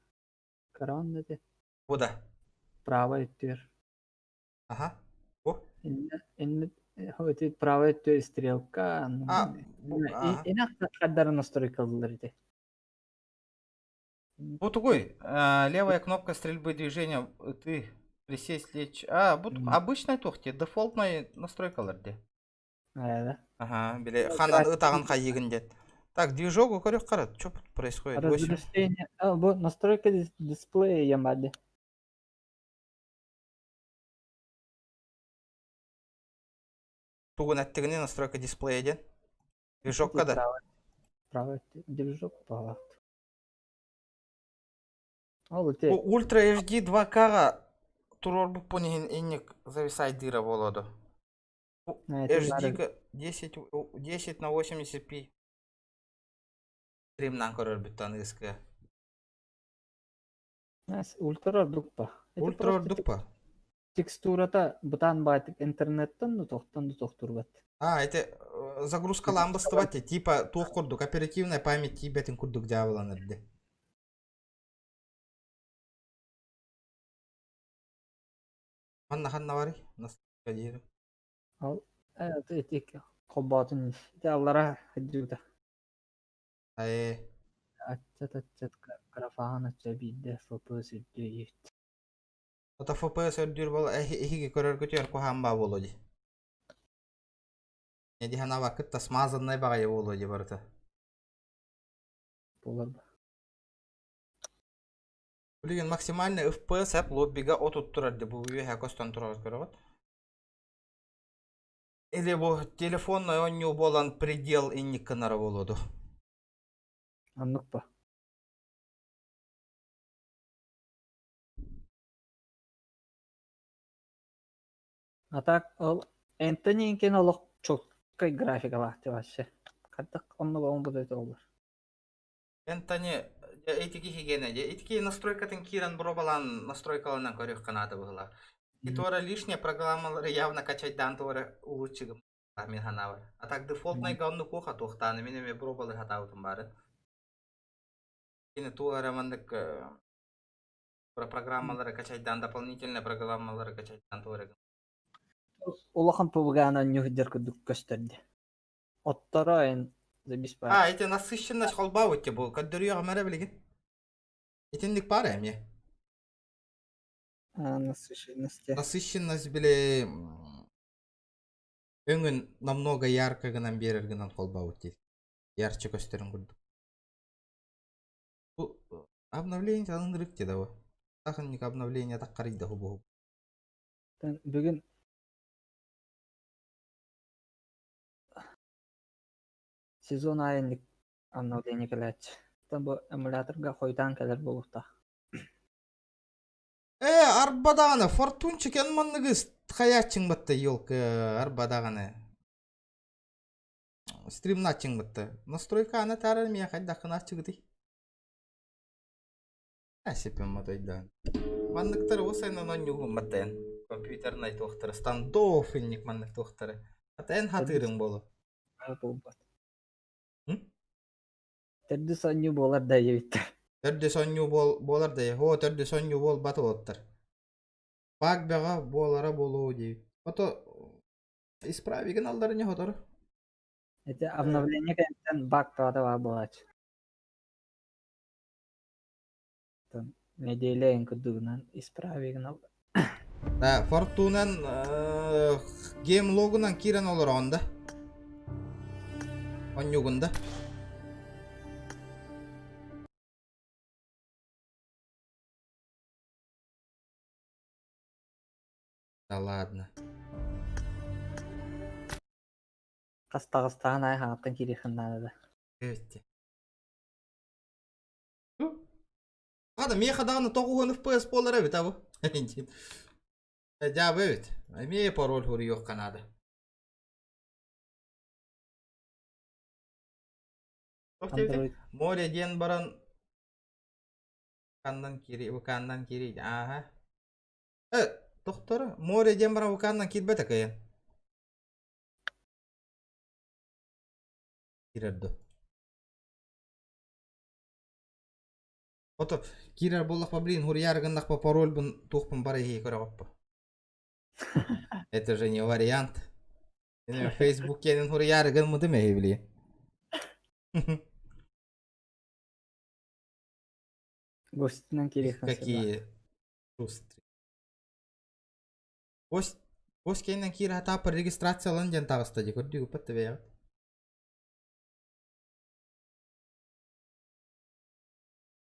Каран деди. Буда. Право өттөр. Ага. О. Инне хоти право өттөр стрелка. Инак каддар настройкалар ди. Вот такой. Левая кнопка стрельбы движения. Ты присесть лечь. Вот обычная тохте, дефолтная настройкалар ди. Да. Ага, биле ханан ытаган кайыгын дет. Так, движок көрөк карат. Что происходит? Разрешение. Вот настройка дисплея ямади. Тугун аттыгыны настройка дисплея ден. Движок када? Право движок палат. Ультра HD 2К турор бу понин инник зависай дыра болоду. HD 10 на 80p. Стримнан көрөр бүттан ыскы. Ультра дукпа. Ультра дукпа. Текстурата бутан байтык интернеттен да тохтурбат. Это загрузка ламбастывати, типа тух курдук, оперативная память тибетин курдук дяволанырды. Ханна вари, настройка дейді. Этик коббатын аллара хаджута. Аччат карафахан ачча бидде FPS үддөйт. Ота FPS өддүр бол эхиге көрөр көтөр кохамба болоди. Неди хана вакытта смазанный багай болоди барыта. Болар. Билген максимальный FPS ап лоббига отут турарды. Бу үйе костон турат көрөт. Или бу телефонный онню болан предел инникканара болоду. Анныкпа. А так ол энтенинкен олох чоткай графика бакты вообще. Каттак онно будет олар. Энтони этики хигене, этики настройкатын киран бробалан настройкаланан көрөк канаты была. И тора лишняя программалары явно качать дан тора улучшигым. Мен ханавар. А так дефолтный ганну коха тохтаны менеме бробалы хатаутым бары. Ини туара мандык про программалары качать дан дополнительные программалары качать дан тора. Улахан пубгана нюхдер кудук көстөрдү. Оттороин забиспа. Эти насыщенность холбаут бу, каддырыга мара билген. Этиндик пара эмне? Насыщенность биле өңүн намного ярко гынан берергенен холбаут дейт. Ярче көстөрүн курдук. Бу обновление алындырык деди бу. Тахынник обновление так карыйды бу. Бүгүн сезон айындык обновление келет. Бу эмуляторга койтан келер болупта. Арбадаганы фортунчик энманныгыз хаячың бытты ёлка арбадаганы. Стримначың бытты. Настройка ана тарар мен кайдакына чыгды. Асепем матайдан. Манныктар осайнан онюгум баттан. Компьютерный тохтары стандов инник маннык тохтары. Атайын хатырың болу. Терди соню болар да ебит. Терди соню болар да. О, терди соню бол баты оттар. Баг бага болара болуу дейт. Ото исправиген алдарыне хотору. Это обновление кенттен баг тада бар болач. Неделя кудугунан исправигнал. Да, Фортунан гейм логунан кирен olur onda. Онюгунда. Да ладно. Кастагыстаган ай хаңаптан кирихиннан да. Evet. Hadi miyakadağını toğuğun FPS bolar evet abi. Cevap evet. Miye parol huri yok kanada. Android More diyen baran kanan kiri bu kanan kiri. Aha. Doktor, more diyen baran bu kanan kiri bete kayan. Kirerdo. Oto kirer bollak pa blin huri yargındak pa parol bun tuğpun bara hi kora oppa. Это же не вариант. Facebook kenin huri yargın mı demeyi biliyor. гостинен кирихин. Какие шустрые. Гость кейнен кира хата по регистрация ланжан тагыстади көрдүгү паттабе.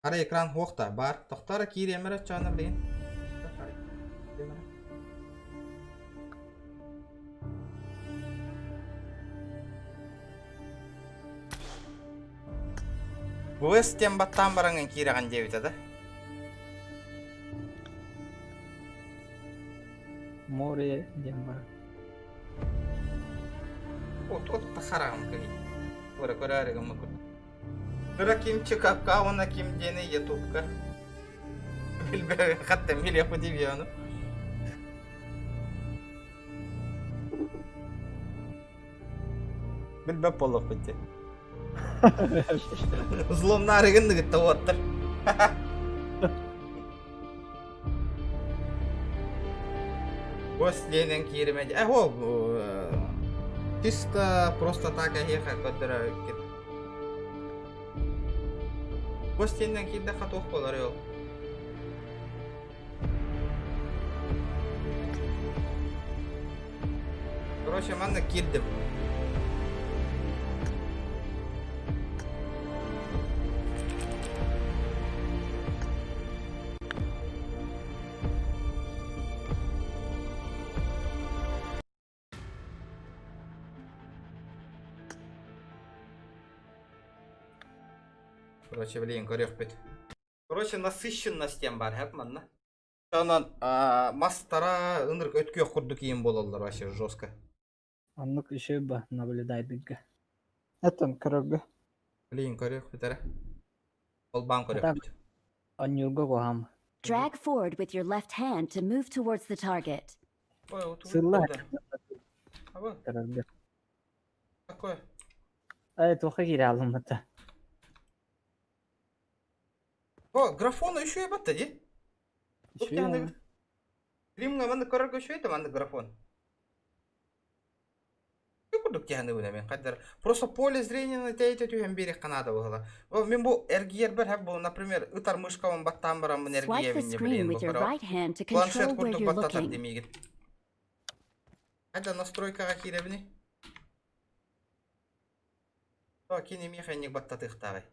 Кара экран хокта бар. Токтора кири эмере чана билген. Гость тем баттан баранган кираган жебит да. Море демба. Вот тахарам кыги. Кора корарыга макут. Кора ким чыкап кавана ким дени ютубка. Билбе хатта милия подивяну. Билбе полок бите. Злом нарыгын гытта оттыр. Гостленен киремеди. Чисто просто так аеха кодра кит. Гостленен кидде хатох болар жол. Короче, манна киддим. Короче, блин, корёк бит. Короче, насыщенность тем бар, хеп манна. Сонан мастара ынырк өткө курду кийин бололдор вообще жестко. Аннык еще ба наблюдайдыга. Это корога. Блин, корёк битер. Ол бан корёк бит. Анюрга гохам. Drag forward with your left hand to move towards the target. Ой, вот Сыла. А вот Корога. такое. Это хагири алмата. О, графон еще и баттади. Еще Римга манда корёк еще это манда графон. Курдук тяны буна мен каддар. Просто поле зрения на тейте тюхем берег Канада была. Мен бу эргиер бер хаб бу, например, ытар мышкаван баттан барам Swipe энергия the винне screen блин with your бу. right hand to Планшет control where курдук you're баттатар looking. демигит. Айда настройкага киребни. То кини механик баттатых тагы.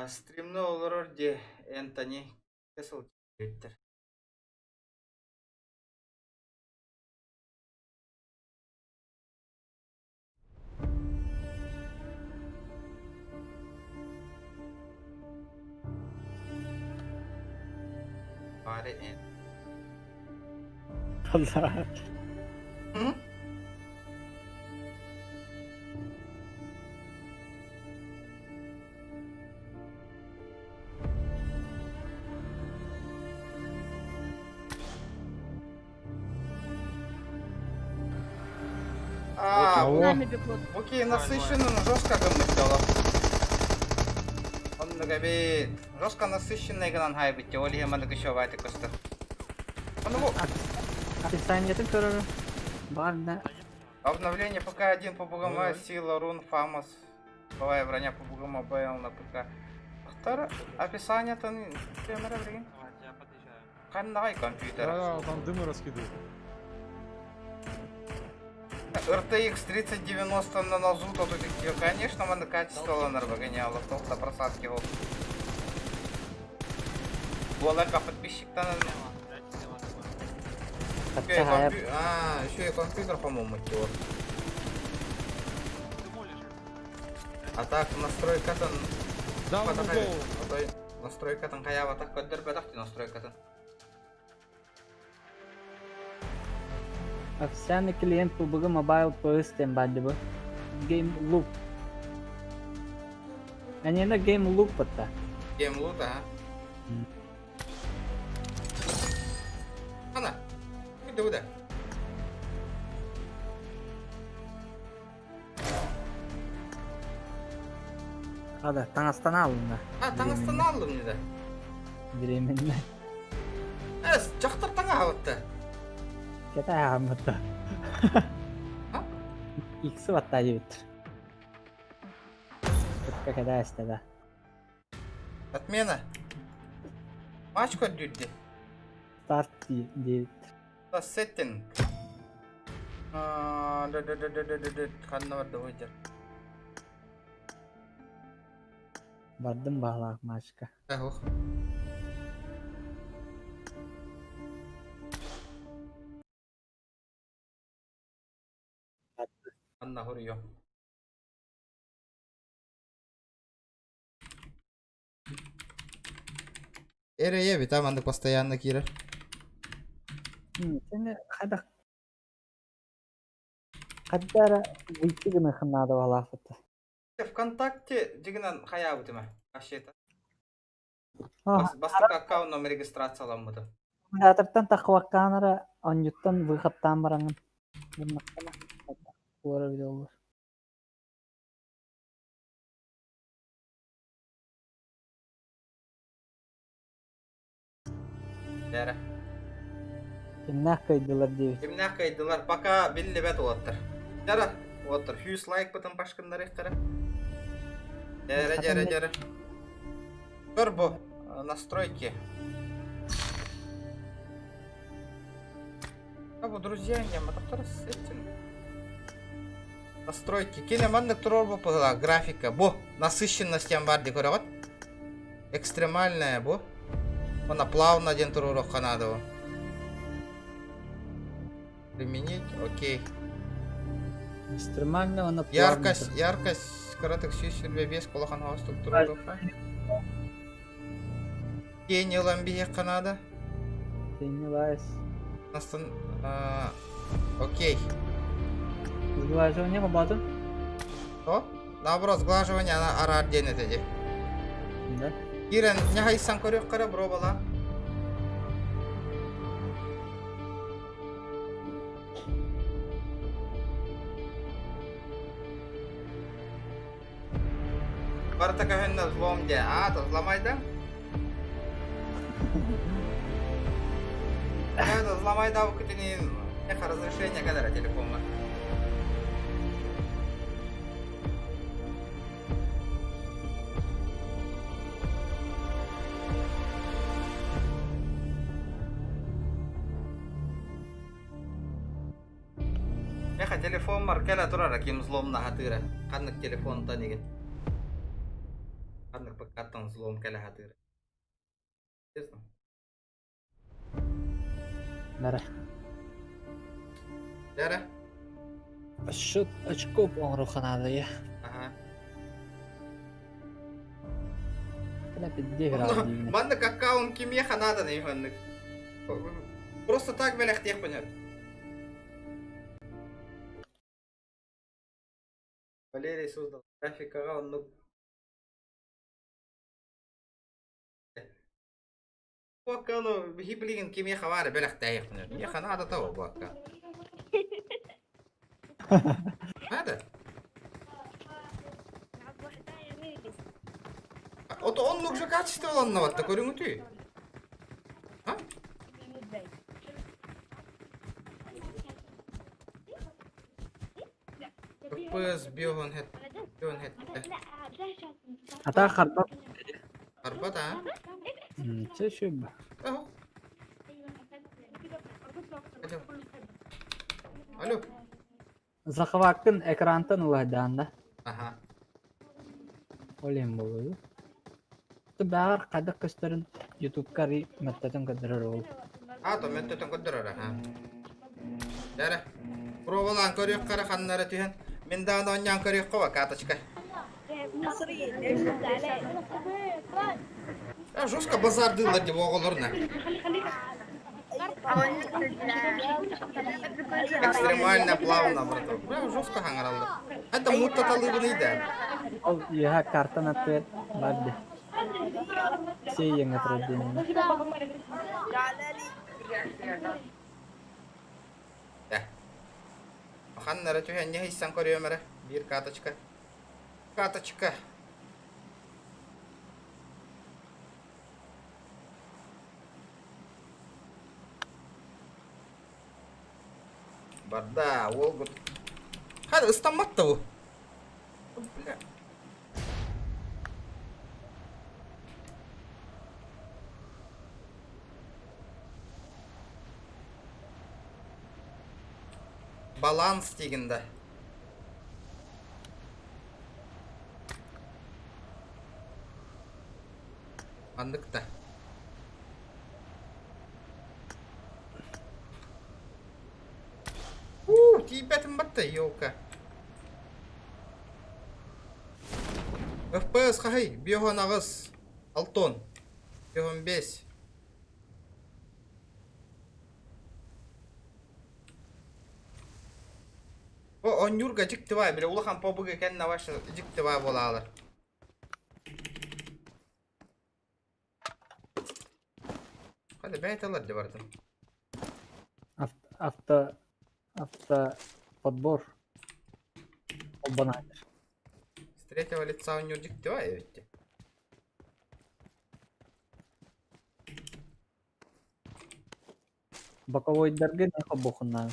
Стримно олорор де Энтони Кесл Твиттер. Bari en. Allah. Hı? Окей, насыщенно, но жестко гамнықтала. Онныға бет. Жестко насыщенный гынан хай бітте. Олия маны күші вайты көстір. Оны бұл. Описаниятын көрөрү. Барда. Обновление ПК-1 по БГМ, сила, рун, фамос. Бывая броня по БГМ, БЛ на ПК. Второе, описание то камера, блин. Кандай компьютер. Да, там дымы раскидывают. RTX 3090 на нозу, то тут, конечно, man качество ланар выгоняло, только просадки его. Волака подписчик-то еще и компьютер, по-моему, тёр. А так, настройка-то... Да, он Настройка-то каява так, кодер бедахти настройка-то. Официальный клиент PUBG Mobile Plus tembaldi bu. Game Loop. Они на Game Loop это. Game Loop, ага. Ана, иди. Ада, Таңастана алынды. Таңастан алдым деді. Беременна. Жақтар таңа ауытты. Кета ағамытты. Иксі батта дебет. Күтка кеда әстеді. Отмена. Матч код дүйді. Старт дебет. Сеттинг. Қанна барды ойдер. Бардым бағлақ матчка. Ох. Анна Хурьё. Эрее бит аманды постоянно кира. Сені қадақ. Қаддара ұйтығыны қынады балақыты. ВКонтакте дегенен хая бутыма. Ашета. Бастык аккаунтом регистрацияланмады. Атырттан тақуаққаныры онжуттан выхаттан бараңын. Бұннақтана. Уара видеолар. Дәрі. Кемнақ кайдылар дейбет. Кемнақ кайдылар, пока белі бәт олаттыр. Дәрі, олаттыр. Хьюс лайк бұтын пашқындар еқтірі. Дәрі. Көр бұ, настройки. Абу, друзья, не матақтар сеттин. Настройки. Кинемандық тұрор бұ пығыла, графика. Бұ, насыщенность ям бар де көрі экстремальная бұ. Она плавно ден тұрорық қанады бұ. Применить, окей. Экстремально она плавно. Яркость, скороток сүйсілбе бес қолақан хауыстық тұрорық. Тень ламбие қанады. Тень лайс. Настан... Окей. Сглаживание побату? О? Наоборот, сглаживание она арар денет еде. Да. Кирен, не хайсан көрек қара бро бала. Барта кәхенна взлом де. То взломайды? Это взломайды ау күтінен. Еха разрешение кәдәрі телефонға. Еха телефон бар кәлі тұрар әкем взломна хатыра. Қанық телефон танеген. Қанық пәкаттан взлом кәлі хатыра. Честно? Дәрі. Дәрі? Шут очкоп оңру қанады, я. Ага. Кәлі підде бір дейіне. Мандық аккаунт кеме қанады не мандық. Просто так бәләқ тек бұнер. Валерий создал графикаға он Бакка, ну, гиблиген кеме хавары бәләқ тәйек бұнер. Не қанады тау бакка. Надо? Он уже качественно вот такой ремонтуй. А? FPS biyonun het. Ата харба. Arba da. Че şu bu. Alo. Alo. Захваттын экрандан уладанда. Aha. Олем болду. Ту багар кадак көстөрүн YouTube кари маттатын кадырар ол. А, то мен төтөн көдөрөр, ha. Дара. Провалан көрөк кара ханнары түйен. Мен да оннян көрөк кова каточка. Я жестко базардылар деп оголорна. Экстремально плавно, браток. Прям жестко хаңаралды. Это муттаталы бунейді. Ол яха картан атты барды. Сей яңа трудден. Да. Ханнары түйен не хиссан көрөмөрө. Bir каточка. Каточка. Барда, Волгут. Хады ыстаматты бу. Бля. Баланс дегенде. Андыкта. Типетім батты, елка. FPS қағай, биоған ағыз. Алтон. Биоған 5. О, он юрга жіктівай, біле, улахан побыға кәнна ваша жіктівай бола алыр. Hadi бәйталар де бардым. Автоподбор. Обанайдыр. С третьего лица у него жіктівай, ведь. Боковойдарға не хоббохунна.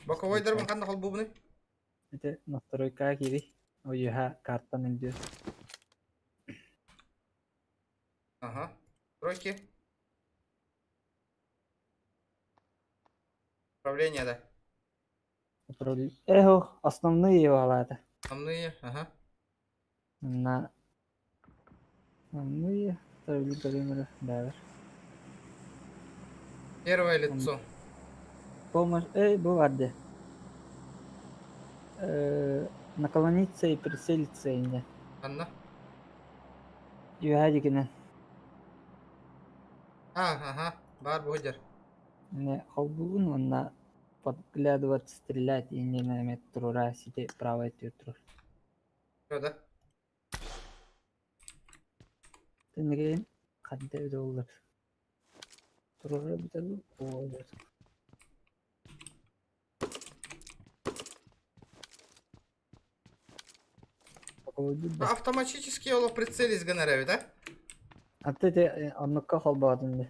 Боковойдарбын қанды қол бұбыны? Это настройка кири. О яха картан инде. Ага. Стройки. Управление, да. Эхо, основные валаты. Основные, ага. На основные управление, да. Первое лицо. Помощь, бывает. Наклониться и прицелиться инде. Анна. Юхадикина. Ага. Бар бұғыдер. Не холбун, он на подглядывать, стрелять и не на метро сидеть правой тютру. Что, да? Ты не кадде доллар. Турура битаду. Ой. Автоматически оло прицелись гонореви, да? А ты оннукка холбадын.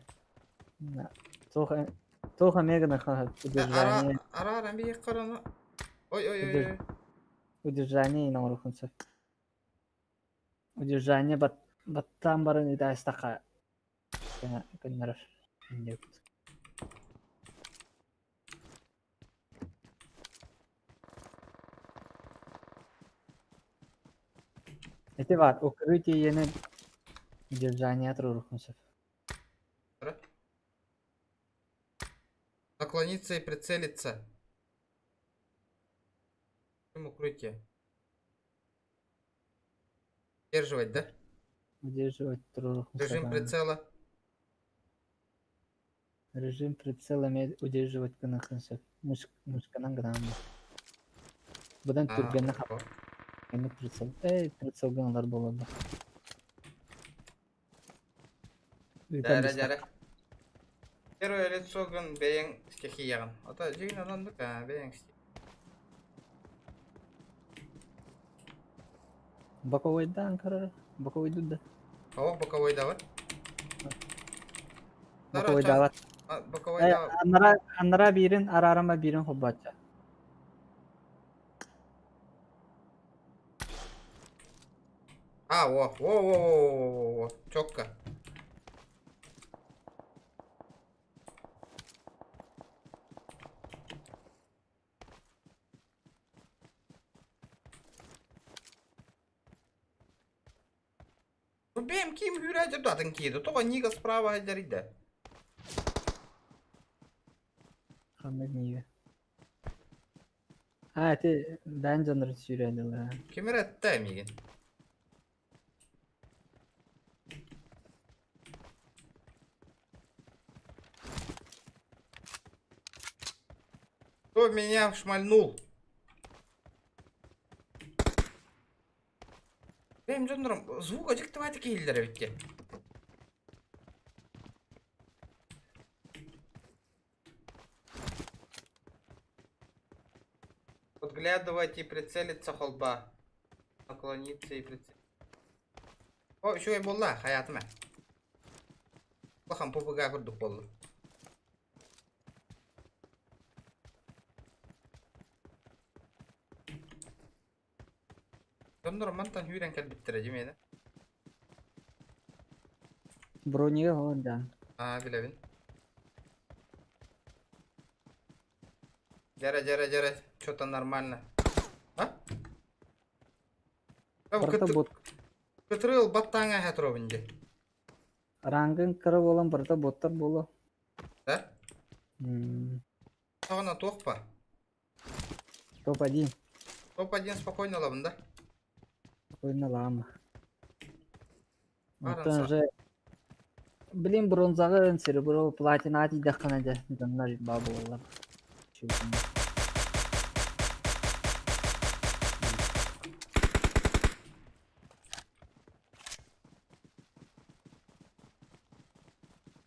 Тоха мегана ха удержание. Ара бие қараны. Ой. Удержание на урухунса. Удержание баттан барын ида стака. Кеннер. Нет. Это вот укрытие ене удержание от урухунса. Наклониться и прицелиться. Укрытие. Удерживать, да? Удерживать урухунса. Режим прицела. Режим прицела удерживать канахынса. Мышканан грамма. Будан түргені қап. Эми прицел. Прицелганлар болады. Жара. Первое лицо гын бейін стихияған. Ота жегін адамдық, бейін стихия. Боковойдан қарар. Боковойду да. О, боковойда бар. Боковойда бар. Боковойда бар. Аннара бирин, арарама бирин хоббатча. А, во, чётко. Benim kim hürece dadın kiydi. Toğa niga sprava hajaride. Хамед ниге. А, ти данжаныр сүйрәділер. Kim rette migin? Кто меня шмальнул? Benim canlarım звук acıktı killere bitti. Подглядывать и прицелиться холба. Наклониться и прицелиться. О, şu Ebola hayatıma. Bakın попугай kurduk oldu. Canlarım mantan hüren kel bittireceğim yine. Брониге хоондан. Ha bilevin. Жара. Что-то нормально. А? Барта бот. Кытрыл баттаңа хатробинде. Рангын кыры болан барта боттар боло. Да? Топ-1. Сағына тоқпа. Топ-1 Топ-1 спокойно лабын да. ойналама. Барынса. Оттан же билим бронзагы серебро платина атиде канада даннар бабулар.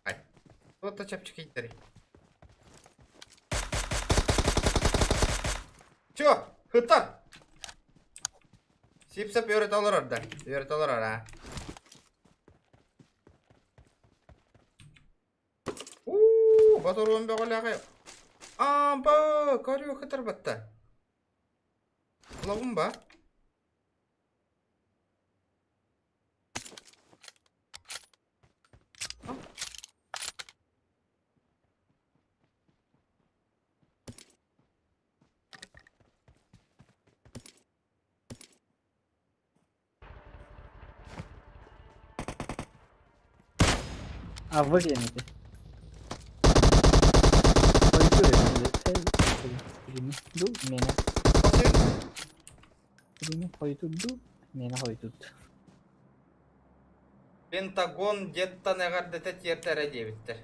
Ай. Вот чапчики иттери. Чё? Хыттар! Сипсап үйрет алыр орда. Үйрет алыр ора. Батыр он беғалағы. Амба! Карио хыттар батта. Лавын ба? А вот я не ты. Ду меня. Ini hoytuddu. Meni hoytud. Пентагон где-то нагардete тертері дебіттер.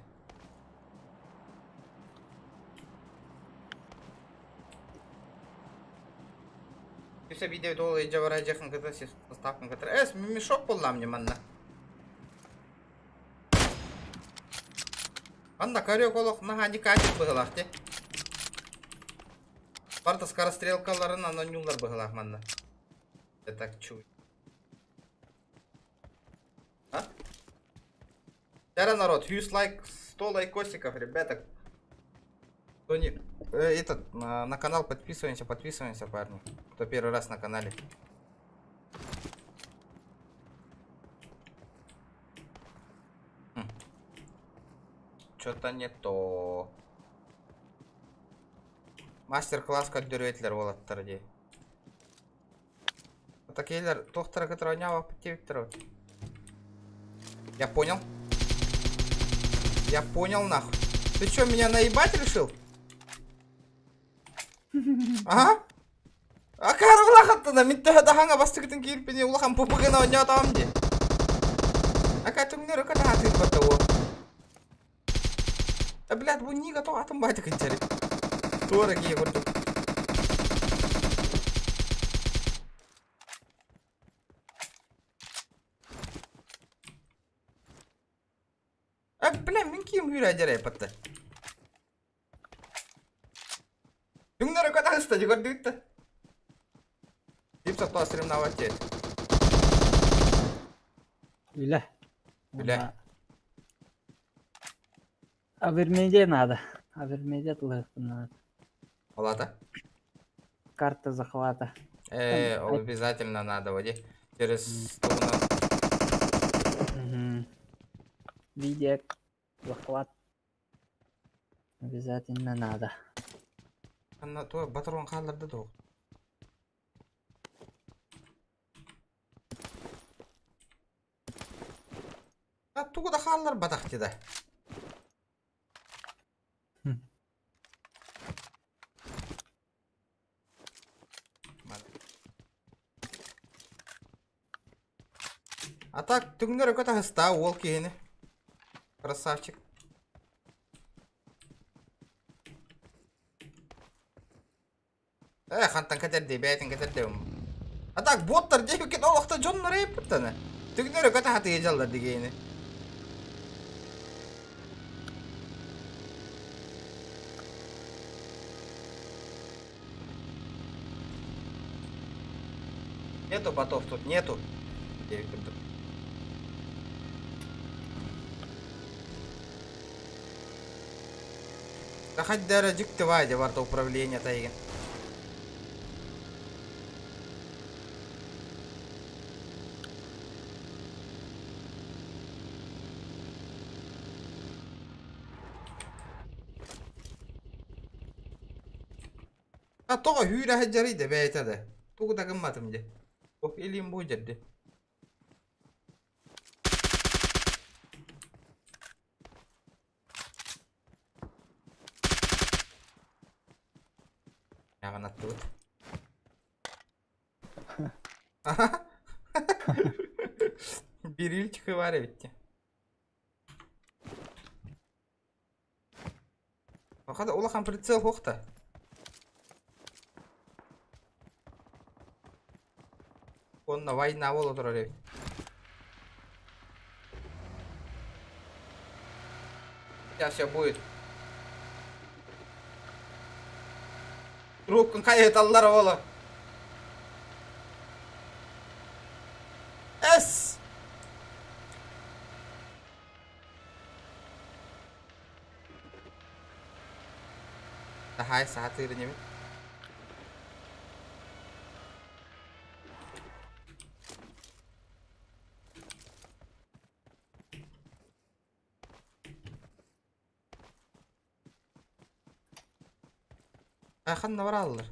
Все видео толы жабара жақын кыта составкын кытыр. Мешок болла мне манна. Анда карио колок нахани катик бұғылақты. Барта скорострелкаларын анонюлар бұғылақ манна. Я так чую. А? Вчера народ, 100 лайкосиков, ребята. Кто не... на канал подписываемся, парни. Кто первый раз на канале. Что-то не то. Мастер-класс как дөрөйтлер болаттар дей. Такейлер тохтара который нява птевиттер. Я понял. Я понял нахуй. Ты что, меня наебать решил? Ага. А кар улахаттана мен төхөдө хаңа бастыгытын кирпини улахан пупугына ойнотом де. Ака түңнөр өкө таатыр бата о. Блядь, бу нига то атым байды кынчары. Тура кие көрдүк. Бля, мен кийим үйрө жарай патта. Түңнөр өкө тагыста жүгөрдүк та. Типа то соревновать. Öyle. Öyle. Авермеде надо. Авермеде надо. Ладно. Карта захвата. Обязательно надо, води. Через сторону. Мгм. Видик, захват. Обязательно надо. Анна то батарон калдырды да. Тугу да калдыр батакты да. Хм. А так түгнөр көтө хыста ол кийини. Красавчик. Хантан кетерди, бәйтин кетерди. А так боттар деп кен олакта жоннор ейп буттаны. Түгнөр көтө хаты ежалдар дегейини. Нету ботов тут, нету. Да хоть даже диктовать варта управления тайги. А то хүйрä хаджары да бәйтәде. Тугу да кымматым де. Ох, илим бу жерде. Яган атты бут. Бирильчик var bitti. Хада улахан прицел хохта. Он на война волу турар. Сейчас все будет. Трубкан кайет аллар волу. Эс! Hai satu ini. Xanna var alır.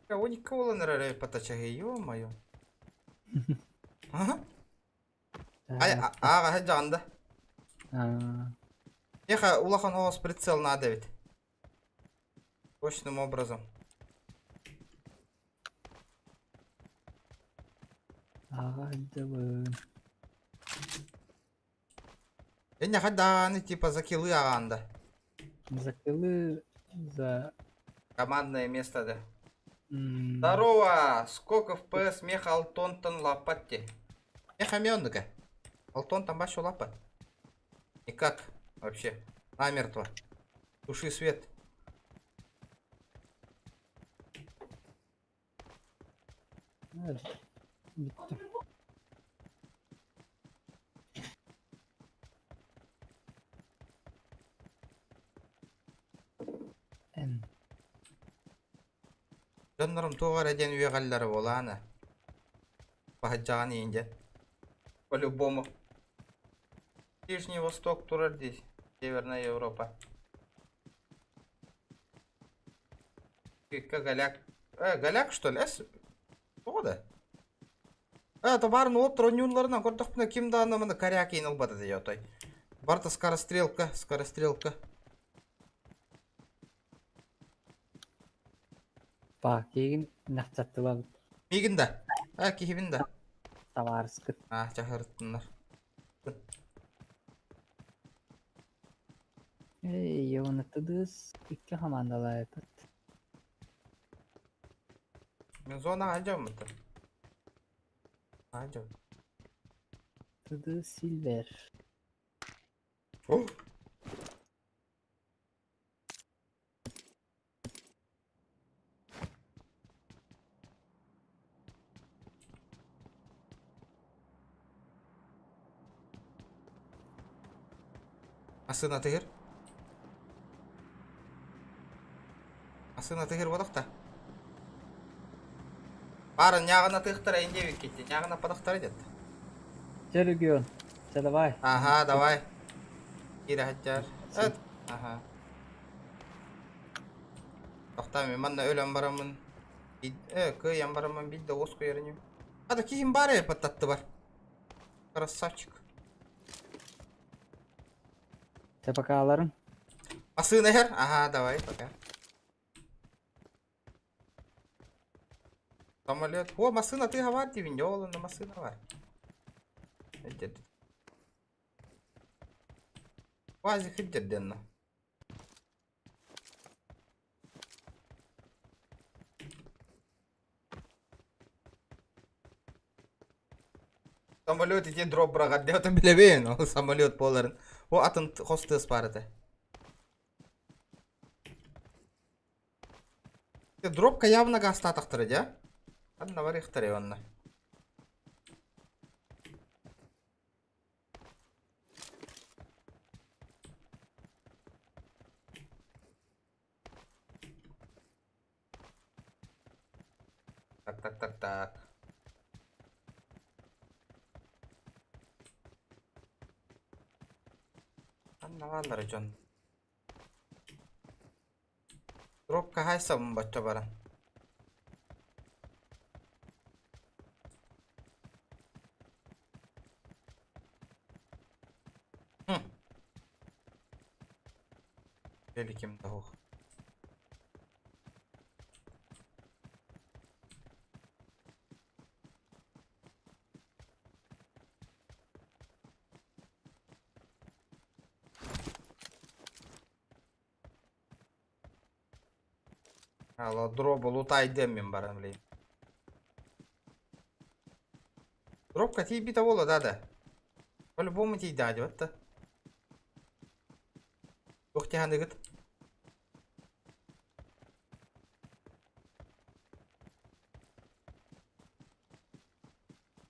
Ya o никого не потачаги, ё-моё. Ага. Ага, хаджанда. Еха, улахан оос прицел надо ведь. Точным образом. Не хаданы типа за киллы аганда. За киллы, за... Командное место, да. Здорово! Сколько FPS меха Алтонтон лопатти? Меха мёндыка. Алтонтон башу лапа. Никак вообще. Намертво. Туши свет. Bitti. Жандарым туғар әден үйе қаллары бола ана. Бахаджаған енде. По-любому. Ближний Восток турар здесь. Северная Европа. Голяк. Голяк что ли? О, да. Это барын отыр ойнюларынан көрдік бұны кімді анамыны коряк ең ұлбады дей отай. Барта скорострелка, скорострелка. Бak, кейін нақчатты бағыт. Мигінда. Кейбінда. Таварыс күт. Чахырыттынлар. Унутудус икки командалар айтат. Мен зонаға ажам мұты. Ажам. Туду Сильвер. Асына тығыр. Асына тыгыр болық та. Барын яғына тыктар әйінде бек кетті. Яғына падықтар едет. Че, регион? Все, давай. Ага, давай. Кире хаттар. Өт. Ага. Тоқта мен манна өлем барамын. Кыям барамын бидді ос көйерінем. Ада кейін бар паттатты бар. Красавчик. Все, пока аларың. Асына хер? Ага, давай, пока. Самолет. О, машина ты говори, дивинде, олында машина бар. Эдет. Вази хиддер денно. Самолет ите дроп брагат деп атам билебейин, ол самолет боларын. О атын хостес бар эте. Дропка явно гаста тактыры, да? Одна варих тарионна. Так. Одна валары жон. Дропка хайсам бачча бара. Великим даух. Алла дробу лутай деммен барам блин. Дробка тиби того да. По-любому ти дать, вот-то. Ух ты, андыгыт.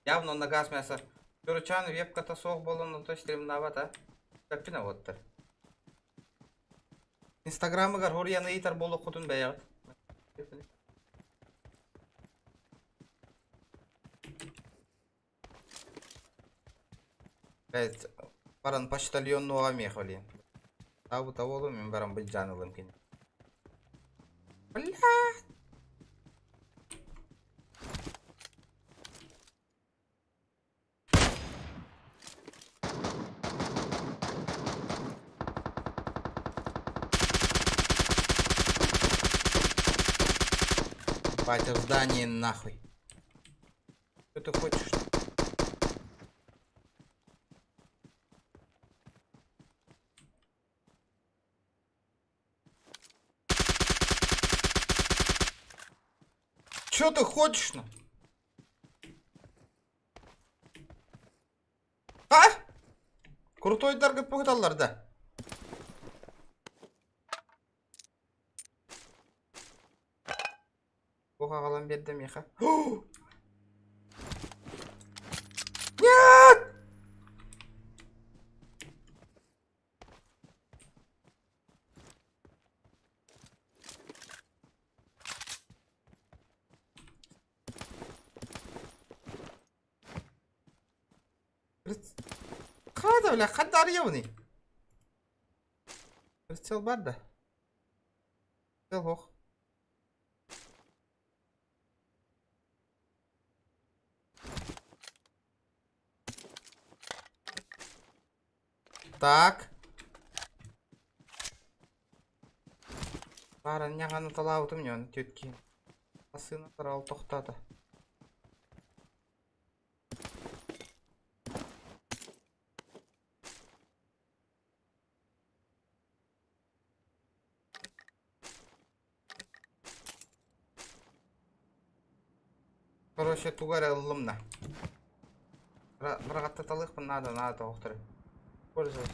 Явно на газ мясо. Турчан вебка-то сок было, но то стримнавата. Капина вот-то. Инстаграмы гар хорияны итар болу кутун бәягыт. Блять, баран почтальонного мехвали. Табу того мен баран быть жанылым кен. Бля! Батя в здании нахуй. Что ты хочешь? Что ты хочешь? Ну? А? Крутой даргы погдалар да. Оға қалам берді меха. Нет! Қада бля, қадар еуни. Прицел бар да. Прицел оқ. Так. Барын яғаны талауды мен теткен. Асына тарал тоқтады. Короче, тугар алымна. Бірағатта талықпын, надо оқтыры. Пользуйся.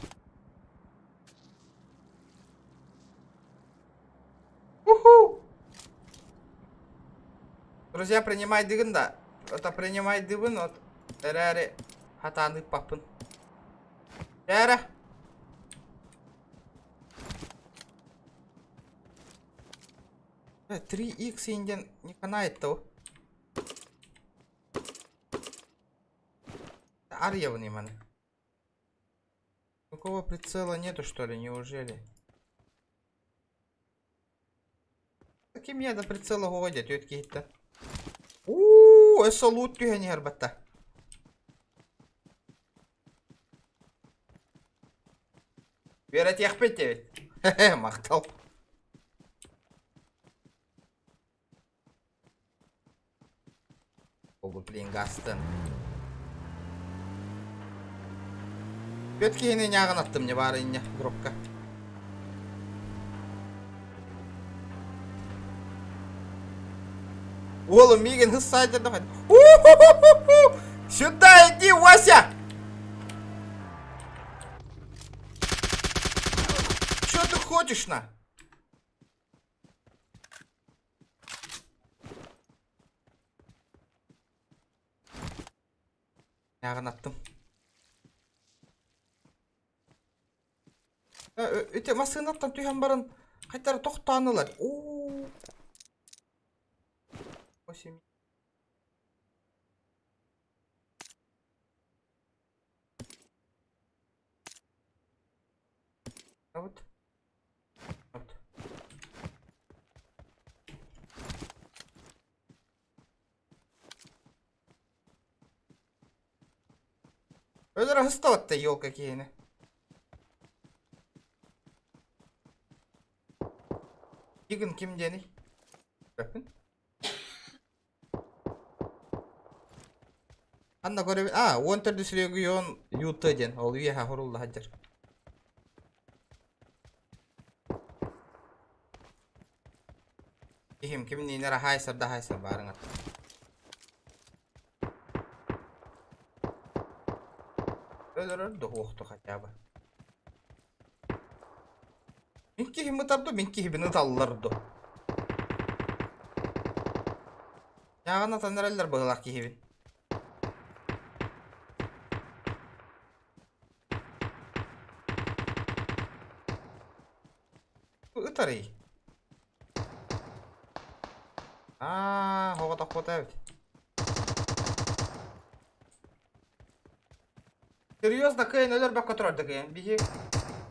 Уху! Друзья, принимай дыгын да. Это принимай дыгын, вот. Эрэри. Хатаны папын. Эра. 3х инден не канает то. Арьевный man. Такого прицела нету, что ли, неужели? Таким я до прицела ходят, какие-то. Эсолут тюхен herbatta. Верать я хпете. Хе-хе, мақтал. Блин, Гастен. Өткені жағын аттым не бары ине дропка. Олым меген хыз сайдырды қайд. Сюда иди, Вася! Что ты хочешь на? Жағын аттым. Өте масынаттан түйен барын қайтары тоқтанылар. Осеми. Вот. Вот. Öyle hıstavat da yol kakiyene. Yigin kim deni? Bakın. Anna görev... Wanted this region Utah'den. Ol üyeha horulda hacer. Kim nere haysar da haysar barın at. Öldürür de hoğdu hataba. Minki himi tabdı, minki hibini tallardı. Yağına tanırlar bağlak ki hibin. Bu ıtarı. Hoğa da evet. Серьезно, Кейн, ölür bak oturardı Кейн. Bizi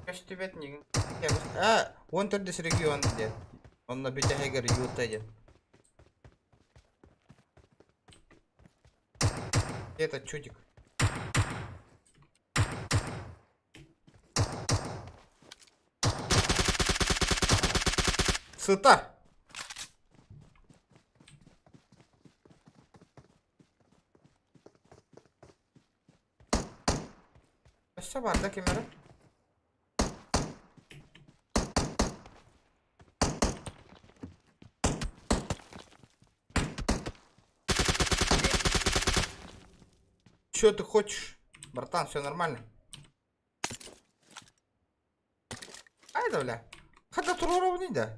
köstübet nigin. Он төрдес регион де. Онна büte heger Utah'den. Этот чудик. Сыта. Aşağı barda kamera. Чё ты хочешь? Братан, все нормально. Айда, бля. Хотя туровный, да.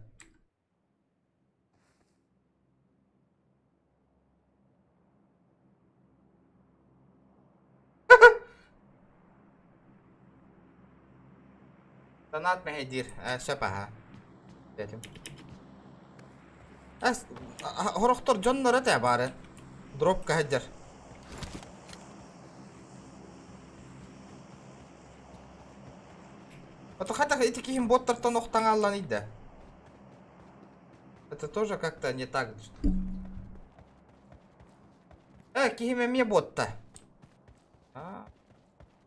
Donat Mehedir. Siapa ha? Dedim. Horoktor John'lara da bari. Drop kahajar. Это хотя эти кихим боттар-то ног тангала не да. Это тоже как-то не так. Кихиме мне ботта.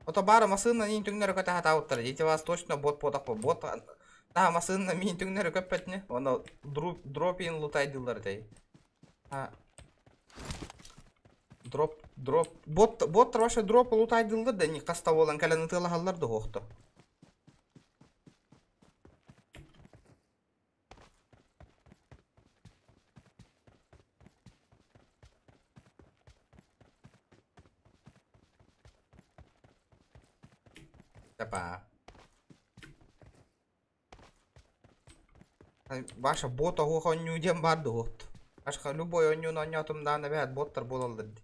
Это бары масына нин түңнөрү көтө хата ауттар. Эти вас точно бот подак по бот. Масына мин түңнөрү көппетне. Оны дропин лутайдылар дей. Дроп боттар ваша дроп лутайдылар да не каста болан каланы тылагалар да хокто. Apa? Ваша бота хохонню дем барды хот. Ашка любой онню нанятым даны бәт боттар болалды.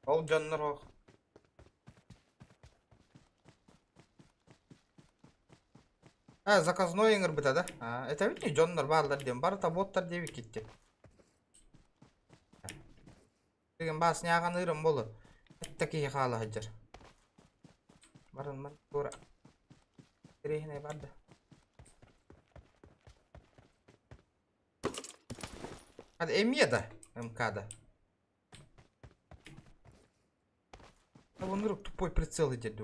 Ол жаннар хох. Заказной еңір бұта да. Это ведь не жонлар барлар дем. Барыта боттар деби кетті. Деген басын яған ұрым болы. Әтті кей қалы хаджар. Барын тура. Керейіне барды. Hadi M7 МК'да. Вон рук тупой прицел идет.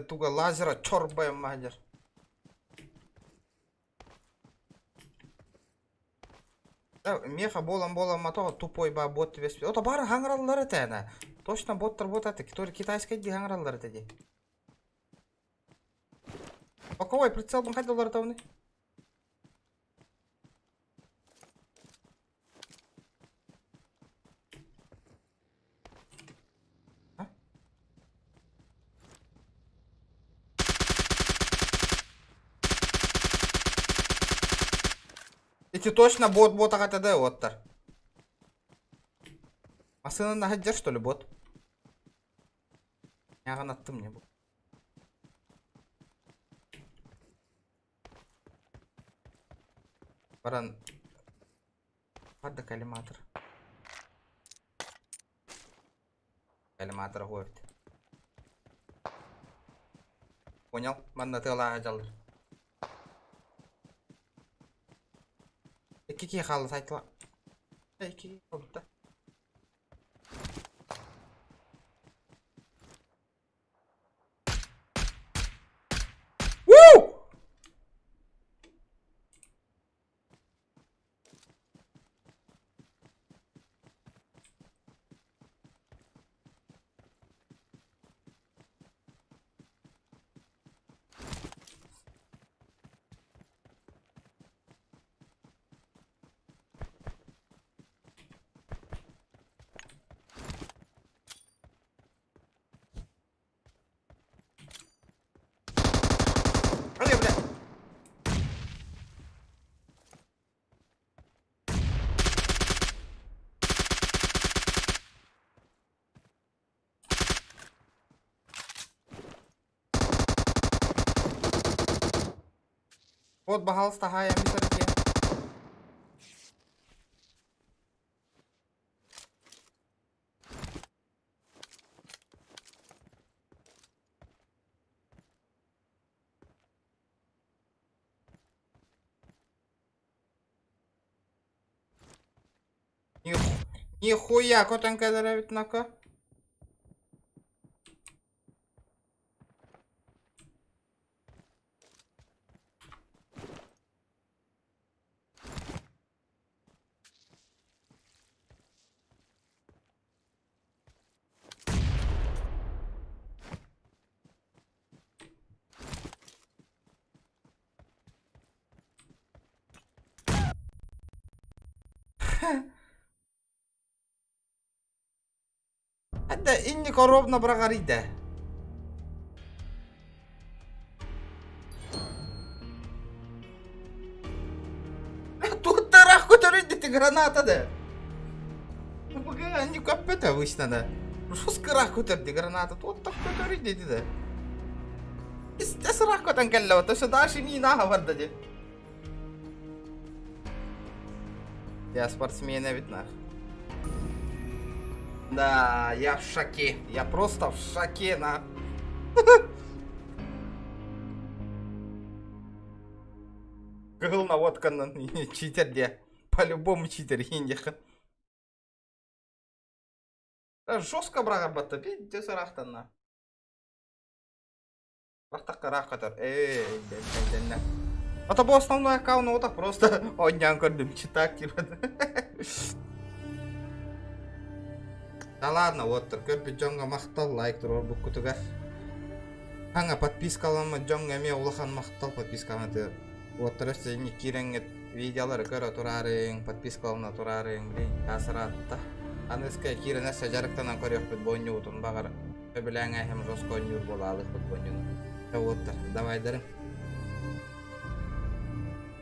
Туга лазера чорбаем мадер. Меха болам матога тупой ба бот вес. Ото бары хаңраллар этена. Точно боттар бот это, который китайский ди хаңраллар эти. Боковой прицел бун кайда олар тавны? Эти точно бота катады оттар. Масынын хаджар что ли бот? Яган аттым не бу. Баран. Падда коллиматор. Коллиматор горит. Понял? Манна тыла хаджалыр. Iki halı saytla. İki oldu. Woo! Вот пожалуйста, хай, мистер Ке. Нихуя, котенка дравит на-ка. Это инни коробна брагарида. Тут тарах көтереді ти граната да. Они капета обычно да. Что скарах көтерді граната? Тут так көтереді да. Истесрах көтен келлева. То что дальше не наха варда де. Я спортсмен ведь нах. Да, я в шоке. Я просто в шоке, на. Гыл наводканын читерде. По-любому читер хиндеха. Жестко брагар батта. Видите, сарахтан на. Рахтакка рахкатар. Дэнна. Это был основной аккаунт, вот так просто однян көрдім читак типа. Да ладно, вот көрпі жонға мақтал, лайк тұрор бұл күтіға. Хаңа подпискалама жонға ме улахан мақтал подпискалама. Вот тұрысы не киреңет видеолары көрі тұрарың, подпискалана тұрарың, блин, асыратта. Аныска кирен әсі жарықтанан көрек бүт бойны ұтын бағар. Өбіләңә хем жоско нюр болалық бүт бойны. Вот, давай дәрім.